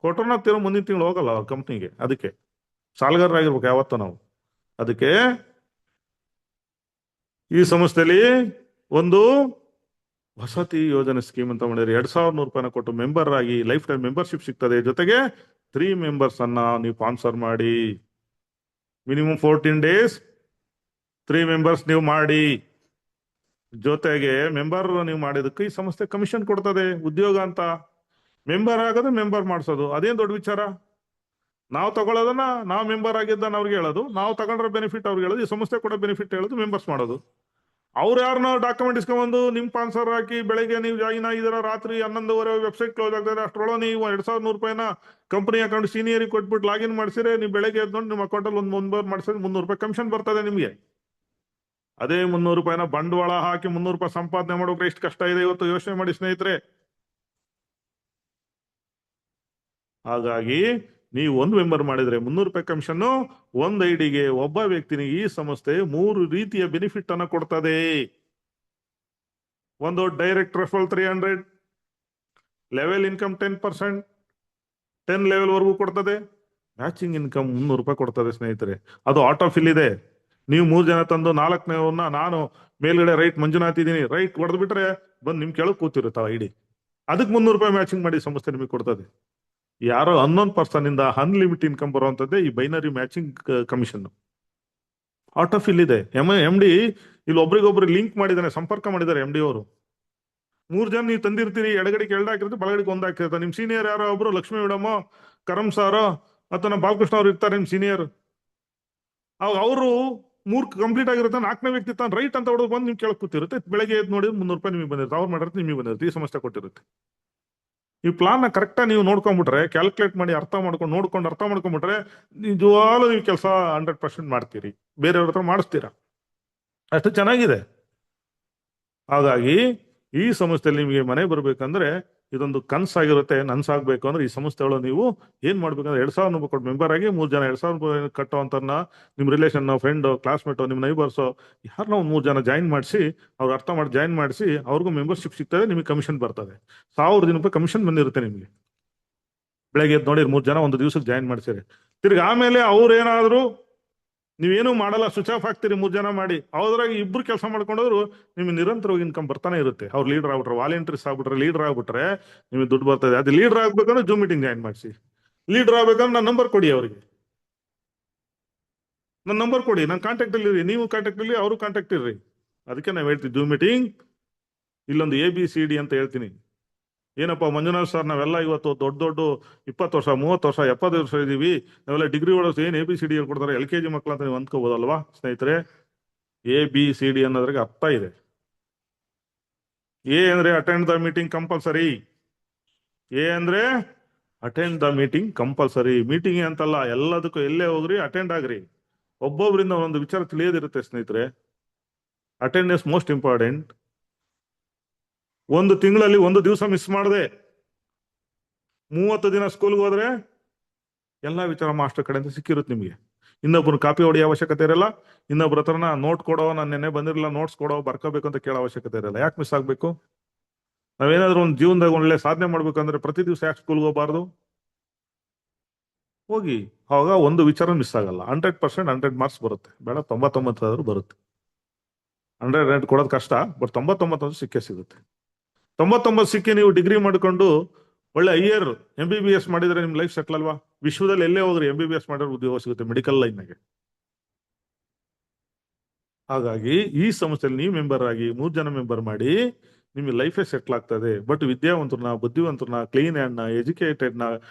ಕೊಟ್ಟರು ಮುಂದಿನ ತಿಂಗಳು ಹೋಗಲ್ಲ ಅವ್ರ ಕಂಪ್ನಿಗೆ. ಅದಕ್ಕೆ ಸಾಲಗಾರರಾಗಿರ್ಬೇಕು ಯಾವತ್ತೂ ನಾವು. ಅದಕ್ಕೆ ಈ ಸಂಸ್ಥೆಯಲ್ಲಿ ಒಂದು ವಸತಿ ಯೋಜನೆ ಸ್ಕೀಮ್ ಅಂತ ಮಾಡಿದ್ರೆ 2,100 ರೂಪಾಯಿನ ಕೊಟ್ಟು ಮೆಂಬರ್ ಆಗಿ ಲೈಫ್ ಟೈಮ್ ಮೆಂಬರ್ಶಿಪ್ ಸಿಗ್ತದೆ. ಜೊತೆಗೆ 3 ಮೆಂಬರ್ಸ್ ಅನ್ನ ನೀವು ಸ್ಪಾನ್ಸರ್ ಮಾಡಿ, ಮಿನಿಮಮ್ 14 ಡೇಸ್ 3 ಮೆಂಬರ್ಸ್ ನೀವು ಮಾಡಿ. ಜೊತೆಗೆ ಮೆಂಬರ್ ನೀವು ಮಾಡಿದಕ್ಕೆ ಈ ಸಂಸ್ಥೆ ಕಮಿಷನ್ ಕೊಡ್ತದೆ, ಉದ್ಯೋಗ ಅಂತ. ಮೆಂಬರ್ ಆಗೋದು, ಮೆಂಬರ್ ಮಾಡಿಸೋದು, ಅದೇನ್ ದೊಡ್ಡ ವಿಚಾರ. ನಾವು ತಗೊಳ್ಳೋದನ್ನ ನಾವು ಮೆಂಬರ್ ಆಗಿದ್ದಾನ ಅವ್ರಿಗೆ ಹೇಳೋದು, ನಾವು ತಗೊಂಡ್ರೆ ಬೆನಿಫಿಟ್ ಅವ್ರಿಗೆ ಹೇಳೋದು, ಈ ಸಂಸ್ಥೆ ಕೂಡ ಬೆನಿಫಿಟ್ ಹೇಳೋದು, ಮೆಂಬರ್ಸ್ ಮಾಡೋದು. ಅವ್ರು ಯಾರನ್ನ ಡಾಕ್ಯುಮೆಂಟ್ ಇಸ್ಕೊಂಡ್ಬಂದು ನಿಮ್ ಸ್ಪಾನ್ಸರ್ ಹಾಕಿ ಬೆಳಗ್ಗೆ ನೀವು ಜಾಯಿನ್ ಆಗಿದ್ದೀರ, ರಾತ್ರಿ 11:30 ವೆಬ್ಸೈಟ್ ಕ್ಲೋಸ್ ಆಗ್ತದೆ, ಅಷ್ಟರೊಳಗೆ ನೀವು 2,100 ರೂಪಾಯಿನ ಕಂಪನಿ ಅಕೌಂಟ್ ಸೀನಿಯರಿಗೆ ಕೊಟ್ಬಿಟ್ಟು ಲಾಗಿನ್ ಮಾಡಿಸಿದ್ರೆ, ನೀವು ಬೆಳಗ್ಗೆ ಎದ್ದು ನಿಮ್ಮ ಅಕೌಂಟಲ್ಲಿ ಒಂದು ಮೆಂಬರ್ ಮಾಡಿಸಿದ್ರೆ 300 ರೂಪಾಯಿ ಕಮಿಷನ್ ಬರ್ತದೆ ನಿಮಗೆ. ಅದೇ 300 ರೂಪಾಯಿನ ಬಂಡವಾಳ ಹಾಕಿ 300 ರೂಪಾಯಿ ಸಂಪಾದನೆ ಮಾಡೋಕೆ ಎಷ್ಟು ಕಷ್ಟ ಇದೆ ಇವತ್ತು, ಯೋಚನೆ ಮಾಡಿ ಸ್ನೇಹಿತರೆ. ಹಾಗಾಗಿ ನೀವು ಒಂದು ಮೆಂಬರ್ ಮಾಡಿದ್ರೆ 300 ರೂಪಾಯಿ ಕಮಿಷನ್, ಒಂದು ಐಡಿಗೆ ಒಬ್ಬ ವ್ಯಕ್ತಿನಿಗೆ ಈ ಸಂಸ್ಥೆ 3 ರೀತಿಯ ಬೆನಿಫಿಟ್ ಅನ್ನ ಕೊಡ್ತದೆ. ಒಂದು direct referral 300, level income 10%, 10 level ವರೆಗೂ ಕೊಡ್ತದೆ. ಮ್ಯಾಚಿಂಗ್ ಇನ್ಕಮ್ 300 ರೂಪಾಯಿ ಕೊಡ್ತದೆ ಸ್ನೇಹಿತರೆ. ಅದು ಆಟೋ ಫಿಲ್ ಇದೆ. ನೀವು 3 ಜನ ತಂದು 4ನೇವನ್ನ ನಾನು ಮೇಲ್ಗಡೆ ರೈಟ್ ಮಂಜುನಾಥ್ ಇದ್ದೀನಿ, ರೈಟ್ ಹೊಡೆದು ಬಿಟ್ರೆ ಬಂದು ನಿಮ್ ಕೆಳಗೆ ಕೂತಿರುತ್ತೆ ಐಡಿ. ಅದಕ್ಕೆ 300 ರೂಪಾಯಿ ಮ್ಯಾಚಿಂಗ್ ಮಾಡಿ ಸಂಸ್ಥೆ ನಿಮಗೆ ಕೊಡ್ತದೆ. ಯಾರೋ 11 ಪರ್ಸನ್ ಇಂದ ಅನ್ಲಿಮಿಟ್ ಇನ್ಕಮ್ ಬರುವಂತದ್ದೇ ಈ binary matching commission. Auto fill ಇದೆ. ಎಂ ಡಿ ಇಲ್ಲಿ ಒಬ್ರಿಗೊಬ್ರು ಲಿಂಕ್ ಮಾಡಿದಾನೆ, ಸಂಪರ್ಕ ಮಾಡಿದ್ದಾರೆ ಎಂ ಡಿ ಅವರು. 3 ಜನ ನೀವು ತಂದಿರ್ತೀರಿ, ಎಡಗಡೆಗೆ 2 ಹಾಕಿರ್ತೀರಿ, ಬಲಗಡೆಗೆ 1 ಹಾಕಿರ್ತಾರೆ. ನಿಮ್ ಸೀನಿಯರ್ ಯಾರೋ ಒಬ್ರು ಲಕ್ಷ್ಮೀ ಮೇಡಮ್, ಕರಂ ಸಾರೋ ಅಥವಾ ನಮ್ಮ ಬಾಲಕೃಷ್ಣ ಅವ್ರು ಇರ್ತಾರೆ ನಿಮ್ ಸೀನಿಯರ್. ಅವರು 3 ಕಂಪ್ಲೀಟ್ ಆಗಿರುತ್ತೆ, 4ನೇ ವ್ಯಕ್ತಿ ತಾನು ರೈಟ್ ಅಂತ ಹೊಡೆದು ಬಂದು ನಿಮ್ ಕೆಳಗೆ ಕೂತಿರುತ್ತೆ. ಬೆಳಗ್ಗೆ ಎದ್ದು ನೋಡಿ 300 ರೂಪಾಯಿ ನಿಮಗೆ ಬಂದಿರುತ್ತೆ, ಅವ್ರು ಮಾಡಿರುತ್ತೆ ನಿಮಗೆ ಬಂದಿರುತ್ತೆ, ಈ ಸಮಸ್ಯೆ ಕೊಟ್ಟಿರುತ್ತೆ. ಈ ಪ್ಲಾನ್ ನ ಕರೆಕ್ಟಾಗಿ ನೀವು ನೋಡ್ಕೊಂಡ್ಬಿಟ್ರೆ, ಕ್ಯಾಲ್ಕುಲೇಟ್ ಮಾಡಿ ಅರ್ಥ ಮಾಡ್ಕೊಂಡ್ಬಿಟ್ರೆ ನಿಜವಾಗ್ಲೂ ನೀವು ಕೆಲಸ 100% ಮಾಡ್ತೀರಿ, ಬೇರೆಯವ್ರ ಹತ್ರ ಮಾಡಿಸ್ತೀರಾ, ಅಷ್ಟು ಚೆನ್ನಾಗಿದೆ. ಹಾಗಾಗಿ ಈ ಸಂಸ್ಥೆಯಲ್ಲಿ ನಿಮಗೆ ಮನೆ ಬರ್ಬೇಕಂದ್ರೆ ಇದೊಂದು ಕನ್ಸಾಗಿರುತ್ತೆ. ನನ್ಸಾಗ್ಬೇಕು ಅಂದ್ರೆ ಈ ಸಂಸ್ಥೆ ಒಳಗೆ ನೀವು ಏನ್ ಮಾಡ್ಬೇಕಂದ್ರೆ 2,000 ರೂಪಾಯಿ ಕೊಟ್ಟು ಮೆಂಬರ್ ಆಗಿ 3 ಜನ 2,000 ರೂಪಾಯಿ ಕಟ್ಟುವಂತನ್ನ ನಿಮ್ ರಿಲೇಷನ್, ಫ್ರೆಂಡ್, ಕ್ಲಾಸ್ಮೇಟ್, ನಿಮ್ ನೈಬರ್ಸ್ ಯಾರನ್ನ 3 ಜನ ಜಾಯಿನ್ ಮಾಡಿಸಿ, ಅವ್ರು ಅರ್ಥ ಮಾಡಿ ಜಾಯಿನ್ ಮಾಡಿಸಿ, ಅವ್ರಿಗೂ ಮೆಂಬರ್ಶಿಪ್ ಸಿಗ್ತದೆ, ನಿಮಗೆ ಕಮಿಷನ್ ಬರ್ತದೆ. 1,000 ರೂಪಾಯಿ ಕಮಿಷನ್ ಬಂದಿರುತ್ತೆ ನಿಮಗೆ. ಬೆಳಗ್ಗೆ ಎದ್ದು ನೋಡಿ 3 ಜನ ಒಂದು ದಿವಸಕ್ಕೆ ಜಾಯಿನ್ ಮಾಡಿಸಿರಿ. ತಿರ್ಗಿ ಆಮೇಲೆ ಅವ್ರೇನಾದ್ರು ನೀವೇನು ಮಾಡಲ್ಲ, ಸ್ವಿಚ್ ಆಫ್ ಆಗ್ತೀರಿ 3 ಜನ ಮಾಡಿ, ಅವ್ರಾಗ 2 ಕೆಲಸ ಮಾಡ್ಕೊಂಡವ್ರು ನಿಮ್ಗೆ ನಿರಂತರವಾಗಿ ಇನ್ಕಮ್ ಬರ್ತಾನೆ ಇರುತ್ತೆ. ಅವ್ರು ಲೀಡರ್ ಆಗ್ಬಿಟ್ರೆ, ವಾಲಂಟಿಯರ್ಸ್ ಆಗ್ಬಿಟ್ರೆ, ಲೀಡರ್ ಆಗ್ಬಿಟ್ರೆ ನಿಮಗೆ ದುಡ್ಡು ಬರ್ತದೆ. ಅದು ಲೀಡರ್ ಆಗ್ಬೇಕಂದ್ರೆ ಜೂಮ್ ಮೀಟಿಂಗ್ ಜಾಯಿನ್ ಮಾಡಿಸಿ. ಲೀಡರ್ ಆಗ್ಬೇಕಂದ್ರೆ ನನ್ನ ನಂಬರ್ ಕೊಡಿ ಅವ್ರಿಗೆ, ನನ್ನ ನಂಬರ್ ಕೊಡಿ, ನನ್ನ ಕಾಂಟ್ಯಾಕ್ಟ್ ಅಲ್ಲಿ ಇರಿ, ನೀವು ಕಾಂಟ್ಯಾಕ್ಟ್ ಅಲ್ಲಿ, ಅವರು ಕಾಂಟ್ಯಾಕ್ಟ್ ಇರ್ರಿ. ಅದಕ್ಕೆ ನಾವು ಹೇಳ್ತೀವಿ ಜೂಮ್ ಮೀಟಿಂಗ್. ಇಲ್ಲೊಂದು ABCD ಅಂತ ಹೇಳ್ತೀನಿ. ಏನಪ್ಪ ಮಂಜುನಾಥ್ ಸರ್, ನಾವೆಲ್ಲ ಇವತ್ತು ದೊಡ್ಡ 20 ವರ್ಷ, 30 ವರ್ಷ, 70 ವರ್ಷ ಇದೀವಿ, ನಾವೆಲ್ಲ ಡಿಗ್ರಿ ಒಳಗೆ ಏನ್ ABCD ಹೇಳ್ಕೊಡ್ತಾರೆ, LKG ಮಕ್ಕಳು ಅಂತ ನೀವು ಅಂದ್ಕೋಬೋದಲ್ವಾ ಸ್ನೇಹಿತರೆ. ABCD ಅನ್ನೋದ್ರಿಗೆ ಅರ್ಥ ಇದೆ. A ಅಂದ್ರೆ attend the meeting compulsory. A ಅಂದ್ರೆ attend the meeting compulsory. Meeting ಅಂತಲ್ಲ, ಎಲ್ಲದಕ್ಕೂ ಎಲ್ಲೇ ಹೋಗ್ರಿ ಅಟೆಂಡ್ ಆಗ್ರಿ. ಒಬ್ಬೊಬ್ಬರಿಂದ ಒಂದು ವಿಚಾರ ತಿಳಿಯೋದಿರುತ್ತೆ ಸ್ನೇಹಿತರೆ. Attendance most important. ಒಂದು ತಿಂಗಳಲ್ಲಿ 1 ದಿವಸ ಮಿಸ್ ಮಾಡದೆ 30 ದಿನ ಸ್ಕೂಲ್ಗೆ ಹೋದ್ರೆ ಎಲ್ಲಾ ವಿಚಾರ ಮಾಸ್ಟರ್ ಕಡೆಯಿಂದ ಸಿಕ್ಕಿರುತ್ತೆ ನಿಮಗೆ. ಇನ್ನೊಬ್ರು ಕಾಪಿ ಹೊಡೆಯೋ ಅವಶ್ಯಕತೆ ಇರಲ್ಲ, ಇನ್ನೊಬ್ರ ಹತ್ರನ ನೋಟ್ ಕೊಡೋ, ನಾನು ನೆನ್ನೆ ಬಂದಿರಲ್ಲ ನೋಟ್ಸ್ ಕೊಡೋ, ಬರ್ಕೋಬೇಕು ಅಂತ ಕೇಳೋ ಅವಶ್ಯಕತೆ ಇರಲ್ಲ. ಯಾಕೆ ಮಿಸ್ ಆಗ್ಬೇಕು? ನಾವೇನಾದ್ರೂ ಒಂದು ಜೀವನದಾಗ ಒಳ್ಳೆ ಸಾಧನೆ ಮಾಡ್ಬೇಕಂದ್ರೆ ಪ್ರತಿ ದಿವಸ ಯಾಕೆ ಸ್ಕೂಲ್ಗೆ ಹೋಗಬಾರ್ದು? ಹೋಗಿ. ಅವಾಗ ಒಂದು ವಿಚಾರ ಮಿಸ್ ಆಗಲ್ಲ. 100% 100 ಮಾರ್ಕ್ಸ್ ಬರುತ್ತೆ, ಬೇಡ 99 ಬರುತ್ತೆ. 100 ಕೊಡೋದು ಕಷ್ಟ, ಬಟ್ 99 ಸಿಕ್ಕೇ ಸಿಗುತ್ತೆ. 99 ಸಿಕ್ಕಿ ನೀವು ಡಿಗ್ರಿ ಮಾಡ್ಕೊಂಡು ಒಳ್ಳೆ ಹೈಯರ್ MBBS ಮಾಡಿದ್ರೆ ನಿಮ್ ಲೈಫ್ ಸೆಟ್ಲ್ ಅಲ್ವಾ? ವಿಶ್ವದಲ್ಲಿ ಎಲ್ಲೇ ಹೋಗ್ರಿ MBBS ಮಾಡಿದ್ರೆ ಉದ್ಯೋಗ ಸಿಗುತ್ತೆ ಮೆಡಿಕಲ್ ಲೈನ್ಗೆ. ಹಾಗಾಗಿ ಈ ಸಂಸ್ಥೆಯಲ್ಲಿ ನೀವು ಮೆಂಬರ್ ಆಗಿ 3 ಜನ ಮೆಂಬರ್ ಮಾಡಿ, ನಿಮಗೆ ಲೈಫೇ ಸೆಟ್ಲ್ ಆಗ್ತದೆ. ಬಟ್ ವಿದ್ಯಾವಂತರನ್ನ, ಬುದ್ಧಿವಂತರನ್ನ, ಕ್ಲೀನ್ ಹ್ಯಾಂಡ್ನ, ಎಜುಕೇಟೆಡ್ನ,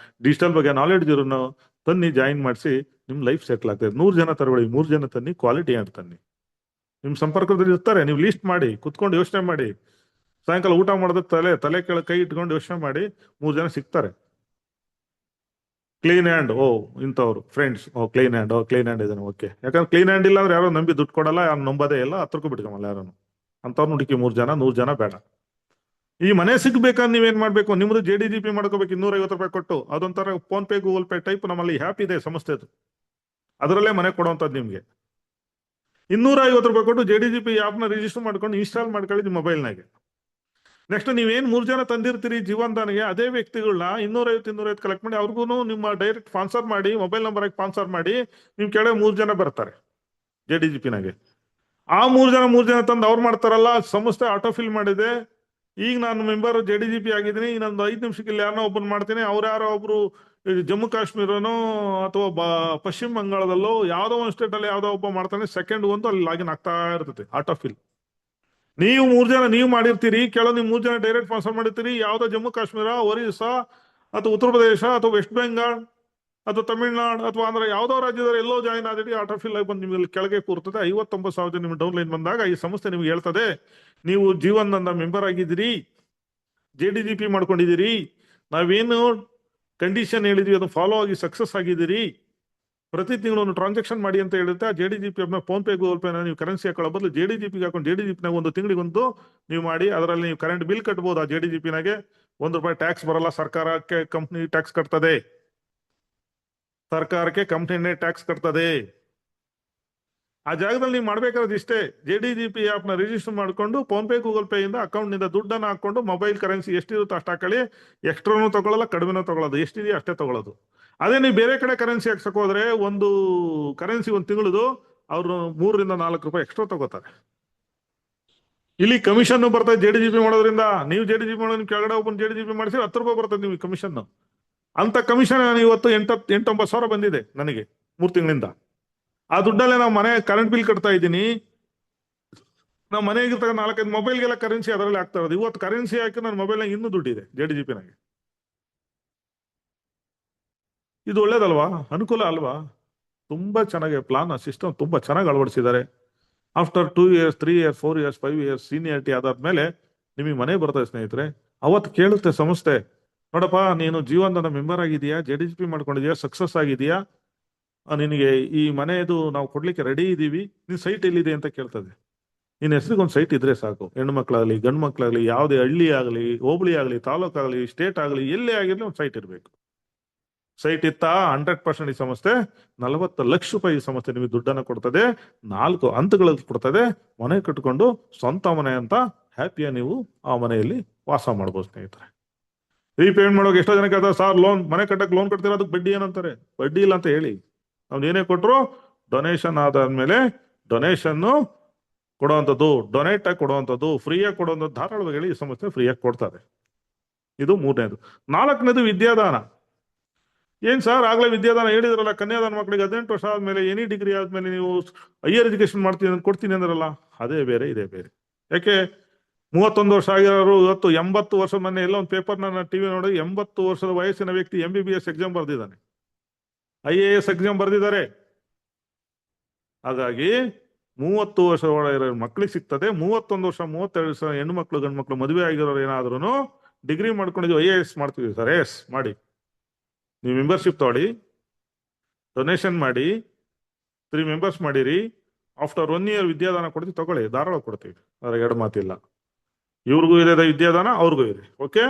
ಡಿಜಿಟಲ್ ಬಗ್ಗೆ ನಾಲೆಡ್ಜ್ ಇರೋನ ತನ್ನಿ ಜಾಯಿನ್ ಮಾಡಿಸಿ ನಿಮ್ ಲೈಫ್ ಸೆಟ್ಲ್ ಆಗ್ತದೆ. 100 ಜನ ತರಬೇಡಿ, 3 ಜನ ತನ್ನಿ, ಕ್ವಾಲಿಟಿ ಹ್ಯಾಂಡ್ ತನ್ನಿ. ನಿಮ್ ಸಂಪರ್ಕದಲ್ಲಿ ಇರ್ತಾರೆ, ನೀವು ಲೀಸ್ಟ್ ಮಾಡಿ ಕುತ್ಕೊಂಡು ಯೋಚನೆ ಮಾಡಿ. ಸಾಯಂಕಾಲ ಊಟ ಮಾಡಿದ ತಲೆ ಕೆಳ ಕೈ ಇಟ್ಕೊಂಡು ಯೋಚನೆ ಮಾಡಿ, 3 ಜನ ಸಿಗ್ತಾರೆ. ಕ್ಲೀನ್ ಹ್ಯಾಂಡ್, ಇಂಥವ್ರು ಫ್ರೆಂಡ್ಸ್, ಕ್ಲೀನ್ ಹ್ಯಾಂಡ್ ಇದಾನೆ, ಓಕೆ. ಯಾಕಂದ್ರೆ ಕ್ಲೀನ್ ಹ್ಯಾಂಡ್ ಇಲ್ಲ ಅಂದ್ರೆ ಯಾರೋ ನಂಬಿ ದುಡ್ಡು ಕೊಡಲ್ಲ, ಯಾರು ನಂಬೋದೇ ಇಲ್ಲ, ಹತ್ರಕ್ಕೂ ಬಿಟ್ಕೊಂಬಲ್ಲ ಯಾರನ್ನು. ಅಂತವ್ರು ಹುಡುಕಿ 100 ಜನ ಬೇಡ. ಈ ಮನೆ ಸಿಗ್ಬೇಕಂದ್ರೆ ನೀವೇನ್ ಮಾಡ್ಬೇಕು? ನಿಮ್ದು JDGP ಮಾಡ್ಕೋಬೇಕು 250 ರೂಪಾಯಿ ಕೊಟ್ಟು. ಅದೊಂಥರ phone pay, Google pay type ನಮ್ಮಲ್ಲಿ ಹ್ಯಾಪ್ ಇದೆ ಸಂಸ್ಥೆದು, ಅದರಲ್ಲೇ ಮನೆ ಕೊಡುವಂಥದ್ದು ನಿಮ್ಗೆ. 250 ರೂಪಾಯಿ ಕೊಟ್ಟು JDGP ಆಪ್ನ ರಿಜಿಸ್ಟರ್ ಮಾಡ್ಕೊಂಡು ಇನ್ಸ್ಟಾಲ್ ಮಾಡ್ಕೊಳ್ಳಿ ನಿಮ್ಮ ಮೊಬೈಲ್ನಾಗೆ. ನೆಕ್ಸ್ಟ್ ನೀವೇನ್ 3 ಜನ ತಂದಿರ್ತೀರಿ ಜೀವನದಾನಿಗೆ, ಅದೇ ವ್ಯಕ್ತಿಗಳನ್ನ 250 ಕಲೆಕ್ಟ್ ಮಾಡಿ ಅವ್ರಿಗೂ ನಿಮ್ಮ ಡೈರೆಕ್ಟ್ ಸ್ಪಾನ್ಸರ್ ಮಾಡಿ, ಮೊಬೈಲ್ ನಂಬರ್ ಆಗಿ ಸ್ಪಾನ್ಸರ್ ಮಾಡಿ, ನಿಮ್ ಕೆಳಗೆ 3 ಜನ ಬರ್ತಾರೆ JDGPನಾಗೆ. ಆ 3 ಜನ ತಂದು ಅವ್ರು ಮಾಡ್ತಾರಲ್ಲ. ಸಂಸ್ಥೆ ಆಟೋ ಫಿಲ್ ಮಾಡಿದೆ. ಈಗ ನಾನು ಮೆಂಬರ್ JDGP ಆಗಿದ್ದೀನಿ, ಇನ್ನೊಂದು 5 ನಿಮಿಷಕ್ಕೆ ಇಲ್ಲಿ ಯಾರನ್ನೋ ಒಬ್ಬರು ಮಾಡ್ತೀನಿ. ಅವ್ರು ಯಾರೋ ಒಬ್ರು ಜಮ್ಮು ಕಾಶ್ಮೀರನೋ ಅಥವಾ ಪಶ್ಚಿಮ ಬಂಗಾಳದಲ್ಲೋ ಯಾವ್ದೋ ಒಂದು ಸ್ಟೇಟ್ ಅಲ್ಲಿ ಯಾವ್ದೋ ಒಬ್ಬ ಮಾಡ್ತಾನೆ. ಸೆಕೆಂಡ್ ಒಂದು ಅಲ್ಲಿ ಲಾಗಿನ್ ಆಗ್ತಾ ಇರ್ತದೆ ಆಟೋ ಫಿಲ್. ನೀವು 3 ಜನ ನೀವು ಮಾಡಿರ್ತೀರಿ, ಕೆಲವು ನೀವು 3 ಜನ ಡೈರೆಕ್ಟ್ ಟ್ರಾನ್ಸ್ಫರ್ ಮಾಡಿರ್ತೀರಿ. ಯಾವ್ದೋ ಜಮ್ಮು ಕಾಶ್ಮೀರ, ಒರಿಸ್ಸಾ ಅಥವಾ ಉತ್ತರ ಪ್ರದೇಶ ಅಥವಾ ವೆಸ್ಟ್ ಬೆಂಗಾಲ್ ಅಥವಾ ತಮಿಳ್ನಾಡು ಅಥವಾ ಆಂಧ್ರ ಯಾವ್ದೋ ರಾಜ್ಯದಲ್ಲಿ ಎಲ್ಲೋ ಜಾಯಿನ್ ಆದಿರಿ, ಆಟೋ ಫಿಲ್ ಆಗಿ ಬಂದು ನಿಮಗೆ ಕೆಳಗೆ ಕೂರ್ತದೆ. 59,000 ನಿಮ್ಗೆ ಡೌನ್ಲೈನ್ ಬಂದಾಗ ಈ ಸಂಸ್ಥೆ ನಿಮ್ಗೆ ಹೇಳ್ತದೆ, ನೀವು ಜೀವನದ ಮೆಂಬರ್ ಆಗಿದ್ದೀರಿ, JDGP ಮಾಡ್ಕೊಂಡಿದ್ದೀರಿ, ನಾವೇನು ಕಂಡೀಷನ್ ಹೇಳಿದ್ವಿ ಅದು ಫಾಲೋ ಆಗಿ ಸಕ್ಸಸ್ ಆಗಿದ್ದೀರಿ, ಪ್ರತಿ ತಿಂಗಳು ಒಂದು ಟ್ರಾನ್ಸಾಕ್ಷನ್ ಮಾಡಿ ಅಂತ ಹೇಳುತ್ತೆ. ಆ JDGP phone pay, Google pay ನೀವು ಕರೆನ್ಸಿ ಹಾಕೊಳ್ಳೋ ಬದಲು JDGP ಹಾಕೊಂಡು JDGPನಾಗ ಒಂದು ತಿಂಗಳಿಗೊಂದು ನೀವು ಮಾಡಿ, ಅದರಲ್ಲಿ ನೀವು ಕರೆಂಟ್ ಬಿಲ್ ಕಟ್ಬೋದು. ಆ JDGPನಾಗೆ ₹1 ಟ್ಯಾಕ್ಸ್ ಬರಲ್ಲ. ಸರ್ಕಾರಕ್ಕೆ ಕಂಪ್ನಿ ಟ್ಯಾಕ್ಸ್ ಕಟ್ತದೆ, ಸರ್ಕಾರಕ್ಕೆ ಕಂಪ್ನಿನೇ ಟ್ಯಾಕ್ಸ್ ಕಟ್ತದೆ. ಆ ಜಾಗದಲ್ಲಿ ನೀವು ಮಾಡ್ಬೇಕಾದ್ರೆ ಇಷ್ಟೇ, JDGP ಆಪ್ನ ರಿಜಿಸ್ಟರ್ ಮಾಡ್ಕೊಂಡು ಫೋನ್ ಪೇ, ಗೂಗಲ್ ಪೇ ಇಂದ ಅಕೌಂಟ್ ನಿಂದ ದುಡ್ಡನ್ನು ಹಾಕೊಂಡು ಮೊಬೈಲ್ ಕರೆನ್ಸಿ ಎಷ್ಟಿರುತ್ತೋ ಅಷ್ಟು ಹಾಕೊಳ್ಳಿ. ಎಕ್ಸ್ಟ್ರಾನು ತಗೊಳ್ಳಲ್ಲ, ಕಡಿಮೆನೂ ತಗೊಳ್ಳೋದು, ಎಷ್ಟಿದೆಯೋ ಅಷ್ಟೇ ತಗೊಳ್ಳೋದು. ಅದೇ ನೀವು ಬೇರೆ ಕಡೆ ಕರೆನ್ಸಿ ಹಾಕ್ಸಕ್ ಹೋದ್ರೆ ಒಂದು ಕರೆನ್ಸಿ ಒಂದು ತಿಂಗಳದು ಅವ್ರು ₹3-4 ಎಕ್ಸ್ಟ್ರಾ ತಗೋತಾರೆ. ಇಲ್ಲಿ ಕಮಿಷನ್ ಬರ್ತದೆ JDGP ಮಾಡೋದ್ರಿಂದ. ನೀವು JDGP ಮಾಡೋದು ಕೆಳಗಡೆ ಒಬ್ಬನ JDGP ಮಾಡಿಸಿ ₹10 ಬರ್ತದೆ ನಿಮಗೆ ಕಮಿಷನ್. ಅಂತ ಕಮಿಷನ್ ಇವತ್ತು 8-9 ಸಾವಿರ ಬಂದಿದೆ ನನಗೆ 3 ತಿಂಗಳಿಂದ. ಆ ದುಡ್ಡಲ್ಲೇ ನಾವು ಮನೆ ಕರೆಂಟ್ ಬಿಲ್ ಕಟ್ತಾ ಇದ್ದೀನಿ. ನಾವು ಮನೆಗೆ 4-5 ಮೊಬೈಲ್ಗೆಲ್ಲ ಕರೆನ್ಸಿ ಅದರಲ್ಲಿ ಆಗ್ತಾ ಇರೋದು. ಇವತ್ತು ಕರೆನ್ಸಿ ಹಾಕಿ ನನ್ನ ಮೊಬೈಲ್ನಾಗ ಇನ್ನೂ ದುಡ್ಡಿದೆ JDGPನಾಗೆ. ಇದು ಒಳ್ಳೇದಲ್ವಾ? ಅನುಕೂಲ ಅಲ್ವಾ? ತುಂಬಾ ಚೆನ್ನಾಗಿ ಪ್ಲಾನ್, ಸಿಸ್ಟಮ್ ತುಂಬಾ ಚೆನ್ನಾಗಿ ಅಳವಡಿಸಿದ್ದಾರೆ. After 2 years, 3 years, 4 years, 5 years seniority ಆದಾದ್ಮೇಲೆ ನಿಮಗೆ ಮನೆ ಬರ್ತದೆ ಸ್ನೇಹಿತರೆ. ಅವತ್ತು ಕೇಳುತ್ತೆ ಸಂಸ್ಥೆ, ನೋಡಪ್ಪ ನೀನು ಜೀವನದ ಮೆಂಬರ್ ಆಗಿದೆಯಾ, JDGP ಮಾಡ್ಕೊಂಡಿದ್ಯಾ, ಸಕ್ಸಸ್ ಆಗಿದೆಯಾ, ನಿನಗೆ ಈ ಮನೆಯದು ನಾವು ಕೊಡ್ಲಿಕ್ಕೆ ರೆಡಿ ಇದೀವಿ, ನಿನ್ ಸೈಟ್ ಎಲ್ಲಿದೆ ಅಂತ ಕೇಳ್ತದೆ. ನಿನ್ನ ಹೆಸರಿಗೆ ಒಂದು ಸೈಟ್ ಇದ್ರೆ ಸಾಕು. ಹೆಣ್ಣು ಮಕ್ಕಳಾಗ್ಲಿ ಗಂಡು ಮಕ್ಕಳಾಗ್ಲಿ, ಯಾವುದೇ ಹಳ್ಳಿ ಆಗಲಿ, ಹೋಬಳಿ ಆಗಲಿ, ತಾಲೂಕಾಗಲಿ, ಸ್ಟೇಟ್ ಆಗಲಿ, ಎಲ್ಲೇ ಆಗಿರ್ಲಿ ಒಂದು ಸೈಟ್ ಇರಬೇಕು. ಸೈಟ್ ಇತ್ತಾ 100% ಈ ಸಂಸ್ಥೆ ₹40 ಲಕ್ಷ ಈ ಸಂಸ್ಥೆ ನಿಮಗೆ ದುಡ್ಡನ್ನು ಕೊಡ್ತದೆ. 4 ಹಂತಗಳಲ್ಲಿ ಕೊಡ್ತದೆ. ಮನೆ ಕಟ್ಕೊಂಡು ಸ್ವಂತ ಮನೆ ಅಂತ ಹ್ಯಾಪಿಯ ನೀವು ಆ ಮನೆಯಲ್ಲಿ ವಾಸ ಮಾಡ್ಬೋದು ಸ್ನೇಹಿತರೆ. ರೀಪೇಮೆಂಟ್ ಮಾಡೋಕೆ ಎಷ್ಟೋ ಜನ ಕೇಳ್ತಾರೆ, ಸರ್ ಲೋನ್ ಮನೆ ಕಟ್ಟಕ್ಕೆ ಲೋನ್ ಕಟ್ತೀರಾ, ಅದಕ್ಕೆ ಬಡ್ಡಿ ಏನಂತಾರೆ? ಬಡ್ಡಿ ಇಲ್ಲ ಅಂತ ಹೇಳಿ, ಅವ್ನು ಏನೇ ಕೊಟ್ಟರು ಡೊನೇಷನ್ ಆದಾದ್ಮೇಲೆ ಡೊನೇಷನ್ ಕೊಡುವಂಥದ್ದು, ಡೊನೇಟ್ ಆಗಿ ಕೊಡುವಂಥದ್ದು, ಫ್ರೀಯಾಗಿ ಕೊಡುವಂಥದ್ದು ಧಾರಾಳವಾಗಿ ಹೇಳಿ ಈ ಸಂಸ್ಥೆ ಫ್ರೀಯಾಗಿ ಕೊಡ್ತಾರೆ. ಇದು 3ನೇದು. 4ನೇದು ವಿದ್ಯಾದಾನ. ಏನ್ ಸರ್ ಆಗ್ಲೇ ವಿದ್ಯಾದಾನ ಹೇಳಿದ್ರಲ್ಲ, ಕನ್ಯಾದಾನ ಮಕ್ಕಳಿಗೆ 18 ವರ್ಷ ಆದ್ಮೇಲೆ ಎನಿ ಡಿಗ್ರಿ ಆದ್ಮೇಲೆ ನೀವು ಹೈಯರ್ ಎಜುಕೇಶನ್ ಮಾಡ್ತೀನಿ ಅಂತ ಕೊಡ್ತೀನಿ ಅಂದ್ರಲ್ಲ, ಅದೇ ಬೇರೆ ಇದೇ ಬೇರೆ. ಯಾಕೆ 31 ವರ್ಷ ಆಗಿರೋರು ಇವತ್ತು 80 ವರ್ಷ, ಮೊನ್ನೆ ಎಲ್ಲ ಒಂದು ಪೇಪರ್ ನಾನು ಟಿವಿ ನೋಡಿ, 80 ವರ್ಷದ ವಯಸ್ಸಿನ ವ್ಯಕ್ತಿ MBBS ಎಕ್ಸಾಮ್ ಬರ್ದಿದ್ದಾನೆ, IAS ಎಕ್ಸಾಮ್ ಬರ್ದಿದ್ದಾರೆ. ಹಾಗಾಗಿ 30 ವರ್ಷ ಒಳಗಿರೋ ಮಕ್ಳಿಗೆ ಸಿಗ್ತದೆ. 31 ವರ್ಷ 32 ವರ್ಷ ಹೆಣ್ಣು ಮಕ್ಳು ಗಂಡು ಮಕ್ಳು ಮದುವೆ ಆಗಿರೋರು ಏನಾದ್ರೂ ಡಿಗ್ರಿ ಮಾಡ್ಕೊಂಡಿದ್ವಿ IAS ಮಾಡ್ತೀವಿ ಸರ್, ಎಸ್ ಮಾಡಿ, ನೀವು ಮೆಂಬರ್ಶಿಪ್ ತಗೊಳ್ಳಿ, ಡೊನೇಷನ್ ಮಾಡಿ, 3 ಮೆಂಬರ್ಸ್ ಮಾಡಿರಿ, ಆಫ್ಟರ್ 1 ಇಯರ್ ವಿದ್ಯಾದಾನ ಕೊಡ್ತೀವಿ, ತಗೊಳ್ಳಿ, ಧಾರಾಳ ಕೊಡ್ತೀವಿ, ಅದ್ರ 2 ಮಾತಿಲ್ಲ. ಇವ್ರಿಗೂ ಇದೆ ವಿದ್ಯಾದಾನ, ಅವ್ರಿಗೂ ಇದೆ. ಓಕೆ.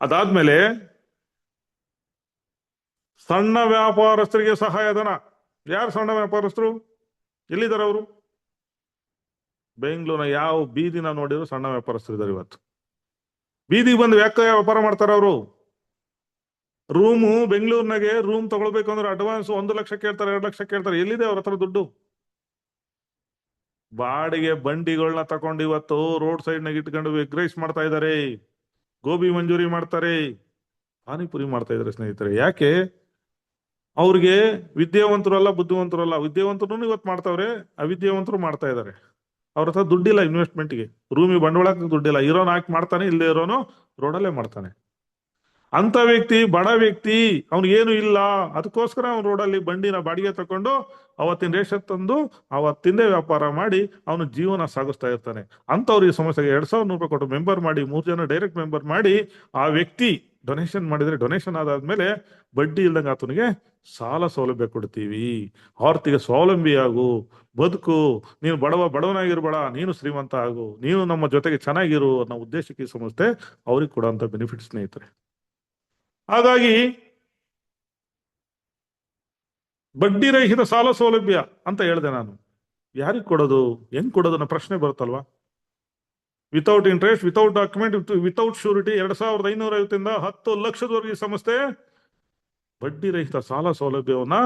ಅದಾದ್ಮೇಲೆ ಸಣ್ಣ ವ್ಯಾಪಾರಸ್ಥರಿಗೆ ಸಹಾಯಧನ. ಯಾರು ಸಣ್ಣ ವ್ಯಾಪಾರಸ್ಥರು? ಎಲ್ಲಿದ್ದಾರೆ ಅವರು? ಬೆಂಗಳೂರಿನ ಯಾವ ಬೀದಿನ ನೋಡಿದ್ರು ಸಣ್ಣ ವ್ಯಾಪಾರಸ್ಥರು ಇದ್ದಾರೆ ಇವತ್ತು. ಬೀದಿಗೆ ಬಂದು ಯಾಕೆ ವ್ಯಾಪಾರ ಮಾಡ್ತಾರ ಅವರು? ರೂಮು ಬೆಂಗಳೂರಿನಾಗೆ ರೂಮ್ ತಗೊಳ್ಬೇಕು ಅಂದ್ರೆ ಅಡ್ವಾನ್ಸ್ 1 ಲಕ್ಷ ಕೇಳ್ತಾರೆ, 2 ಲಕ್ಷ ಕೇಳ್ತಾರೆ. ಎಲ್ಲಿದೆ ಅವ್ರ ಹತ್ರ ದುಡ್ಡು? ಬಾಡಿಗೆ ಬಂಡಿಗಳನ್ನ ತಕೊಂಡು ಇವತ್ತು ರೋಡ್ ಸೈಡ್ ನಾಗ ಇಟ್ಕೊಂಡು ಎಗ್ ರೈಸ್ ಮಾಡ್ತಾ ಇದ್ದಾರೆ, ಗೋಬಿ ಮಂಜೂರಿ ಮಾಡ್ತಾರೆ, ಪಾನಿಪುರಿ ಮಾಡ್ತಾ ಇದಾರೆ ಸ್ನೇಹಿತರೆ. ಯಾಕೆ? ಅವ್ರಿಗೆ ವಿದ್ಯಾವಂತರು ಅಲ್ಲ, ಬುದ್ಧಿವಂತರು ಅಲ್ಲ. ವಿದ್ಯಾವಂತರು ಇವತ್ತು ಮಾಡ್ತಾವ್ರೆ, ಅವಿದ್ಯಾವಂತರು ಮಾಡ್ತಾ ಇದಾರೆ. ಅವ್ರ ಹತ್ರ ದುಡ್ಡಿಲ್ಲ ಇನ್ವೆಸ್ಟ್ಮೆಂಟ್ಗೆ, ರೂಮಿಗೆ ಬಂಡವಾಳ ದುಡ್ಡಿಲ್ಲ. ಇರೋನ್ ಹಾಕಿ ಮಾಡ್ತಾನೆ, ಇಲ್ಲದೆ ಇರೋನು ರೋಡಲ್ಲೇ ಮಾಡ್ತಾನೆ. ಅಂತ ವ್ಯಕ್ತಿ, ಬಡ ವ್ಯಕ್ತಿ, ಏನು ಇಲ್ಲ, ಅದಕ್ಕೋಸ್ಕರ ಅವ್ನು ರೋಡಲ್ಲಿ ಬಂಡಿನ ಬಾಡಿಗೆ ತಕೊಂಡು ಅವತ್ತಿನ ರೇಷನ್ ತಂದು ಅವತ್ತಿಂದೇ ವ್ಯಾಪಾರ ಮಾಡಿ ಅವನು ಜೀವನ ಸಾಗಿಸ್ತಾ ಇರ್ತಾನೆ. ಅಂತವ್ರಿಗೆ ಸಮಸ್ಯೆಗೆ 2,100 ರೂಪಾಯಿ ಕೊಟ್ಟು ಮೆಂಬರ್ ಮಾಡಿ, 3 ಜನ ಡೈರೆಕ್ಟ್ ಮೆಂಬರ್ ಮಾಡಿ, ಆ ವ್ಯಕ್ತಿ ಡೊನೇಷನ್ ಮಾಡಿದ್ರೆ, ಡೊನೇಷನ್ ಆದಾದ್ಮೇಲೆ ಬಡ್ಡಿ ಇಲ್ದಂಗೆ ಆತನಿಗೆ ಸಾಲ ಸೌಲಭ್ಯ ಕೊಡ್ತೀವಿ. ಆರ್ಥಿಕ ಸ್ವಾವಲಂಬಿ ಆಗು, ಬದುಕು, ನೀನು ಬಡವನಾಗಿರ್ಬೇಡ, ನೀನು ಶ್ರೀಮಂತ ಆಗು, ನೀನು ನಮ್ಮ ಜೊತೆಗೆ ಚೆನ್ನಾಗಿರು ಅನ್ನೋ ಉದ್ದೇಶಕ್ಕೆ ಈ ಸಂಸ್ಥೆ ಅವ್ರಿಗೆ ಕೊಡುವಂತ ಬೆನಿಫಿಟ್ ಸ್ನೇಹಿತರೆ. ಹಾಗಾಗಿ ಬಡ್ಡಿ ರಹಿತ ಸಾಲ ಸೌಲಭ್ಯ ಅಂತ ಹೇಳಿದೆ ನಾನು. ಯಾರಿಗೆ ಕೊಡೋದು, ಹೆಂಗ್ ಕೊಡೋದು ಅನ್ನೋ ಪ್ರಶ್ನೆ ಬರುತ್ತಲ್ವಾ? Without interest, without document, without surety 2,550 10 ಲಕ್ಷದವರೆಗೆ ಸಂಸ್ಥೆ ಬಡ್ಡಿ ರಹಿತ ಸಾಲ ಸೌಲಭ್ಯವನ್ನ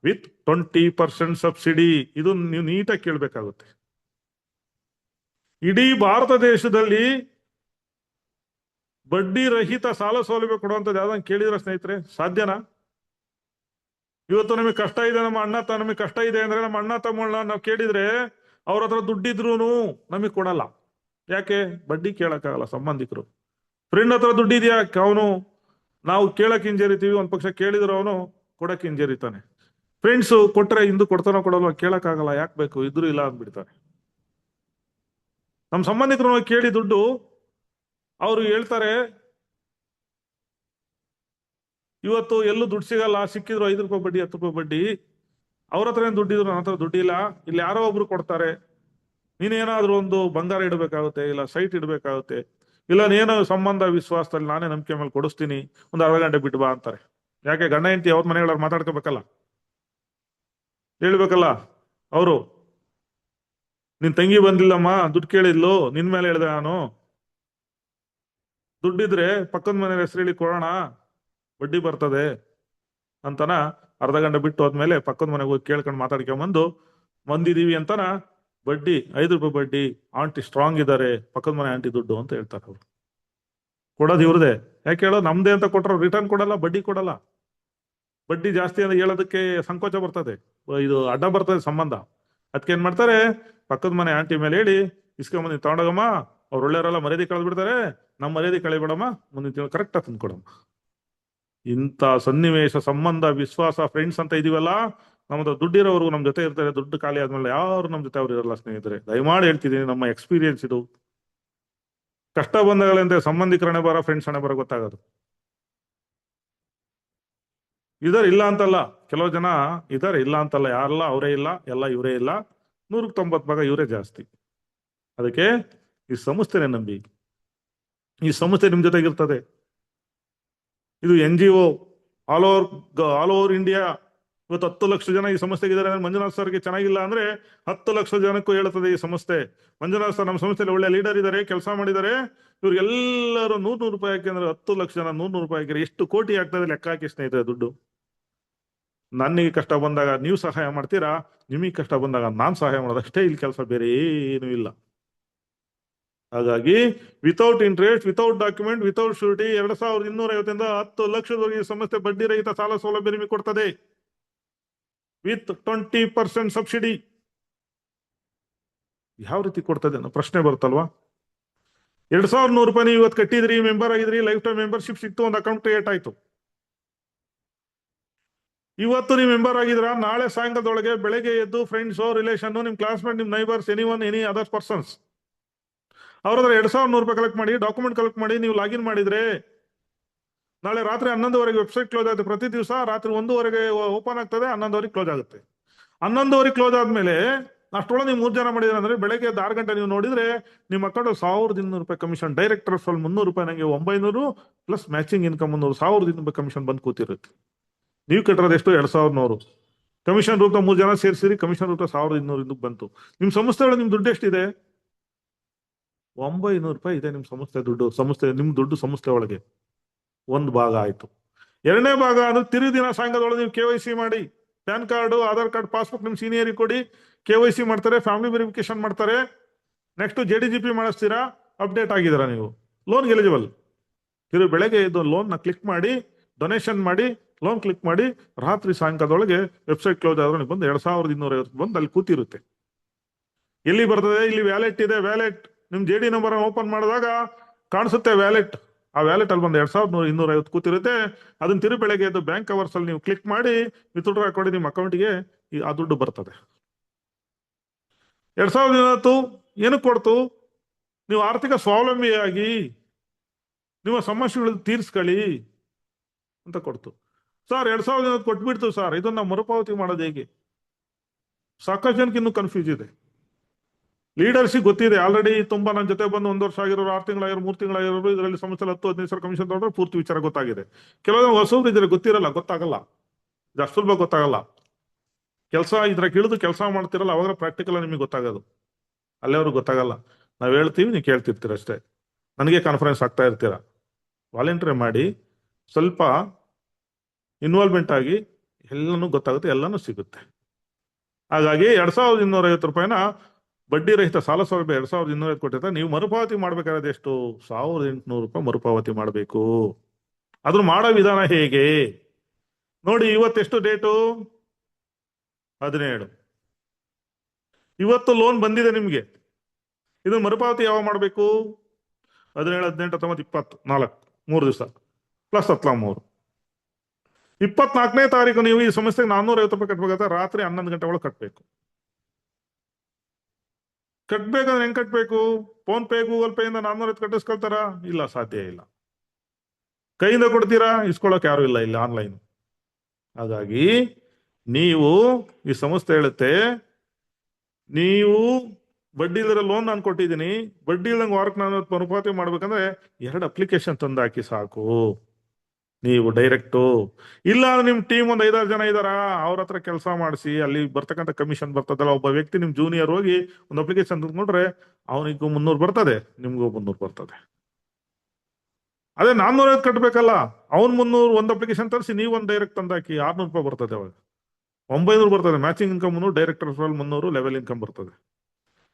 ವಿತ್ 20% ಸಬ್ಸಿಡಿ. ಇದು ನೀವು ನೀಟಾಗಿ ಕೇಳಬೇಕಾಗುತ್ತೆ. ಇಡೀ ಭಾರತ ದೇಶದಲ್ಲಿ ಬಡ್ಡಿ ರಹಿತ ಸಾಲ ಸೌಲಭ್ಯ ಕೊಡುವಂಥದ್ದು ಯಾವ್ದಂಗೆ ಕೇಳಿದ್ರ ಸ್ನೇಹಿತರೆ? ಸಾಧ್ಯನಾ? ಇವತ್ತು ನಮಗೆ ಕಷ್ಟ ಇದೆ, ನಮಗೆ ಕಷ್ಟ ಇದೆ ಅಂದ್ರೆ ನಮ್ಮ ಅಣ್ಣ ತಮ್ಮಗಳನ್ನ ನಾವು ಕೇಳಿದ್ರೆ ಅವ್ರ ಹತ್ರ ದುಡ್ಡಿದ್ರು ನಮಗೆ ಕೊಡಲ್ಲ. ಯಾಕೆ? ಬಡ್ಡಿ ಕೇಳಕ್ಕಾಗಲ್ಲ. ಸಂಬಂಧಿಕರು, ಫ್ರೆಂಡ್ ಹತ್ರ ದುಡ್ಡಿದ್ಯಾ ಅವನು, ನಾವು ಕೇಳಕ್ ಹಿಂಜರಿತೀವಿ. ಒಂದ್ ಪಕ್ಷ ಕೇಳಿದ್ರು ಅವನು ಕೊಡಕ್ ಹಿಂಜರಿತಾನೆ. ಫ್ರೆಂಡ್ಸ್ ಕೊಟ್ರೆ ಇಂದು ಕೊಡ್ತಾನೋ ಕೊಡಲ್ವ ಕೇಳಕ್ಕಾಗಲ್ಲ, ಯಾಕೆ ಬೇಕು, ಇದ್ರು ಇಲ್ಲ ಅಂದ್ಬಿಡ್ತಾರೆ. ನಮ್ಮ ಸಂಬಂಧಿಕರು ಕೇಳಿ ದುಡ್ಡು ಅವ್ರು ಹೇಳ್ತಾರೆ, ಇವತ್ತು ಎಲ್ಲೂ ದುಡ್ಡು ಸಿಗಲ್ಲ, ಸಿಕ್ಕಿದ್ರು 5 ರೂಪಾಯಿ ಬಡ್ಡಿ, 10 ರೂಪಾಯಿ ಬಡ್ಡಿ. ಅವ್ರ ಹತ್ರ ಏನ್ ದುಡ್ಡಿದ್ರು, ನನ್ನ ಹತ್ರ ದುಡ್ಡಿಲ್ಲ. ಇಲ್ಲಿ ಯಾರೋ ಒಬ್ರು ಕೊಡ್ತಾರೆ, ನೀನೇನಾದ್ರೂ ಒಂದು ಬಂಗಾರ ಇಡಬೇಕಾಗುತ್ತೆ, ಇಲ್ಲ ಸೈಟ್ ಇಡಬೇಕಾಗುತ್ತೆ, ಇಲ್ಲ ನೀನೋ ಸಂಬಂಧ ವಿಶ್ವಾಸದಲ್ಲಿ ನಾನೇ ನಂಬಿಕೆ ಮೇಲೆ ಕೊಡಿಸ್ತೀನಿ, ಒಂದು ಅರ್ಧ ಗಂಟೆ ಬಿಟ್ಟು ಬಾ ಅಂತಾರೆ. ಯಾಕೆ? ಗಂಡ ಹೆಂಡತಿ ಅವ್ರ ಮನೆಗಳವ್ರು ಮಾತಾಡ್ಕೋಬೇಕಲ್ಲ, ಹೇಳ್ಬೇಕಲ್ಲ. ಅವರು ನಿನ್ ತಂಗಿ ಬಂದಿಲ್ಲಮ್ಮ, ದುಡ್ಡು ಕೇಳಿದ್ಲು, ನಿನ್ ಮೇಲೆ ಹೇಳಿದೆ ನಾನು, ದುಡ್ಡಿದ್ರೆ ಪಕ್ಕದ ಮನೆ ಹೆಸರು ಹೇಳಿ ಕೊಡೋಣ, ಬಡ್ಡಿ ಬರ್ತದೆ ಅಂತನ. ಅರ್ಧ ಗಂಟೆ ಬಿಟ್ಟು ಹೋದ್ಮೇಲೆ ಪಕ್ಕದ ಮನೆಗೆ ಹೋಗಿ ಕೇಳ್ಕೊಂಡು ಮಾತಾಡ್ಕೊಂಬಂದು ಬಂದಿದೀವಿ ಅಂತನ ಬಡ್ಡಿ 5 ರೂಪಾಯಿ ಬಡ್ಡಿ, ಆಂಟಿ ಸ್ಟ್ರಾಂಗ್ ಇದ್ದಾರೆ, ಪಕ್ಕದ ಮನೆ ಆಂಟಿ ದುಡ್ಡು ಅಂತ ಹೇಳ್ತಾರೆ. ಅವ್ರು ಕೊಡೋದು ಇವ್ರದೇ. ಯಾಕೆ ಹೇಳೋ? ನಮ್ದೇ ಅಂತ ಕೊಟ್ಟರು ರಿಟರ್ನ್ ಕೊಡಲ್ಲ, ಬಡ್ಡಿ ಕೊಡಲ್ಲ. ಬಡ್ಡಿ ಜಾಸ್ತಿ ಅಂತ ಹೇಳೋದಕ್ಕೆ ಸಂಕೋಚ ಬರ್ತದೆ, ಇದು ಅಡ್ಡ ಬರ್ತದೆ ಸಂಬಂಧ. ಅದಕ್ಕೆ ಏನ್ ಮಾಡ್ತಾರೆ, ಪಕ್ಕದ ಮನೆ ಆಂಟಿ ಮೇಲೆ ಹೇಳಿ ಇಸ್ಕೊಂಬಂದಿ ತಗೊಂಡೋಗಮ್ಮ, ಅವ್ರು ಒಳ್ಳೆಯವರೆಲ್ಲ ಮರ್ಯಾದೆ ಕಳೆದು ಬಿಡ್ತಾರೆ, ನಮ್ಮ ಮರ್ಯಾದೆ ಕಳಿಬೇಡಮ್ಮ, ಮುಂದಿನ ತಿಂಗಳು ಕರೆಕ್ಟ್ ಆಗಿ ತಂದ್ಕೊಡಮ್ಮ. ಇಂಥ ಸನ್ನಿವೇಶ, ಸಂಬಂಧ, ವಿಶ್ವಾಸ, ಫ್ರೆಂಡ್ಸ್ ಅಂತ ಇದೀವಲ್ಲ, ನಮ್ದು ದುಡ್ಡಿರೋವರೆಗೂ ನಮ್ಮ ಜೊತೆ ಇರ್ತಾರೆ. ದುಡ್ಡು ಖಾಲಿ ಆದ್ಮೇಲೆ ಯಾರು ನಮ್ಮ ಜೊತೆ ಅವ್ರು ಇರಲ್ಲ ಸ್ನೇಹಿತರೆ. ದಯಮಾಡಿ ಹೇಳ್ತಿದ್ದೀನಿ, ನಮ್ಮ ಎಕ್ಸ್ಪೀರಿಯನ್ಸ್ ಇದು. ಕಷ್ಟ ಬಂದಾಗಲಂತೆ ಸಂಬಂಧಿಕರಣೆ ಬರ, ಫ್ರೆಂಡ್ಸ್ ಹಣೆ ಬರ ಗೊತ್ತಾಗೋದು. ಇದಾರೆ, ಇಲ್ಲ ಅಂತಲ್ಲ, ಕೆಲವು ಜನ ಇದಾರೆ, ಇಲ್ಲ ಅಂತಲ್ಲ, ಯಾರಲ್ಲ ಅವರೇ ಇಲ್ಲ, ಎಲ್ಲ ಇವರೇ ಇಲ್ಲ, 100ಕ್ಕೆ 90 ಭಾಗ ಇವರೇ ಜಾಸ್ತಿ. ಅದಕ್ಕೆ ಈ ಸಂಸ್ಥೆನೇ ನಂಬಿ, ಈ ಸಂಸ್ಥೆ ನಿಮ್ ಜೊತೆಗಿರ್ತದೆ. ಇದು NGO, ಆಲ್ ಓವರ್ ಇಂಡಿಯಾ. ಇವತ್ತು 10 ಲಕ್ಷ ಜನ ಈ ಸಂಸ್ಥೆಗಿದ್ದಾರೆ ಅಂದ್ರೆ ಮಂಜುನಾಥ್ ಸರ್ಗೆ ಚೆನ್ನಾಗಿಲ್ಲ ಅಂದ್ರೆ 10 ಲಕ್ಷ ಜನಕ್ಕೂ ಹೇಳ್ತದೆ ಈ ಸಂಸ್ಥೆ. ಮಂಜುನಾಥ್ ಸರ್ ನಮ್ಮ ಸಂಸ್ಥೆಯಲ್ಲಿ ಒಳ್ಳೆ ಲೀಡರ್ ಇದ್ದಾರೆ, ಕೆಲಸ ಮಾಡಿದ್ದಾರೆ. ಇವ್ರಿಗೆಲ್ಲರೂ 100 ರೂಪಾಯಿ ಹಾಕಿ ಅಂದ್ರೆ 10 ಲಕ್ಷ ಜನ 100 ರೂಪಾಯಿ ಹಾಕಿದ್ರೆ ಎಷ್ಟು ಕೋಟಿ ಆಗ್ತದೆ ಲೆಕ್ಕ ಹಾಕಿ ಸ್ನೇಹಿತರೆ ದುಡ್ಡು. ನನಗೆ ಕಷ್ಟ ಬಂದಾಗ ನೀವು ಸಹಾಯ ಮಾಡ್ತೀರಾ, ನಿಮಗೆ ಕಷ್ಟ ಬಂದಾಗ ನಾನ್ ಸಹಾಯ ಮಾಡೋದಷ್ಟೇ ಇಲ್ಲಿ ಕೆಲಸ, ಬೇರೆ ಏನು ಇಲ್ಲ. ಹಾಗಾಗಿ without interest, without document, without surety 2,250 10 ಲಕ್ಷದವರೆಗೆ ಸಂಸ್ಥೆ ಬಡ್ಡಿ ರಹಿತ ಸಾಲ ಸೌಲಭ್ಯ ನಿಮಗೆ ಕೊಡ್ತದೆ ವಿತ್ 20% ಸಬ್ಸಿಡಿ. ಯಾವ ರೀತಿ ಕೊಡ್ತದೆ ಅನ್ನೋ ಪ್ರಶ್ನೆ ಬರುತ್ತಲ್ವಾ? 2,100 ರೂಪಾಯಿ ನೀವು ಇವತ್ತು ಕಟ್ಟಿದ್ರಿ, ಮೆಂಬರ್ ಆಗಿದ್ರಿ, ಲೈಫ್ ಟೈಮ್ ಮೆಂಬರ್ಶಿಪ್ ಸಿಕ್ತು, ಒಂದು ಅಕೌಂಟ್ ಕ್ರಿಯೇಟ್ ಆಯ್ತು. ಇವತ್ತು ನೀವು ಮೆಂಬರ್ ಆಗಿದ್ರ, ನಾಳೆ ಸಾಯಂಕಾಲದೊಳಗೆ ಬೆಳಗ್ಗೆ ಎದ್ದು ಫ್ರೆಂಡ್ಸ್, ರಿಲೇಷನ್, ನಿಮ್ ಕ್ಲಾಸ್ಮೇಟ್, ನಿಮ್ ನೈಬರ್ಸ್, ಎನಿ ಅದರ್ ಪರ್ಸನ್ಸ್ ಅವ್ರ ಹತ್ರ 2,100 ರೂಪಾಯಿ ಕಲೆಕ್ಟ್ ಮಾಡಿ, ಡಾಕ್ಯುಮೆಂಟ್ ಕಲೆಕ್ಟ್ ಮಾಡಿ, ನೀವು ಲಾಗಿನ್ ಮಾಡಿದ್ರೆ ನಾಳೆ ರಾತ್ರಿ 11ವರೆಗೆ ವೆಬ್ಸೈಟ್ ಕ್ಲೋಸ್ ಆಗುತ್ತೆ. ಪ್ರತಿ ದಿವಸ ರಾತ್ರಿ 1ವರೆಗೆ ಓಪನ್ ಆಗ್ತದೆ, 11ವರೆಗೆ ಕ್ಲೋಸ್ ಆಗುತ್ತೆ. 11ವರೆಗೆ ಕ್ಲೋಸ್ ಆದ್ಮೇಲೆ ಅಷ್ಟೊಳಗೆ ನೀವು 3 ಜನ ಮಾಡಿದ್ರೆ ಅಂದ್ರೆ ಬೆಳಗ್ಗೆ 6 ಗಂಟೆ ನೀವು ನೋಡಿದ್ರೆ ನಿಮ್ಮ ಅಕೌಂಟ್ 1,200 ರೂಪಾಯಿ ಕಮಿಷನ್, ಡೈರೆಕ್ಟರ್ 300 ರೂಪಾಯಿ, ನಂಗೆ 900 ಪ್ಲಸ್ ಮ್ಯಾಚಿಂಗ್ ಇನ್ಕಮ್ 300, 1,200 ರೂಪಾಯಿ ಕಮಿಷನ್ ಬಂದು ಕೂತಿರುತ್ತೆ. ನೀವು ಕಟ್ಟಿರೋದು ಎಷ್ಟು? 2,100. ಕಮಿಷನ್ ರೂಪ 3 ಜನ ಸೇರಿಸಿರಿ, ಕಮಿಷನ್ ರೂಪ 1,200 ಬಂತು. ನಿಮ್ ಸಂಸ್ಥೆ ಒಳಗೆ ನಿಮ್ ದುಡ್ಡು ಎಷ್ಟಿದೆ? ₹900 ಇದೆ ನಿಮ್ಮ ಸಂಸ್ಥೆ ದುಡ್ಡು, ನಿಮ್ ದುಡ್ಡು ಸಂಸ್ಥೆ ಒಳಗೆ ಒಂದು ಭಾಗ ಆಯ್ತು. ಎರಡನೇ ಭಾಗ ಅಂದ್ರೆ ತಿರುಗಿ ದಿನ ಸಾಯಂಕಾಲದೊಳಗೆ ನೀವು KYC ಮಾಡಿ, PAN card, Aadhaar card, passbook ನಿಮ್ ಸೀನಿಯರಿಗೆ ಕೊಡಿ, KYC ಮಾಡ್ತಾರೆ, ಫ್ಯಾಮಿಲಿ ವೆರಿಫಿಕೇಶನ್ ಮಾಡ್ತಾರೆ, ನೆಕ್ಸ್ಟ್ JDGP ಮಾಡಿಸ್ತೀರಾ, ಅಪ್ಡೇಟ್ ಆಗಿದ್ದೀರಾ ನೀವು ಲೋನ್ಗೆ ಎಲಿಜಿಬಲ್. ತಿರುಗಿ ಬೆಳಗ್ಗೆ ಇದು ಲೋನ್ ನ ಕ್ಲಿಕ್ ಮಾಡಿ, ಡೊನೇಷನ್ ಮಾಡಿ, ಲೋನ್ ಕ್ಲಿಕ್ ಮಾಡಿ, ರಾತ್ರಿ ಸಾಯಂಕಾಲದೊಳಗೆ ವೆಬ್ಸೈಟ್ ಕ್ಲೋಸ್ ಆದ್ರೆ ಬಂದು 2250 ಬಂದು ಅಲ್ಲಿ ಕೂತಿರುತ್ತೆ. ಎಲ್ಲಿ ಬರ್ತದೆ? ಇಲ್ಲಿ ವ್ಯಾಲೆಟ್ ಇದೆ. ವ್ಯಾಲೆಟ್ ನಿಮ್ JD ನಂಬರ್ ಓಪನ್ ಮಾಡಿದಾಗ ಕಾಣಿಸುತ್ತೆ ವ್ಯಾಲೆಟ್. ಆ ವ್ಯಾಲೆಟ್ ಅಲ್ಲಿ ಬಂದು 2250 ಕೂತಿರುತ್ತೆ. ಅದನ್ನ ತಿರು ಬೆಳಗ್ಗೆ ಎದ್ದು ಬ್ಯಾಂಕ್ ಅವರ್ಸ್ ಅಲ್ಲಿ ನೀವು ಕ್ಲಿಕ್ ಮಾಡಿ ವಿತ್ಡ್ರಾ ಹಾಕೊಂಡು ನಿಮ್ಮ ಅಕೌಂಟ್ಗೆ ಆ ದುಡ್ಡು ಬರ್ತದೆ. 2020 ಏನಕ್ಕೆ ಕೊಡ್ತು? ನೀವು ಆರ್ಥಿಕ ಸ್ವಾವಲಂಬಿಯಾಗಿ ನಿಮ್ಮ ಸಮಸ್ಯೆಗಳು ತೀರ್ಸ್ಕೊಳ್ಳಿ ಅಂತ ಕೊಡ್ತು. ಸರ್ 2020 ಕೊಟ್ಬಿಡ್ತು ಸರ್, ಇದನ್ನ ಮರುಪಾವತಿ ಮಾಡೋದು ಹೇಗೆ? ಸಾಕಷ್ಟು ಜನಕ್ಕೆ ಇನ್ನೂ ಕನ್ಫ್ಯೂಸ್ ಇದೆ. ಲೀಡರ್ಶಿಪ್ ಗೊತ್ತಿದೆ ಆಲ್ರೆಡಿ, ತುಂಬಾ ನನ್ನ ಜೊತೆ ಬಂದು 1 ವರ್ಷ ಆಗಿರೋರು, 6 ತಿಂಗಳಾಗಿರೋ, 3 ತಿಂಗಳಾಗಿರೋರು, ಇದರಲ್ಲಿ ಸಂಸ್ಥೆ 10-15 ಕಮಿಷನ್ ತಗೊಂಡ್ರೆ ಪೂರ್ತಿ ವಿಚಾರ ಗೊತ್ತಾಗಿದೆ. ಕೆಲವೊಂದು ಹೊಸಬ್ರು ಇದ್ರೆ ಗೊತ್ತಿರಲ್ಲ, ಗೊತ್ತಾಗಲ್ಲ, ಅಷ್ಟು ಸುಲಭ ಗೊತ್ತಾಗಲ್ಲ. ಕೆಲಸ ಇದ್ರಾಗ ಇಳಿದು ಕೆಲಸ ಮಾಡ್ತಿರಲ್ಲ, ಅವಾಗ ಪ್ರಾಕ್ಟಿಕಲ್ ನಿಮಗೆ ಗೊತ್ತಾಗೋದು. ಅಲ್ಲೇವ್ರಿಗೆ ಗೊತ್ತಾಗಲ್ಲ. ನಾವ್ ಹೇಳ್ತೀವಿ, ನೀವು ಕೇಳ್ತಿರ್ತೀರ ಅಷ್ಟೇ. ನನಗೆ ಕಾನ್ಫರೆನ್ಸ್ ಆಗ್ತಾ ಇರ್ತೀರ. ವಾಲಂಟಿಯರ್ ಮಾಡಿ ಸ್ವಲ್ಪ ಇನ್ವಾಲ್ವ್ಮೆಂಟ್ ಆಗಿ ಎಲ್ಲನೂ ಗೊತ್ತಾಗುತ್ತೆ, ಎಲ್ಲನೂ ಸಿಗುತ್ತೆ. ಹಾಗಾಗಿ 2250 ಬಡ್ಡಿ ರಹಿತ ಸಾಲ ಸೌಲಭ್ಯ 2250 ಕೊಟ್ಟಿರ್ತಾರೆ. ನೀವು ಮರುಪಾವತಿ ಮಾಡ್ಬೇಕಾದ್ರೆ ಎಷ್ಟು? ₹1800 ಮರುಪಾವತಿ ಮಾಡಬೇಕು. ಅದ್ರ ಮಾಡೋ ವಿಧಾನ ಹೇಗೆ ನೋಡಿ. ಇವತ್ತೆಷ್ಟು ಡೇಟು? 17. ಇವತ್ತು ಲೋನ್ ಬಂದಿದೆ ನಿಮ್ಗೆ. ಇದು ಮರುಪಾವತಿ ಯಾವಾಗ ಮಾಡಬೇಕು? 17, 18, 19, 20, 4 3 ದಿವಸ ಪ್ಲಸ್ 13. 24ನೇ ತಾರೀಕು ನೀವು ಈ ಸಂಸ್ಥೆಗೆ ₹450 ಕಟ್ಬೇಕಾದ್ರೆ ರಾತ್ರಿ 11 ಗಂಟೆ ಒಳಗೆ ಕಟ್ಬೇಕು. ಕಟ್ಬೇಕಂದ್ರೆ ಹೆಂಗ್ ಕಟ್ಬೇಕು? ಫೋನ್ ಪೇ, ಗೂಗಲ್ ಪೇ ಇಂದ 450 ಕಟ್ಟಿಸ್ಕೊಳ್ತಾರ? ಇಲ್ಲ, ಸಾಧ್ಯ ಇಲ್ಲ. ಕೈಯಿಂದ ಕೊಡ್ತೀರಾ? ಇಸ್ಕೊಳಕ್ ಯಾರು ಇಲ್ಲ ಇಲ್ಲಿ, ಆನ್ಲೈನ್. ಹಾಗಾಗಿ ನೀವು ಈ ಸಂಸ್ಥೆ ಹೇಳುತ್ತೆ, ನೀವು ಬಡ್ಡಿ ಇಲ್ಲದ ಲೋನ್ ನಾನು ಕೊಟ್ಟಿದ್ದೀನಿ, ಬಡ್ಡಿ ಇಲ್ದಂಗೆ ವಾರಕ್ಕೆ ನಾನು ಮರುಪಾವತಿ ಮಾಡ್ಬೇಕಂದ್ರೆ 2 ಅಪ್ಲಿಕೇಶನ್ ತಂದಾಕಿ ಸಾಕು. ನೀವು ಡೈರೆಕ್ಟು ಇಲ್ಲ, ನಿಮ್ ಟೀಮ್ ಒಂದು 5-6 ಜನ ಇದಾರ, ಅವ್ರ ಹತ್ರ ಕೆಲಸ ಮಾಡಿಸಿ, ಅಲ್ಲಿ ಬರ್ತಕ್ಕಂಥ ಕಮಿಷನ್ ಬರ್ತದಲ್ಲ, ಒಬ್ಬ ವ್ಯಕ್ತಿ ನಿಮ್ ಜೂನಿಯರ್ ಹೋಗಿ ಒಂದು ಅಪ್ಲಿಕೇಶನ್ ತಂದ್ಕೊಂಡ್ರೆ ಅವನಿಗೂ 300 ಬರ್ತದೆ, ನಿಮ್ಗೂ 300 ಬರ್ತದೆ. ಅದೇ 450 ಕಟ್ಬೇಕಲ್ಲ, ಅವ್ನ್ 300 ಒಂದು ಅಪ್ಲಿಕೇಶನ್ ತರಿಸಿ ನೀವು ಒಂದು ಡೈರೆಕ್ಟ್ ತಂದಾಕಿ, ₹600 ಬರ್ತದೆ. ಅವಾಗ 900 ಬರ್ತದೆ. Matching income 100, director 300, level income ಬರ್ತದೆ.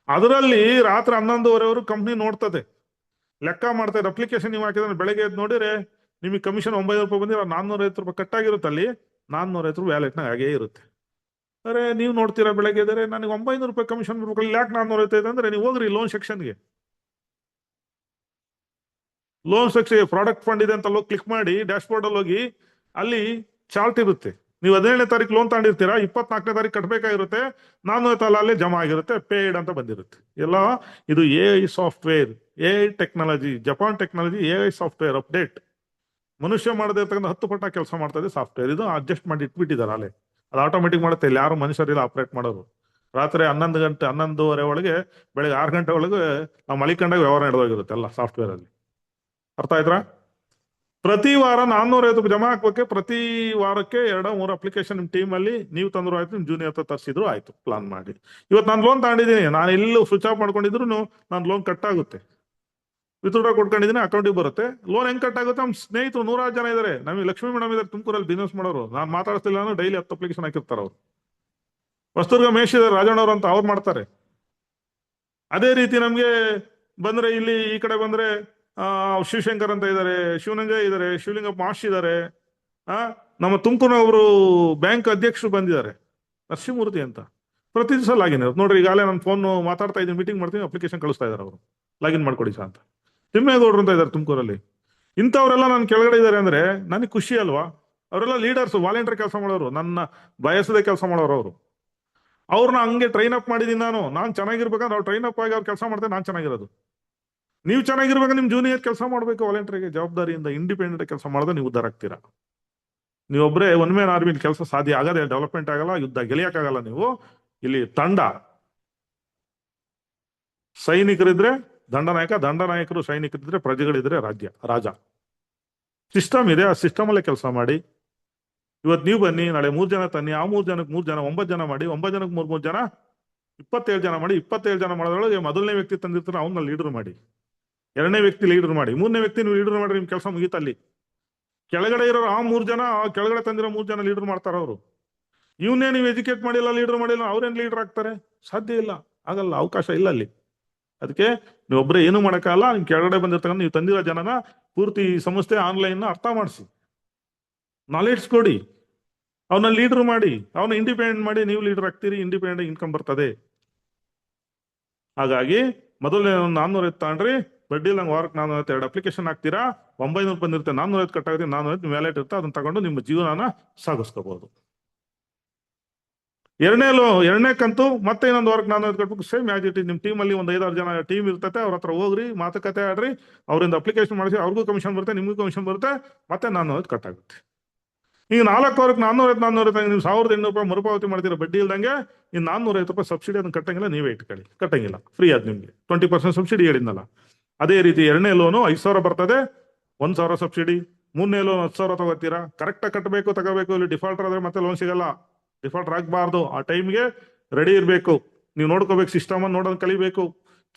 ಅದರಲ್ಲಿ ರಾತ್ರಿ 11:30 ಕಂಪ್ನಿ ನೋಡ್ತದೆ, ಲೆಕ್ಕ ಮಾಡ್ತಾರೆ. ಅಪ್ಲಿಕೇಶನ್ ನೀವು ಹಾಕಿದ್ರೆ ಬೆಳಗ್ಗೆ ಎದ್ದು ನೋಡಿದ್ರೆ ನಿಮಗೆ ಕಮಿಷನ್ ₹900 ಬಂದಿರೋ, ₹450 ಕಟ್ ಆಗಿರುತ್ತೆ. ಅಲ್ಲಿ ₹450 ವ್ಯಾಲೆಟ್ನಾಗ ಹಾಗೇ ಇರುತ್ತೆ. ಅರೆ ನೀವು ನೋಡ್ತೀರಾ ಬೆಳಗ್ಗೆ ಇದ್ರೆ ನನಗೆ ₹900 ಕಮಿಷನ್ ಬರ್ಬೇಕು, ಯಾಕೆ ₹450 ಅಂದ್ರೆ ನೀವು ಹೋಗ್ರಿ ಲೋನ್ ಸೆಕ್ಷನ್ಗೆ. ಲೋನ್ ಸೆಕ್ಷನ್ ಪ್ರಾಡಕ್ಟ್ ಫಂಡ್ ಇದೆ ಅಂತ ಕ್ಲಿಕ್ ಮಾಡಿ ಡ್ಯಾಶ್ ಬೋರ್ಡ್ ಅಲ್ಲಿ ಹೋಗಿ, ಅಲ್ಲಿ ಚಾರ್ಟ್ ಇರುತ್ತೆ. ನೀವು 17ನೇ ತಾರೀಕು ಲೋನ್ ತಗೊಂಡಿರ್ತೀರಾ, 24ನೇ ತಾರೀಕು ಕಟ್ಬೇಕಾಗಿರುತ್ತೆ, 450 ಅಲ್ಲೇ ಜಮಾ ಆಗಿರುತ್ತೆ, ಪೇಯ್ಡ್ ಅಂತ ಬಂದಿರುತ್ತೆ ಎಲ್ಲ. ಇದು AI software, AI technology, Japan technology, AI software update. ಮನುಷ್ಯ ಮಾಡದೇ ಇರ್ತಕ್ಕಂಥ 10 ಪಟ್ಟ ಕೆಲಸ ಮಾಡ್ತಾ ಇದೆ ಸಾಫ್ಟ್ವೇರ್. ಇದು ಅಡ್ಜಸ್ಟ್ ಮಾಡಿ ಇಟ್ಬಿಟ್ಟಿದ್ದಾರೆ ಅಲ್ಲೇ, ಅದು ಆಟೋಮೆಟಿಕ್ ಮಾಡುತ್ತೆ. ಇಲ್ಲಿ ಯಾರು ಮನುಷ್ಯರಿಲ್ಲ ಆಪರೇಟ್ ಮಾಡೋರು. ರಾತ್ರಿ 11 ಗಂಟೆ 11:30 ಒಳಗೆ, ಬೆಳಗ್ಗೆ 6 ಗಂಟೆ ಒಳಗೆ ನಾವು ಮಲಿಕೊಂಡಾಗ ವ್ಯವಹಾರ ನಡೆದೋಗಿರುತ್ತೆ ಎಲ್ಲ ಸಾಫ್ಟ್ವೇರ್ ಅಲ್ಲಿ. ಅರ್ಥ ಆಯ್ತಾ? ಪ್ರತಿ ವಾರ 450 ಜಮಾ ಹಾಕ್ಬೇಕೆ. ಪ್ರತಿ ವಾರಕ್ಕೆ 2-3 ಅಪ್ಲಿಕೇಶನ್ ನಿಮ್ ಟೀಮ್ ಅಲ್ಲಿ ನೀವು ತಂದ್ರು ಆಯ್ತು, ನಿಮ್ ಜೂನಿಯರ್ ಹತ್ರ ತರಿಸಿದ್ರು ಆಯ್ತು. ಪ್ಲಾನ್ ಮಾಡಿ ಇವತ್ತು ನಾನು ಲೋನ್ ತಗೊಂಡಿದ್ದೀನಿ, ನಾನು ಎಲ್ಲೂ ಸ್ವಿಚ್ ಆಫ್ ಮಾಡ್ಕೊಂಡಿದ್ರು ನಾನು ಲೋನ್ ಕಟ್ ಆಗುತ್ತೆ, ವಿತ್ಡ್ರಾ ಕೊಟ್ಕೊಂಡಿದ್ದೀನಿ, ಅಕೌಂಟಿಗೆ ಬರುತ್ತೆ. ಲೋನ್ ಹೆಂಗ್ ಕಟ್ ಆಗುತ್ತೆ? ನಮ್ಮ ಸ್ನೇಹಿತರು 100 ಜನ ಇದಾರೆ. ನಮಗೆ ಲಕ್ಷ್ಮೀ ಮೇಡಮ್ ಇದಾರೆ ತುಮಕೂರಲ್ಲಿ ಬಿಸ್ನೆಸ್ ಮಾಡೋರು, ನಾನು ಮಾತಾಡ್ತಿಲ್ಲ ಅಂದ್ರೆ ಡೈಲಿ 10 ಅಪ್ಲಿಕೇಶನ್ ಹಾಕಿರ್ತಾರೆ ಅವ್ರು. ವಸ್ತುರ್ಗ ಮೇಶ್ ಇದಾರೆ, ರಾಜಣ್ಣವ್ರು ಅಂತ, ಅವ್ರು ಮಾಡ್ತಾರೆ. ಅದೇ ರೀತಿ ನಮ್ಗೆ ಬಂದ್ರೆ ಇಲ್ಲಿ ಈ ಕಡೆ ಬಂದ್ರೆ ಶಿವಶಂಕರ್ ಅಂತ ಇದಾರೆ, ಶಿವನಂಜಯ್ ಇದಾರೆ, ಶಿವಲಿಂಗಪ್ಪ ಮಾಶ್ ಇದಾರೆ. ನಮ್ಮ ತುಮಕೂರಿನವರು ಬ್ಯಾಂಕ್ ಅಧ್ಯಕ್ಷರು ಬಂದಿದ್ದಾರೆ, ನರಸಿಂಹಮೂರ್ತಿ ಅಂತ. ಪ್ರತಿ ದಿವಸ ಲಾಗಿನ್ ಇರುತ್ತೆ ನೋಡ್ರಿ. ಈಗಾಗಲೇ ನಾನು ಫೋನ್ ಮಾತಾಡ್ತಾ ಇದ್ದೀನಿ, ಮೀಟಿಂಗ್ ಮಾಡ್ತೀನಿ, ಅಪ್ಲಿಕೇಶನ್ ಕಳಿಸ್ತಾ ಇದಾರೆ ಅವರು, ಲಾಗಿನ್ ಮಾಡ್ಕೊಡಿ ಸಾ ಅಂತ. ತಿಮ್ಮೇಗೌಡರು ಅಂತ ಇದ್ದಾರೆ ತುಮಕೂರಲ್ಲಿ. ಇಂಥವ್ರೆಲ್ಲ ನನ್ನ ಕೆಳಗಡೆ ಇದ್ದಾರೆ ಅಂದ್ರೆ ನನಗೆ ಖುಷಿ ಅಲ್ವಾ? ಅವರೆಲ್ಲ ಲೀಡರ್ಸ್, ವಾಲಂಟಿಯರ್ ಕೆಲಸ ಮಾಡೋರು, ನನ್ನ ಬಯಸದೆ ಕೆಲಸ ಮಾಡೋರು ಅವರು. ಅವ್ರನ್ನ ಹಂಗೆ ಟ್ರೈನ್ ಅಪ್ ಮಾಡಿದೀನಿ ನಾನು ಚೆನ್ನಾಗಿರ್ಬೇಕಂದ್ರೆ ಅವ್ರು ಟ್ರೈನ್ ಅಪ್ ಆಗಿ ಅವ್ರು ಕೆಲಸ ಮಾಡ್ತಾರೆ, ನಾನು ಚೆನ್ನಾಗಿರೋದು. ನೀವು ಚೆನ್ನಾಗಿರ್ಬೇಕು, ನಿಮ್ ಜೂನಿಯರ್ ಕೆಲಸ ಮಾಡ್ಬೇಕು, ವಾಲಂಟಿಯರ್ಗೆ ಜವಾಬ್ದಾರಿಯಿಂದ ಇಂಡಿಪೆಂಡೆಂಟ್ ಕೆಲಸ ಮಾಡಿದ್ರೆ ನೀವು ಉದ್ಧಾರ ಆಗ್ತೀರಾ. ನೀವೊಬ್ಬರೇ ಒನ್ ಮ್ಯಾನ್ ಆರ್ಮಿ ಕೆಲಸ ಸಾಧ್ಯ ಆಗದೆ, ಡೆವಲಪ್ಮೆಂಟ್ ಆಗಲ್ಲ, ಯುದ್ಧ ಗೆಲಿಯಕ್ಕಾಗಲ್ಲ. ನೀವು ಇಲ್ಲಿ ತಂಡ ಸೈನಿಕರಿದ್ರೆ ದಂಡನಾಯಕ, ದಂಡನಾಯಕರು ಸೈನಿಕರಿದ್ರೆ ಪ್ರಜೆಗಳಿದ್ರೆ ರಾಜ. ಸಿಸ್ಟಮ್ ಇದೆ, ಆ ಸಿಸ್ಟಮ್ ಅಲ್ಲೇ ಕೆಲಸ ಮಾಡಿ. ಇವತ್ತು ನೀವು ಬನ್ನಿ, ನಾಳೆ 3 ಜನ ತನ್ನಿ, ಆ 3 ಜನಕ್ಕೆ 3 ಜನ, 9 ಜನ ಮಾಡಿ, 9 ಜನಕ್ಕೆ 3 ಜನ, 27 ಜನ ಮಾಡಿ. 27 ಜನ ಮಾಡೋದ್ರೊಳಗೆ ಮೊದಲನೇ ವ್ಯಕ್ತಿ ತಂದಿರ್ತಾರೆ, ಅವನ್ನ ಲೀಡರ್ ಮಾಡಿ. 2ನೇ ವ್ಯಕ್ತಿ ಲೀಡರ್ ಮಾಡಿ, 3ನೇ ವ್ಯಕ್ತಿ ನೀವು ಲೀಡರ್ ಮಾಡಿ, ನಿಮ್ ಕೆಲಸ ಮುಗೀತಲ್ಲಿ. ಕೆಳಗಡೆ ಇರೋ ಆ 3 ಜನ, ಕೆಳಗಡೆ ತಂದಿರೋ 3 ಜನ ಲೀಡರ್ ಮಾಡ್ತಾರ ಅವರು. ಇವನ್ನೇ ನೀವು ಎಜುಕೇಟ್ ಮಾಡಿಲ್ಲ, ಲೀಡರ್ ಮಾಡಿಲ್ಲ, ಅವ್ರೇನ್ ಲೀಡರ್ ಆಗ್ತಾರೆ? ಸಾಧ್ಯ ಇಲ್ಲ, ಆಗಲ್ಲ, ಅವಕಾಶ ಇಲ್ಲ ಅಲ್ಲಿ. ಅದಕ್ಕೆ ನೀವೊಬ್ಬರೇ ಏನು ಮಾಡೋಕ್ಕಲ್ಲ. ನಿಮ್ ಕೆಳಗಡೆ ಬಂದಿರ್ತಕ್ಕಂಥ ನೀವು ತಂದಿರೋ ಜನನ ಪೂರ್ತಿ ಸಂಸ್ಥೆ ಆನ್ಲೈನ್ ಅರ್ಥ ಮಾಡಿಸಿ, ನಾಲೆಡ್ಜ್ ಕೊಡಿ, ಅವನ್ನ ಲೀಡರ್ ಮಾಡಿ, ಅವನ್ನ ಇಂಡಿಪೆಂಡೆಂಟ್ ಮಾಡಿ. ನೀವು ಲೀಡರ್ ಆಗ್ತೀರಿ, ಇಂಡಿಪೆಂಡೆಂಟ್ ಇನ್ಕಮ್ ಬರ್ತದೆ. ಹಾಗಾಗಿ ಮೊದಲನೇ 450 ತಗೊಂಡ್ರಿ, ಬಡ್ಡಿ ಇಲ್ಲ ವಾರಕ್ಕೆ 452 ಅಪ್ಲಿಕೇಶನ್ ಹಾಕ್ತೀರಾ, 900 ಬಂದಿರುತ್ತೆ, 450 ಕಟ್ ಆಗುತ್ತೆ, 450 ವ್ಯಾಲೆಟ್ ಇರುತ್ತೆ, ಅದನ್ನ ತಗೊಂಡು ನಿಮ್ಮ ಜೀವನನ ಸಾಗಿಸ್ಕೋಬಹುದು. ಎರಡನೇ ಕಂತು ಮತ್ತೆ ಇನ್ನೊಂದು ವಾರಕ್ಕೆ 450 ಕಟ್ಬೇಕು. Same as it is. ನಿಮ್ ಟೀಮ್ ಅಲ್ಲಿ ಒಂದು 5-6 ಜನ ಟೀಮ್ ಇರ್ತತೆ, ಅವ್ರ ಹತ್ರ ಹೋಗ್ರಿ, ಮಾತುಕತೆ ಆಡ್ರಿ, ಅವರಿಂದ ಅಪ್ಲಿಕೇಶನ್ ಮಾಡಿಸಿ, ಅವ್ರಿಗೂ ಕಮಿಷನ್ ಬರುತ್ತೆ, ನಿಮಗೂ ಕಮಿಷನ್ ಬರುತ್ತೆ, ಮತ್ತೆ 450 ಕಟ್ ಆಗುತ್ತೆ. ಈಗ 4 ವಾರಕ್ಕೆ 450 ನೀವು 1800 ರೂಪಾಯಿ ಮರುಪಾವತಿ ಮಾಡ್ತೀರಾ ಬಡ್ಡಿ ಇಲ್ದಂಗೆ. ಇನ್ನು 450 ರೂಪಾಯಿ ಸಬ್ಸಿಡಿ ಅದನ್ನ ಕಟ್ಟಂಗಿಲ್ಲ, ನೀವೇ ಇಟ್ಕೊಳ್ಳಿ, ಕಟ್ಟಂಗಿಲ್ಲ, ಫ್ರೀ ಆದ್ ನಿಮ್ಗೆ 20% ಸಬ್ಸಿಡಿ ಹೇಳಿದ್ನಲ್ಲ. ಅದೇ ರೀತಿ 2ನೇ ಲೋನು 5000 ಬರ್ತದೆ, 1000 ಸಬ್ಸಿಡಿ. 3ನೇ ಲೋನ್ 10,000 ತಗೋತೀರಾ, ಕರೆಕ್ಟಾಗಿ ಕಟ್ಟಬೇಕು, ತಗೋಬೇಕು. ಇಲ್ಲಿ ಡಿಫಾಲ್ಟರ್ ಆದ್ರೆ ಮತ್ತೆ ಲೋನ್ ಸಿಗಲ್ಲ, ಡಿಫಾಲ್ಟರ್ ಆಗಬಾರ್ದು. ಆ ಟೈಮ್ಗೆ ರೆಡಿ ಇರಬೇಕು, ನೀವು ನೋಡ್ಕೋಬೇಕು, ಸಿಸ್ಟಮ್ ಅನ್ನು ನೋಡೋದು ಕಲಿಬೇಕು,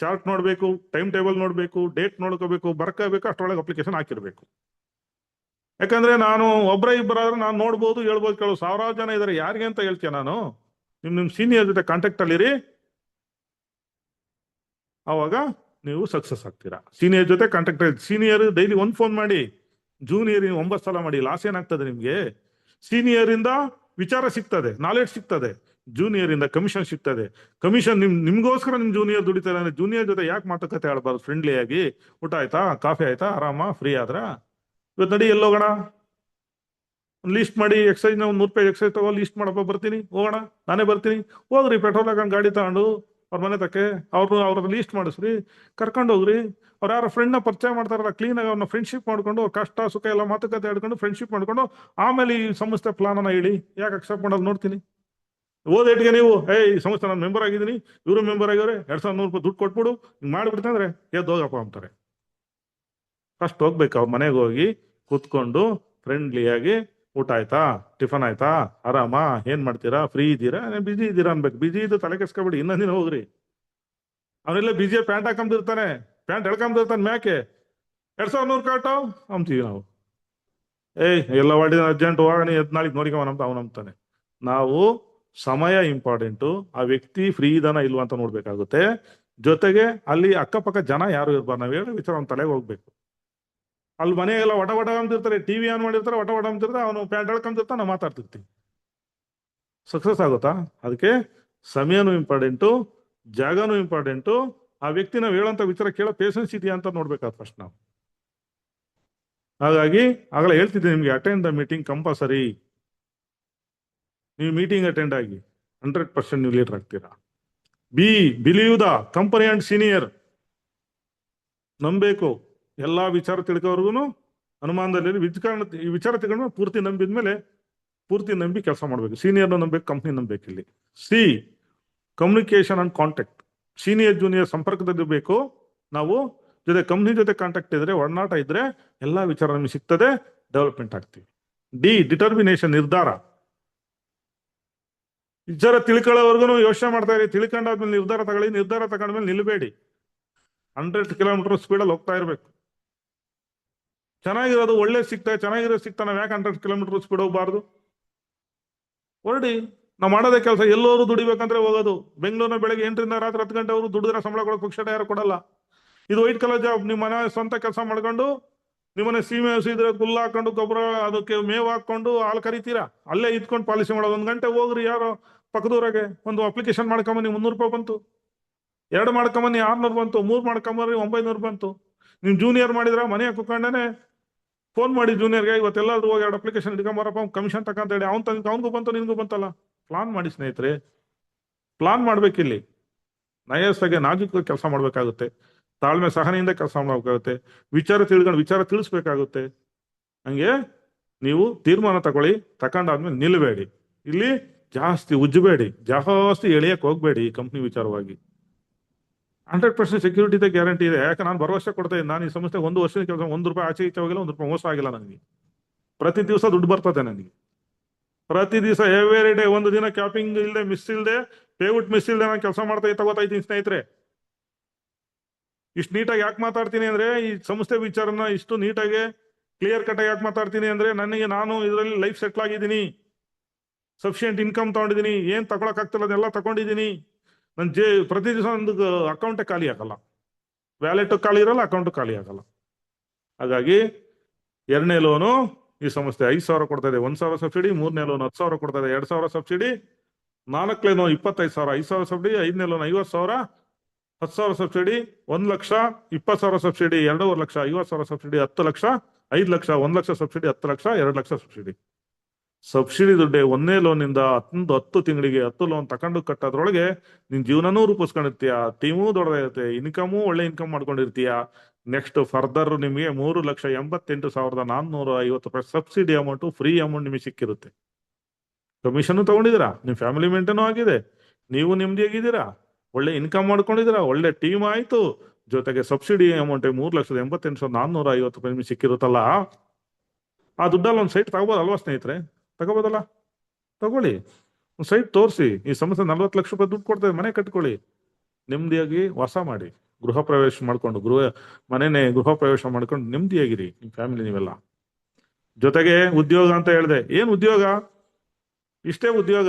ಚಾರ್ಟ್ ನೋಡ್ಬೇಕು, ಟೈಮ್ ಟೇಬಲ್ ನೋಡ್ಬೇಕು, ಡೇಟ್ ನೋಡ್ಕೋಬೇಕು, ಬರ್ಕೋಬೇಕು, ಅಷ್ಟರೊಳಗೆ ಅಪ್ಲಿಕೇಶನ್ ಹಾಕಿರ್ಬೇಕು. ಯಾಕಂದ್ರೆ ನಾನು ಇಬ್ಬರಾದ್ರೆ ನಾನು ನೋಡ್ಬೋದು, ಹೇಳ್ಬೋದು, ಕೆಲವು 1000 ಜನ ಇದಾರೆ, ಯಾರಿಗೆ ಅಂತ ಹೇಳ್ತೀಯ ನಾನು? ನಿಮ್ ಸೀನಿಯರ್ ಜೊತೆ ಕಾಂಟ್ಯಾಕ್ಟ್ ಅಲ್ಲಿರಿ, ಅವಾಗ ನೀವು ಸಕ್ಸಸ್ ಆಗ್ತೀರಾ. ಸೀನಿಯರ್ ಜೊತೆ ಕಾಂಟ್ಯಾಕ್ಟ್, ಸೀನಿಯರ್ ಡೈಲಿ 1 ಫೋನ್ ಮಾಡಿ, ಜೂನಿಯರ್ 9 ಸಲ ಮಾಡಿ. ಲಾಸ್ ಏನಾಗ್ತದೆ ನಿಮ್ಗೆ? ಸೀನಿಯರ್ ಇಂದ ವಿಚಾರ ಸಿಗ್ತದೆ, ನಾಲೆಡ್ಜ್ ಸಿಗ್ತದೆ, ಜೂನಿಯರ್ ಇಂದ ಕಮಿಷನ್ ಸಿಗ್ತದೆ. ಕಮಿಷನ್ ನಿಮ್ಗೋಸ್ಕರ ನಿಮ್ ಜೂನಿಯರ್ ದುಡಿತಾರೆ ಅಂದ್ರೆ ಜೂನಿಯರ್ ಜೊತೆ ಯಾಕೆ ಮಾತುಕತೆ ಆಡಬಾರ್ದು? ಫ್ರೆಂಡ್ಲಿ ಆಗಿ, ಊಟ ಆಯ್ತಾ, ಕಾಫಿ ಆಯ್ತಾ, ಆರಾಮ, ಫ್ರೀ ಆದ್ರ, ಇವತ್ತು ನಡಿ ಎಲ್ಲೋಗೋಣ, ಲೀಸ್ಟ್ ಮಾಡಿ, ಎಕ್ಸೈಸ್ ನ 100 ರೂಪಾಯಿ ಎಕ್ಸೈಸ್ ತಗೋ, ಲೀಸ್ಟ್ ಮಾಡಪ್ಪ, ಬರ್ತೀನಿ, ಹೋಗೋಣ, ನಾನೇ ಬರ್ತೀನಿ. ಹೋಗ್ರಿ, ಪೆಟ್ರೋಲ್ ಹಾಕೊಂಡು ಗಾಡಿ ತಗೊಂಡು ಅವ್ರ ಮನೆ ತಕ್ಕೆ ಅವ್ರದ್ದು ಲೀಸ್ಟ್ ಮಾಡಿಸ್ರಿ, ಕರ್ಕೊಂಡು ಹೋಗ್ರಿ. ಅವ್ರು ಯಾರೋ ಫ್ರೆಂಡ್ನ ಪರಿಚಯ ಮಾಡ್ತಾರಲ್ಲ, ಕ್ಲೀನ್ ಆಗಿ ಅವ್ರನ್ನ ಫ್ರೆಂಡ್ಶಿಪ್ ಮಾಡ್ಕೊಂಡು, ಅವ್ರ ಕಷ್ಟ ಸುಖ ಎಲ್ಲ ಮಾತುಕತೆ ಆಡ್ಕೊಂಡು ಫ್ರೆಂಡ್ಶಿಪ್ ಮಾಡ್ಕೊಂಡು, ಆಮೇಲೆ ಈ ಸಂಸ್ಥೆ ಪ್ಲಾನ್ ಅನ್ನ ಹೇಳಿ, ಯಾಕೆ ಅಕ್ಸೆಪ್ಟ್ ಮಾಡೋದು ನೋಡ್ತೀನಿ. ಓದೇಟ್ಗೆ ನೀವು ಈ ಸಂಸ್ಥೆ ನಾನು ಮೆಂಬರ್ ಆಗಿದ್ದೀನಿ, ಇವರು ಮೆಂಬರ್ ಆಗಿದ್ರೆ 2100 ರೂಪಾಯಿ ದುಡ್ಡು ಕೊಟ್ಬಿಡು, ಹಿಂಗ್ ಮಾಡ್ಬಿಡ್ತೆ ಅಂದ್ರೆ ಎದ್ದು ಹೋಗಪ್ಪ ಅಂತಾರೆ. ಫಸ್ಟ್ ಹೋಗ್ಬೇಕು, ಅವ್ರ ಮನೆಗೆ ಹೋಗಿ ಕೂತ್ಕೊಂಡು ಫ್ರೆಂಡ್ಲಿಯಾಗಿ, ಊಟ ಆಯ್ತಾ, ಟಿಫನ್ ಆಯ್ತಾ, ಆರಾಮ, ಏನ್ ಮಾಡ್ತೀರಾ, ಫ್ರೀ ಇದ್ದೀರಾ, ಬಿಜಿ ಇದ್ದೀರಾ ಅನ್ಬೇಕು. ಬಿಜಿ ಇದ್ದು ತಲೆ ಕೆಸ್ಕೊಬೇಡಿ, ಇನ್ನೊಂದ್ ದಿನ ಹೋಗ್ರಿ. ಅವನೆಲ್ಲ ಬಿಜಿ ಪ್ಯಾಂಟ್ ಹಾಕೊಂಬಿರ್ತಾನೆ, ಪ್ಯಾಂಟ್ ಎಳ್ಕೊಂಬಿರ್ತಾನೆ ಮ್ಯಾಕೆ, 2100 ಕಾಟು ಅಂತೀವಿ ನಾವು. ಎಲ್ಲ ಒಳ್ಳೆ ಅರ್ಜೆಂಟ್ ಹೋಗೋಣ, ನಾಳೆಗೆ ನೋಡಿಕೊಂಬ ಅವನಂತಾನೆ. ನಾವು ಸಮಯ ಇಂಪಾರ್ಟೆಂಟು, ಆ ವ್ಯಕ್ತಿ ಫ್ರೀ ಇದಾನ ಇಲ್ವಾ ಅಂತ ನೋಡ್ಬೇಕಾಗುತ್ತೆ. ಜೊತೆಗೆ ಅಲ್ಲಿ ಅಕ್ಕಪಕ್ಕ ಜನ ಯಾರು ಇರ್ಬಾರ್ದು, ನಾವ್ ಹೇಳೋ ವಿಚಾರ ಅವ್ನ ತಲೆಗೆ ಹೋಗ್ಬೇಕು. ಅಲ್ಲಿ ಮನೆಗೆಲ್ಲ ಒಟ ಅಂತಿರ್ತಾರೆ, ಟಿವಿ ಆನ್ ಮಾಡಿರ್ತಾರೆ, ಒಟ ಅಂತಿರ್ತಾರೆ, ಅವನು ಪ್ಯಾಂಟ್ ಎಳ್ಕೊಂತಿರ್ತಾನೆ, ನಾವು ಮಾತಾಡ್ತಿರ್ತೀವಿ. ಸಕ್ಸಸ್ ಆಗುತ್ತಾ? ಅದಕ್ಕೆ ಸಮಯನೂ ಇಂಪಾರ್ಟೆಂಟು, ಜಾಗನೂ ಇಂಪಾರ್ಟೆಂಟು. ಆ ವ್ಯಕ್ತಿ ನಾವು ಹೇಳೋಂಥ ವಿಚಾರ ಕೇಳೋ ಪೇಷನ್ಸ್ ಇದೆಯಾ ಅಂತ ನೋಡ್ಬೇಕಾದ ಫಸ್ಟ್ ನಾವು. ಹಾಗಾಗಿ ಆಗಲೇ ಹೇಳ್ತಿದ್ದೆ ನಿಮ್ಗೆ, ಅಟೆಂಡ್ ದ ಮೀಟಿಂಗ್ ಕಂಪಲ್ಸರಿ. ನೀವು ಮೀಟಿಂಗ್ ಅಟೆಂಡ್ ಆಗಿ 100% ನೀವು ಲೀಡರ್ ಆಗ್ತೀರಾ. Believe the company and senior. ನಂಬೇಕು, ಎಲ್ಲಾ ವಿಚಾರ ತಿಳ್ಕೋವರೆಗೂ ಅನುಮಾನದಲ್ಲಿ ವಿಚಾರ ತಿಳ್ಕೊಂಡು ಪೂರ್ತಿ ನಂಬಿದ್ಮೇಲೆ ಪೂರ್ತಿ ನಂಬಿ ಕೆಲಸ ಮಾಡ್ಬೇಕು. ಸೀನಿಯರ್ನ ನಂಬೇಕು, ಕಂಪ್ನಿ ನಂಬೇಕು. ಇಲ್ಲಿ communication and contact. Senior junior ಸಂಪರ್ಕದಲ್ಲಿ ಬೇಕು ನಾವು. ಜೊತೆ ಕಂಪ್ನಿ ಜೊತೆ ಕಾಂಟ್ಯಾಕ್ಟ್ ಇದ್ರೆ, ಒಡನಾಟ ಇದ್ರೆ ಎಲ್ಲಾ ವಿಚಾರ ನಮಗೆ ಸಿಗ್ತದೆ, ಡೆವಲಪ್ಮೆಂಟ್ ಆಗ್ತೀವಿ. ಡಿಟರ್ಮಿನೇಷನ್, ನಿರ್ಧಾರ. ವಿಚಾರ ತಿಳ್ಕೊಳ್ಳೋವರೆಗೂ ಯೋಚನೆ ಮಾಡ್ತಾ ಇರಿ, ತಿಳ್ಕೊಂಡಾದ್ಮೇಲೆ ನಿರ್ಧಾರ ತಗೊಳ್ಳಿ. ನಿರ್ಧಾರ ತಗೊಂಡ್ಮೇಲೆ ನಿಲ್ಬೇಡಿ, 100 ಕಿಲೋಮೀಟರ್ ಸ್ಪೀಡಲ್ಲಿ ಹೋಗ್ತಾ ಇರ್ಬೇಕು. ಚೆನ್ನಾಗಿರೋದು ಒಳ್ಳೆ ಚೆನ್ನಾಗಿರೋದು ಸಿಗ್ತಾ, ನಾವ್ ಯಾಕೆ 100 ಕಿಲೋಮೀಟರ್ ಸ್ಪೀಡ್ ಹೋಗ್ಬಾರ್ದು? ಹೊರಡಿ, ನಾವು ಮಾಡೋದೇ ಕೆಲಸ. ಎಲ್ಲರೂ ದುಡಿಬೇಕಂದ್ರೆ ಹೋಗೋದು. ಬೆಂಗಳೂರಿನ ಬೆಳಗ್ಗೆ 8ರಿಂದ ರಾತ್ರಿ 10 ಗಂಟೆ ಅವರು ದುಡಿದ್ರೆ ಸಂಬಳ ಕೊಡೋಕೆ ಪಕ್ಷ ಯಾರು ಕೊಡಲ್ಲ. ಇದು ವೈಟ್ ಕಲರ್ ಜಾಬ್. ನಿಮ್ಮ ಮನೆ ಸ್ವಂತ ಕೆಲಸ ಮಾಡ್ಕೊಂಡು, ನಿಮ್ಮನೆ ಸೀಮೆ ಹಸಿದ್ರೆ ಹುಲ್ಲು ಹಾಕೊಂಡು, ಗೊಬ್ಬರ ಅದಕ್ಕೆ ಮೇವು ಹಾಕೊಂಡು ಹಾಲು ಕರಿತೀರಾ, ಅಲ್ಲೇ ಇದ್ಕೊಂಡು ಪಾಲಿಸಿ ಮಾಡೋದು. 1 ಗಂಟೆ ಹೋಗ್ರಿ, ಯಾರೋ ಪಕ್ಕದೂರಾಗೆ ಒಂದು ಅಪ್ಲಿಕೇಶನ್ ಮಾಡ್ಕೊಂಬನ್ನಿ, 300 ರೂಪಾಯಿ ಬಂತು. 2 ಮಾಡ್ಕೊಂಬನ್ನಿ, 600 ಬಂತು. 3 ಮಾಡ್ಕೊಂಬರ್ರಿ, 900 ಬಂತು. ನಿಮ್ ಜೂನಿಯರ್ ಮಾಡಿದ್ರ ಮನೆಯ ಕುತ್ಕೊಂಡೇನೆ ಫೋನ್ ಮಾಡಿ ಜೂನಿಯರ್ಗೆ, ಇವತ್ತೆಲ್ಲಾದ್ರೂ ಹೋಗಿ 2 ಅಪ್ಲಿಕೇಶನ್ ಇಟ್ಕೊಂಬರಪ್ಪ, ಕಮಿಷನ್ ತಗೊಂತ ಹೇಳಿ. ಅವ್ನಿಗೂ ಬಂತು, ನಿನ್ಗೂ ಬಂತಲ್ಲ. ಪ್ಲಾನ್ ಮಾಡಿ ಸ್ನೇಹಿತರೆ, ಪ್ಲಾನ್ ಮಾಡ್ಬೇಕಿಲ್ಲಿ. ನಯಸ್ಸಾಗೆ ನಾಜೂಕಾಗಿ ಕೆಲಸ ಮಾಡ್ಬೇಕಾಗುತ್ತೆ, ತಾಳ್ಮೆ ಸಹನೆಯಿಂದ ಕೆಲಸ ಮಾಡ್ಬೇಕಾಗುತ್ತೆ, ವಿಚಾರ ತಿಳಿಸ್ಬೇಕಾಗುತ್ತೆ. ಹಂಗೆ ನೀವು ತೀರ್ಮಾನ ತಗೊಂಡಾದ್ಮೇಲೆ ನಿಲ್ಬೇಡಿ. ಇಲ್ಲಿ ಜಾಸ್ತಿ ಉಜ್ಜಬೇಡಿ, ಜಾಸ್ತಿ ಎಳೆಯಕ್ ಹೋಗ್ಬೇಡಿ. ಕಂಪ್ನಿ ವಿಚಾರವಾಗಿ 100% ಸೆಕ್ಯೂರಿಟಿ ಇದೆ, ಗ್ಯಾರಂಟಿ ಇದೆ. ಯಾಕೆ ನಾನು ಭರವಸೆ ಕೊಡ್ತಾ ಇದ್ದೀನಿ. ನಾನು ಈ ಸಂಸ್ಥೆ 1 ವರ್ಷದ ಕೆಲಸ, 1 ರೂಪಾಯಿ ಆಚೆ ಈಚೆ ಹೋಗಿಲ್ಲ, 1 ರೂಪಾಯಿ ಮೋಸ ಆಗಿಲ್ಲ ನನಗೆ. ಪ್ರತಿ ದಿವಸ ದುಡ್ಡು ಬರ್ತದೆ ನನಗೆ, ಪ್ರತಿ ದಿವಸ ಎವ್ರಿ ಡೇ. 1 ದಿನ ಕ್ಯಾಪಿಂಗ್ ಇಲ್ಲದೆ, ಮಿಸ್ ಇಲ್ಲದೆ, ಪೇಔಟ್ ಮಿಸ್ ಇಲ್ಲದೆ ನಾನು ಕೆಲಸ ಮಾಡ್ತಾ ತಗೋತಾ ಇದ್ದೀನಿ ಸ್ನೇಹಿತರೆ. ಇಷ್ಟು ನೀಟಾಗಿ ಯಾಕೆ ಮಾತಾಡ್ತೀನಿ ಅಂದ್ರೆ ಈ ಸಂಸ್ಥೆ ವಿಚಾರನ ಇಷ್ಟು ನೀಟಾಗಿ ಕ್ಲಿಯರ್ ಕಟ್ ಯಾಕೆ ಮಾತಾಡ್ತೀನಿ ಅಂದ್ರೆ ನಾನು ಇದರಲ್ಲಿ ಲೈಫ್ ಸೆಟ್ಲ್ ಆಗಿದ್ದೀನಿ, ಸಫಿಷಿಯಂಟ್ ಇನ್ಕಮ್ ತಗೊಂಡಿದ್ದೀನಿ, ಏನ್ ತಗೊಳಕ್ ಆಗ್ತಿಲ್ಲ ಅದೆಲ್ಲ ತಗೊಂಡಿದ್ದೀನಿ. ಪ್ರತಿ ದಿವಸ ಒಂದು ಅಕೌಂಟೇ ಖಾಲಿ ಆಗಲ್ಲ, ವ್ಯಾಲೆಟ್ ಖಾಲಿ ಇರಲ್ಲ, ಅಕೌಂಟ್ ಖಾಲಿ ಆಗಲ್ಲ. ಹಾಗಾಗಿ 2ನೇ ಲೋನು ಈ ಸಂಸ್ಥೆ 5,000 ಕೊಡ್ತಾ ಇದೆ, 1,000 ಸಬ್ಸಿಡಿ. 3ನೇ ಲೋನ್ 10,000 ಕೊಡ್ತಾ ಇದೆ, 2,000 ಸಬ್ಸಿಡಿ. 4ನೇ ಲೋನ್ 25,000, 5,000 ಸಬ್ಸಿಡಿ. 5ನೇ loan 50,000, 10,000 subsidy. 1 lakh 20,000 subsidy, 2.5 lakh 50,000 subsidy, 10 lakh 5 lakh, 1 lakh subsidy, 10 lakh 2 lakh subsidy. Subsidy ದುಡ್ಡೆ 1ನೇ ಲೋನಿಂದ 10 ತಿಂಗಳಿಗೆ 10 ಲೋನ್ ತಕೊಂಡು ಕಟ್ಟೋದ್ರೊಳಗೆ ನಿನ್ ಜೀವನನೂ ರೂಪಿಸ್ಕೊಂಡಿರ್ತೀಯ, ಟೀಮೂ ದೊಡ್ಡದಾಗಿರುತ್ತೆ, ಇನ್ಕಮು ಒಳ್ಳೆ ಇನ್ಕಮ್ ಮಾಡ್ಕೊಂಡಿರ್ತೀಯ. ನೆಕ್ಸ್ಟ್ ಫರ್ದರ್ ನಿಮಗೆ 3,88,450 ರೂಪಾಯಿ ಸಬ್ಸಿಡಿ ಅಮೌಂಟ್, ಫ್ರೀ ಅಮೌಂಟ್ ನಿಮಗೆ ಸಿಕ್ಕಿರುತ್ತೆ. ಕಮಿಷನ್ ತಗೊಂಡಿದ್ದೀರಾ, ನಿಮ್ ಫ್ಯಾಮಿಲಿ ಮೇಂಟೈನ್ ಆಗಿದೆ, ನೀವು ನೆಮ್ಮದಿಯಾಗಿದ್ದೀರಾ, ಒಳ್ಳೆ ಇನ್ಕಮ್ ಮಾಡ್ಕೊಂಡಿದ್ದೀರಾ, ಒಳ್ಳೆ ಟೀಮ್ ಆಯ್ತು, ಜೊತೆಗೆ ಸಬ್ಸಿಡಿ ಅಮೌಂಟ್ 3,88,450 ರೂಪಾಯಿ ನಿಮಗೆ ಸಿಕ್ಕಿರುತ್ತಲ್ಲ, ಆ ದುಡ್ಡಲ್ಲಿ ಒಂದು ಸೈಟ್ ತಗೋಬೋದಲ್ವಾ ಸ್ನೇಹಿತರೆ? ತಗೋಬೋದಲ್ಲ? ತಗೊಳ್ಳಿ, ಒಂದು ಸೈಟ್ ತೋರಿಸಿ. ಈ ಸಂಸ್ಥೆ 40 ಲಕ್ಷ ರೂಪಾಯಿ ದುಡ್ಡು ಕೊಡ್ತೇವೆ, ಮನೆ ಕಟ್ಕೊಳ್ಳಿ, ನೆಮ್ಮದಿಯಾಗಿ ವಾಸ ಮಾಡಿ, ಗೃಹ ಪ್ರವೇಶ ಮಾಡ್ಕೊಂಡು ಗೃಹ ಪ್ರವೇಶ ಮಾಡ್ಕೊಂಡು ನೆಮ್ಮದಿಯಾಗಿರಿ ನಿಮ್ ಫ್ಯಾಮಿಲಿ ನೀವೆಲ್ಲ. ಜೊತೆಗೆ ಉದ್ಯೋಗ ಅಂತ ಹೇಳಿದೆ. ಏನ್ ಉದ್ಯೋಗ? ಇಷ್ಟೇ ಉದ್ಯೋಗ.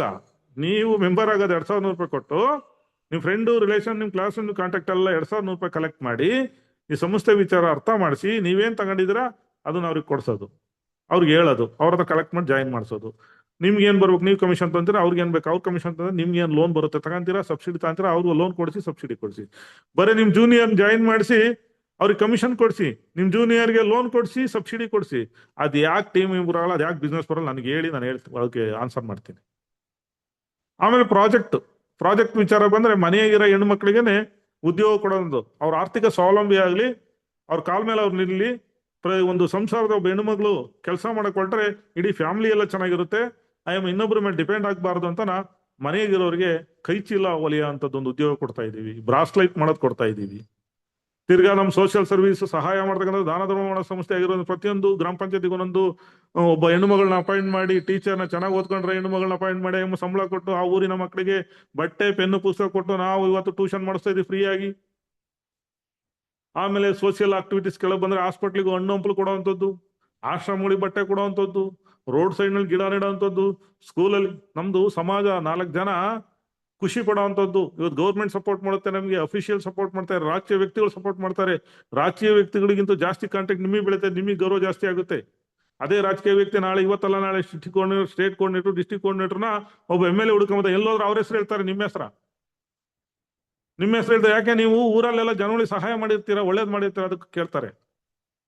ನೀವು ಮೆಂಬರ್ ಆಗೋದು 2,100 ರೂಪಾಯಿ ಕೊಟ್ಟು, ನಿಮ್ ಫ್ರೆಂಡು, ರಿಲೇಷನ್, ನಿಮ್ ಕ್ಲಾಸ್ ಕಾಂಟ್ಯಾಕ್ಟ್ ಎಲ್ಲ 2,100 ರೂಪಾಯಿ ಕಲೆಕ್ಟ್ ಮಾಡಿ, ಈ ಸಂಸ್ಥೆ ವಿಚಾರ ಅರ್ಥ ಮಾಡಿಸಿ, ನೀವೇನ್ ತಗೊಂಡಿದ್ದೀರಾ ಅದನ್ನ ಅವ್ರಿಗೆ ಕೊಡ್ಸೋದು, ಅವ್ರಿಗೆ ಹೇಳೋದು, ಅವ್ರ ಹತ್ರ ಕಲೆಕ್ಟ್ ಮಾಡಿ ಜಾಯಿನ್ ಮಾಡಿಸೋದು. ನಿಮ್ಗೆ ಏನ್ ಬರ್ಬೇಕು, ನೀವು ಕಮಿಷನ್ ತಂತೀರಾ, ಅವ್ರಿಗೆ ಏನ್ ಬೇಕು ಅವ್ರ ಕಮಿಷನ್ ತಂದ್ರೆ, ನಿಮ್ಗೆ ಏನ್ ಲೋನ್ ಬರುತ್ತೆ ತಗೊಂತೀರಾ, ಸಬ್ಸಿಡಿ ತಗೊಂತೀರಾ, ಅವ್ರಿಗೆ ಲೋನ್ ಕೊಡಿಸಿ ಸಬ್ಸಿಡಿ ಕೊಡಿಸಿ. ಬರೀ ನಿಮ್ ಜೂನಿಯರ್ ಜಾಯಿನ್ ಮಾಡಿಸಿ ಅವ್ರಿಗೆ ಕಮಿಷನ್ ಕೊಡಿಸಿ, ನಿಮ್ ಜೂನಿಯರ್ಗೆ ಲೋನ್ ಕೊಡಿಸಿ, ಸಬ್ಸಿಡಿ ಕೊಡಿಸಿ. ಅದ್ ಯಾಕೆ ಟೀಮ್ ಬರಲ್ಲ, ಅದ್ ಯಾಕೆ ಬಿಸ್ನೆಸ್ ಬರಲ್ಲ ನನಗೆ ಹೇಳಿ, ನಾನು ಅದಕ್ಕೆ ಆನ್ಸರ್ ಮಾಡ್ತೀನಿ. ಆಮೇಲೆ ಪ್ರಾಜೆಕ್ಟ್ ವಿಚಾರ ಬಂದ್ರೆ, ಮನೆಯಾಗಿರೋ ಹೆಣ್ಣು ಮಕ್ಕಳಿಗೆನೆ ಉದ್ಯೋಗ ಕೊಡೋದು, ಅವ್ರ ಆರ್ಥಿಕ ಸ್ವಾವಲಂಬಿ ಆಗ್ಲಿ, ಅವ್ರ ಕಾಲ್ ಮೇಲೆ ಅವ್ರು ನಿಲ್ಲಿ. ಒಂದು ಸಂಸಾರದ ಒಬ್ಬ ಹೆಣ್ಣುಮಗಳು ಕೆಲಸ ಮಾಡಕ್ ಹೊರಟ್ರೆ ಇಡೀ ಫ್ಯಾಮಿಲಿ ಎಲ್ಲ ಚೆನ್ನಾಗಿರುತ್ತೆ. ಇನ್ನೊಬ್ಬರ ಮೇಲೆ ಡಿಪೆಂಡ್ ಆಗ್ಬಾರ್ದು ಅಂತ ಮನೆಯಾಗಿರೋರಿಗೆ ಕೈ ಚೀಲ ಒಲಿಯ ಅಂತದೊಂದು ಉದ್ಯೋಗ ಕೊಡ್ತಾ ಇದೀವಿ, ಬ್ರಾಸ್ಲೈಟ್ ಮಾಡೋದು ಕೊಡ್ತಾ ಇದೀವಿ. ತಿರ್ಗಾ ನಮ್ಮ ಸೋಷಿಯಲ್ ಸರ್ವಿಸ್ ಸಹಾಯ ಮಾಡ್ತಕ್ಕಂಥ ದಾನ ಧರ್ಮ ಮಾಡೋ ಸಂಸ್ಥೆ ಆಗಿರೋದು, ಪ್ರತಿಯೊಂದು ಗ್ರಾಮ ಪಂಚಾಯತಿಗೆ ಒಂದೊಂದು ಒಬ್ಬ ಹೆಣ್ಣುಮಗಳನ್ನ ಅಪಾಯಿಂಟ್ ಮಾಡಿ, ಟೀಚರ್ನ ಚೆನ್ನಾಗಿ ಓದ್ಕೊಂಡ್ರೆ ಹೆಣ್ಣುಮಗಳನ್ನ ಅಪಾಯಿಂಟ್ ಮಾಡಿ, ಸಂಬಳ ಕೊಟ್ಟು ಆ ಊರಿನ ಮಕ್ಕಳಿಗೆ ಬಟ್ಟೆ, ಪೆನ್ನು, ಪುಸ್ತಕ ಕೊಟ್ಟು ನಾವು ಇವತ್ತು ಟ್ಯೂಷನ್ ಮಾಡಿಸ್ತಾ ಇದೀವಿ ಫ್ರೀ ಆಗಿ. ಆಮೇಲೆ ಸೋಷಿಯಲ್ ಆಕ್ಟಿವಿಟೀಸ್ ಕೆಳಗೆ ಬಂದ್ರೆ, ಹಾಸ್ಪಿಟ್ಲಿಗೆ ಹಣ್ಣು ಹಂಪಲು ಕೊಡುವಂಥದ್ದು, ಆಶ್ರಮಗಳಿಗೆ ಬಟ್ಟೆ ಕೊಡುವಂಥದ್ದು, ರೋಡ್ ಸೈಡ್ ನಲ್ಲಿ ಗಿಡ ನೆಡುವಂಥದ್ದು, ಸ್ಕೂಲಲ್ಲಿ ನಮ್ದು ಸಮಾಜ 4 ಜನ ಖುಷಿ ಪಡುವಂಥದ್ದು. ಇವತ್ತು ಗೌರ್ಮೆಂಟ್ ಸಪೋರ್ಟ್ ಮಾಡುತ್ತೆ, ನಮಗೆ ಅಫಿಷಿಯಲ್ ಸಪೋರ್ಟ್ ಮಾಡ್ತಾರೆ, ರಾಜಕೀಯ ವ್ಯಕ್ತಿಗಳು ಸಪೋರ್ಟ್ ಮಾಡ್ತಾರೆ. ರಾಜಕೀಯ ವ್ಯಕ್ತಿಗಳಿಗಿಂತ ಜಾಸ್ತಿ ಕಾಂಟ್ಯಾಕ್ಟ್ ನಿಮಗೆ ಬೀಳುತ್ತೆ, ನಿಮಗೆ ಗೌರವ ಜಾಸ್ತಿ ಆಗುತ್ತೆ. ಅದೇ ರಾಜಕೀಯ ವ್ಯಕ್ತಿ ಇವತ್ತಲ್ಲ ನಾಳೆ ಸ್ಟೇಟ್ ಕೋಆರ್ಡಿನೇಟರ್, ಡಿಸ್ಟ್ರಿಕ್ಟ್ ಕೋಆರ್ಡಿನೇಟರ್ನ ಒಬ್ಬ MLA ಹುಡುಕೊಂಬ, ಎಲ್ಲೋದ್ರು ಅವ್ರ ಹೆಸರು ಹೇಳ್ತಾರೆ, ನಿಮ್ಮ ಹೆಸರು ಹೇಳ್ತಾರೆ. ಯಾಕೆ ನೀವು ಊರಲ್ಲೆಲ್ಲ ಜನಗಳಿಗೆ ಸಹಾಯ ಮಾಡಿರ್ತೀರಾ, ಒಳ್ಳೇದ್ ಮಾಡಿರ್ತೀರಾ ಅದಕ್ಕೆ ಕೇಳ್ತಾರೆ.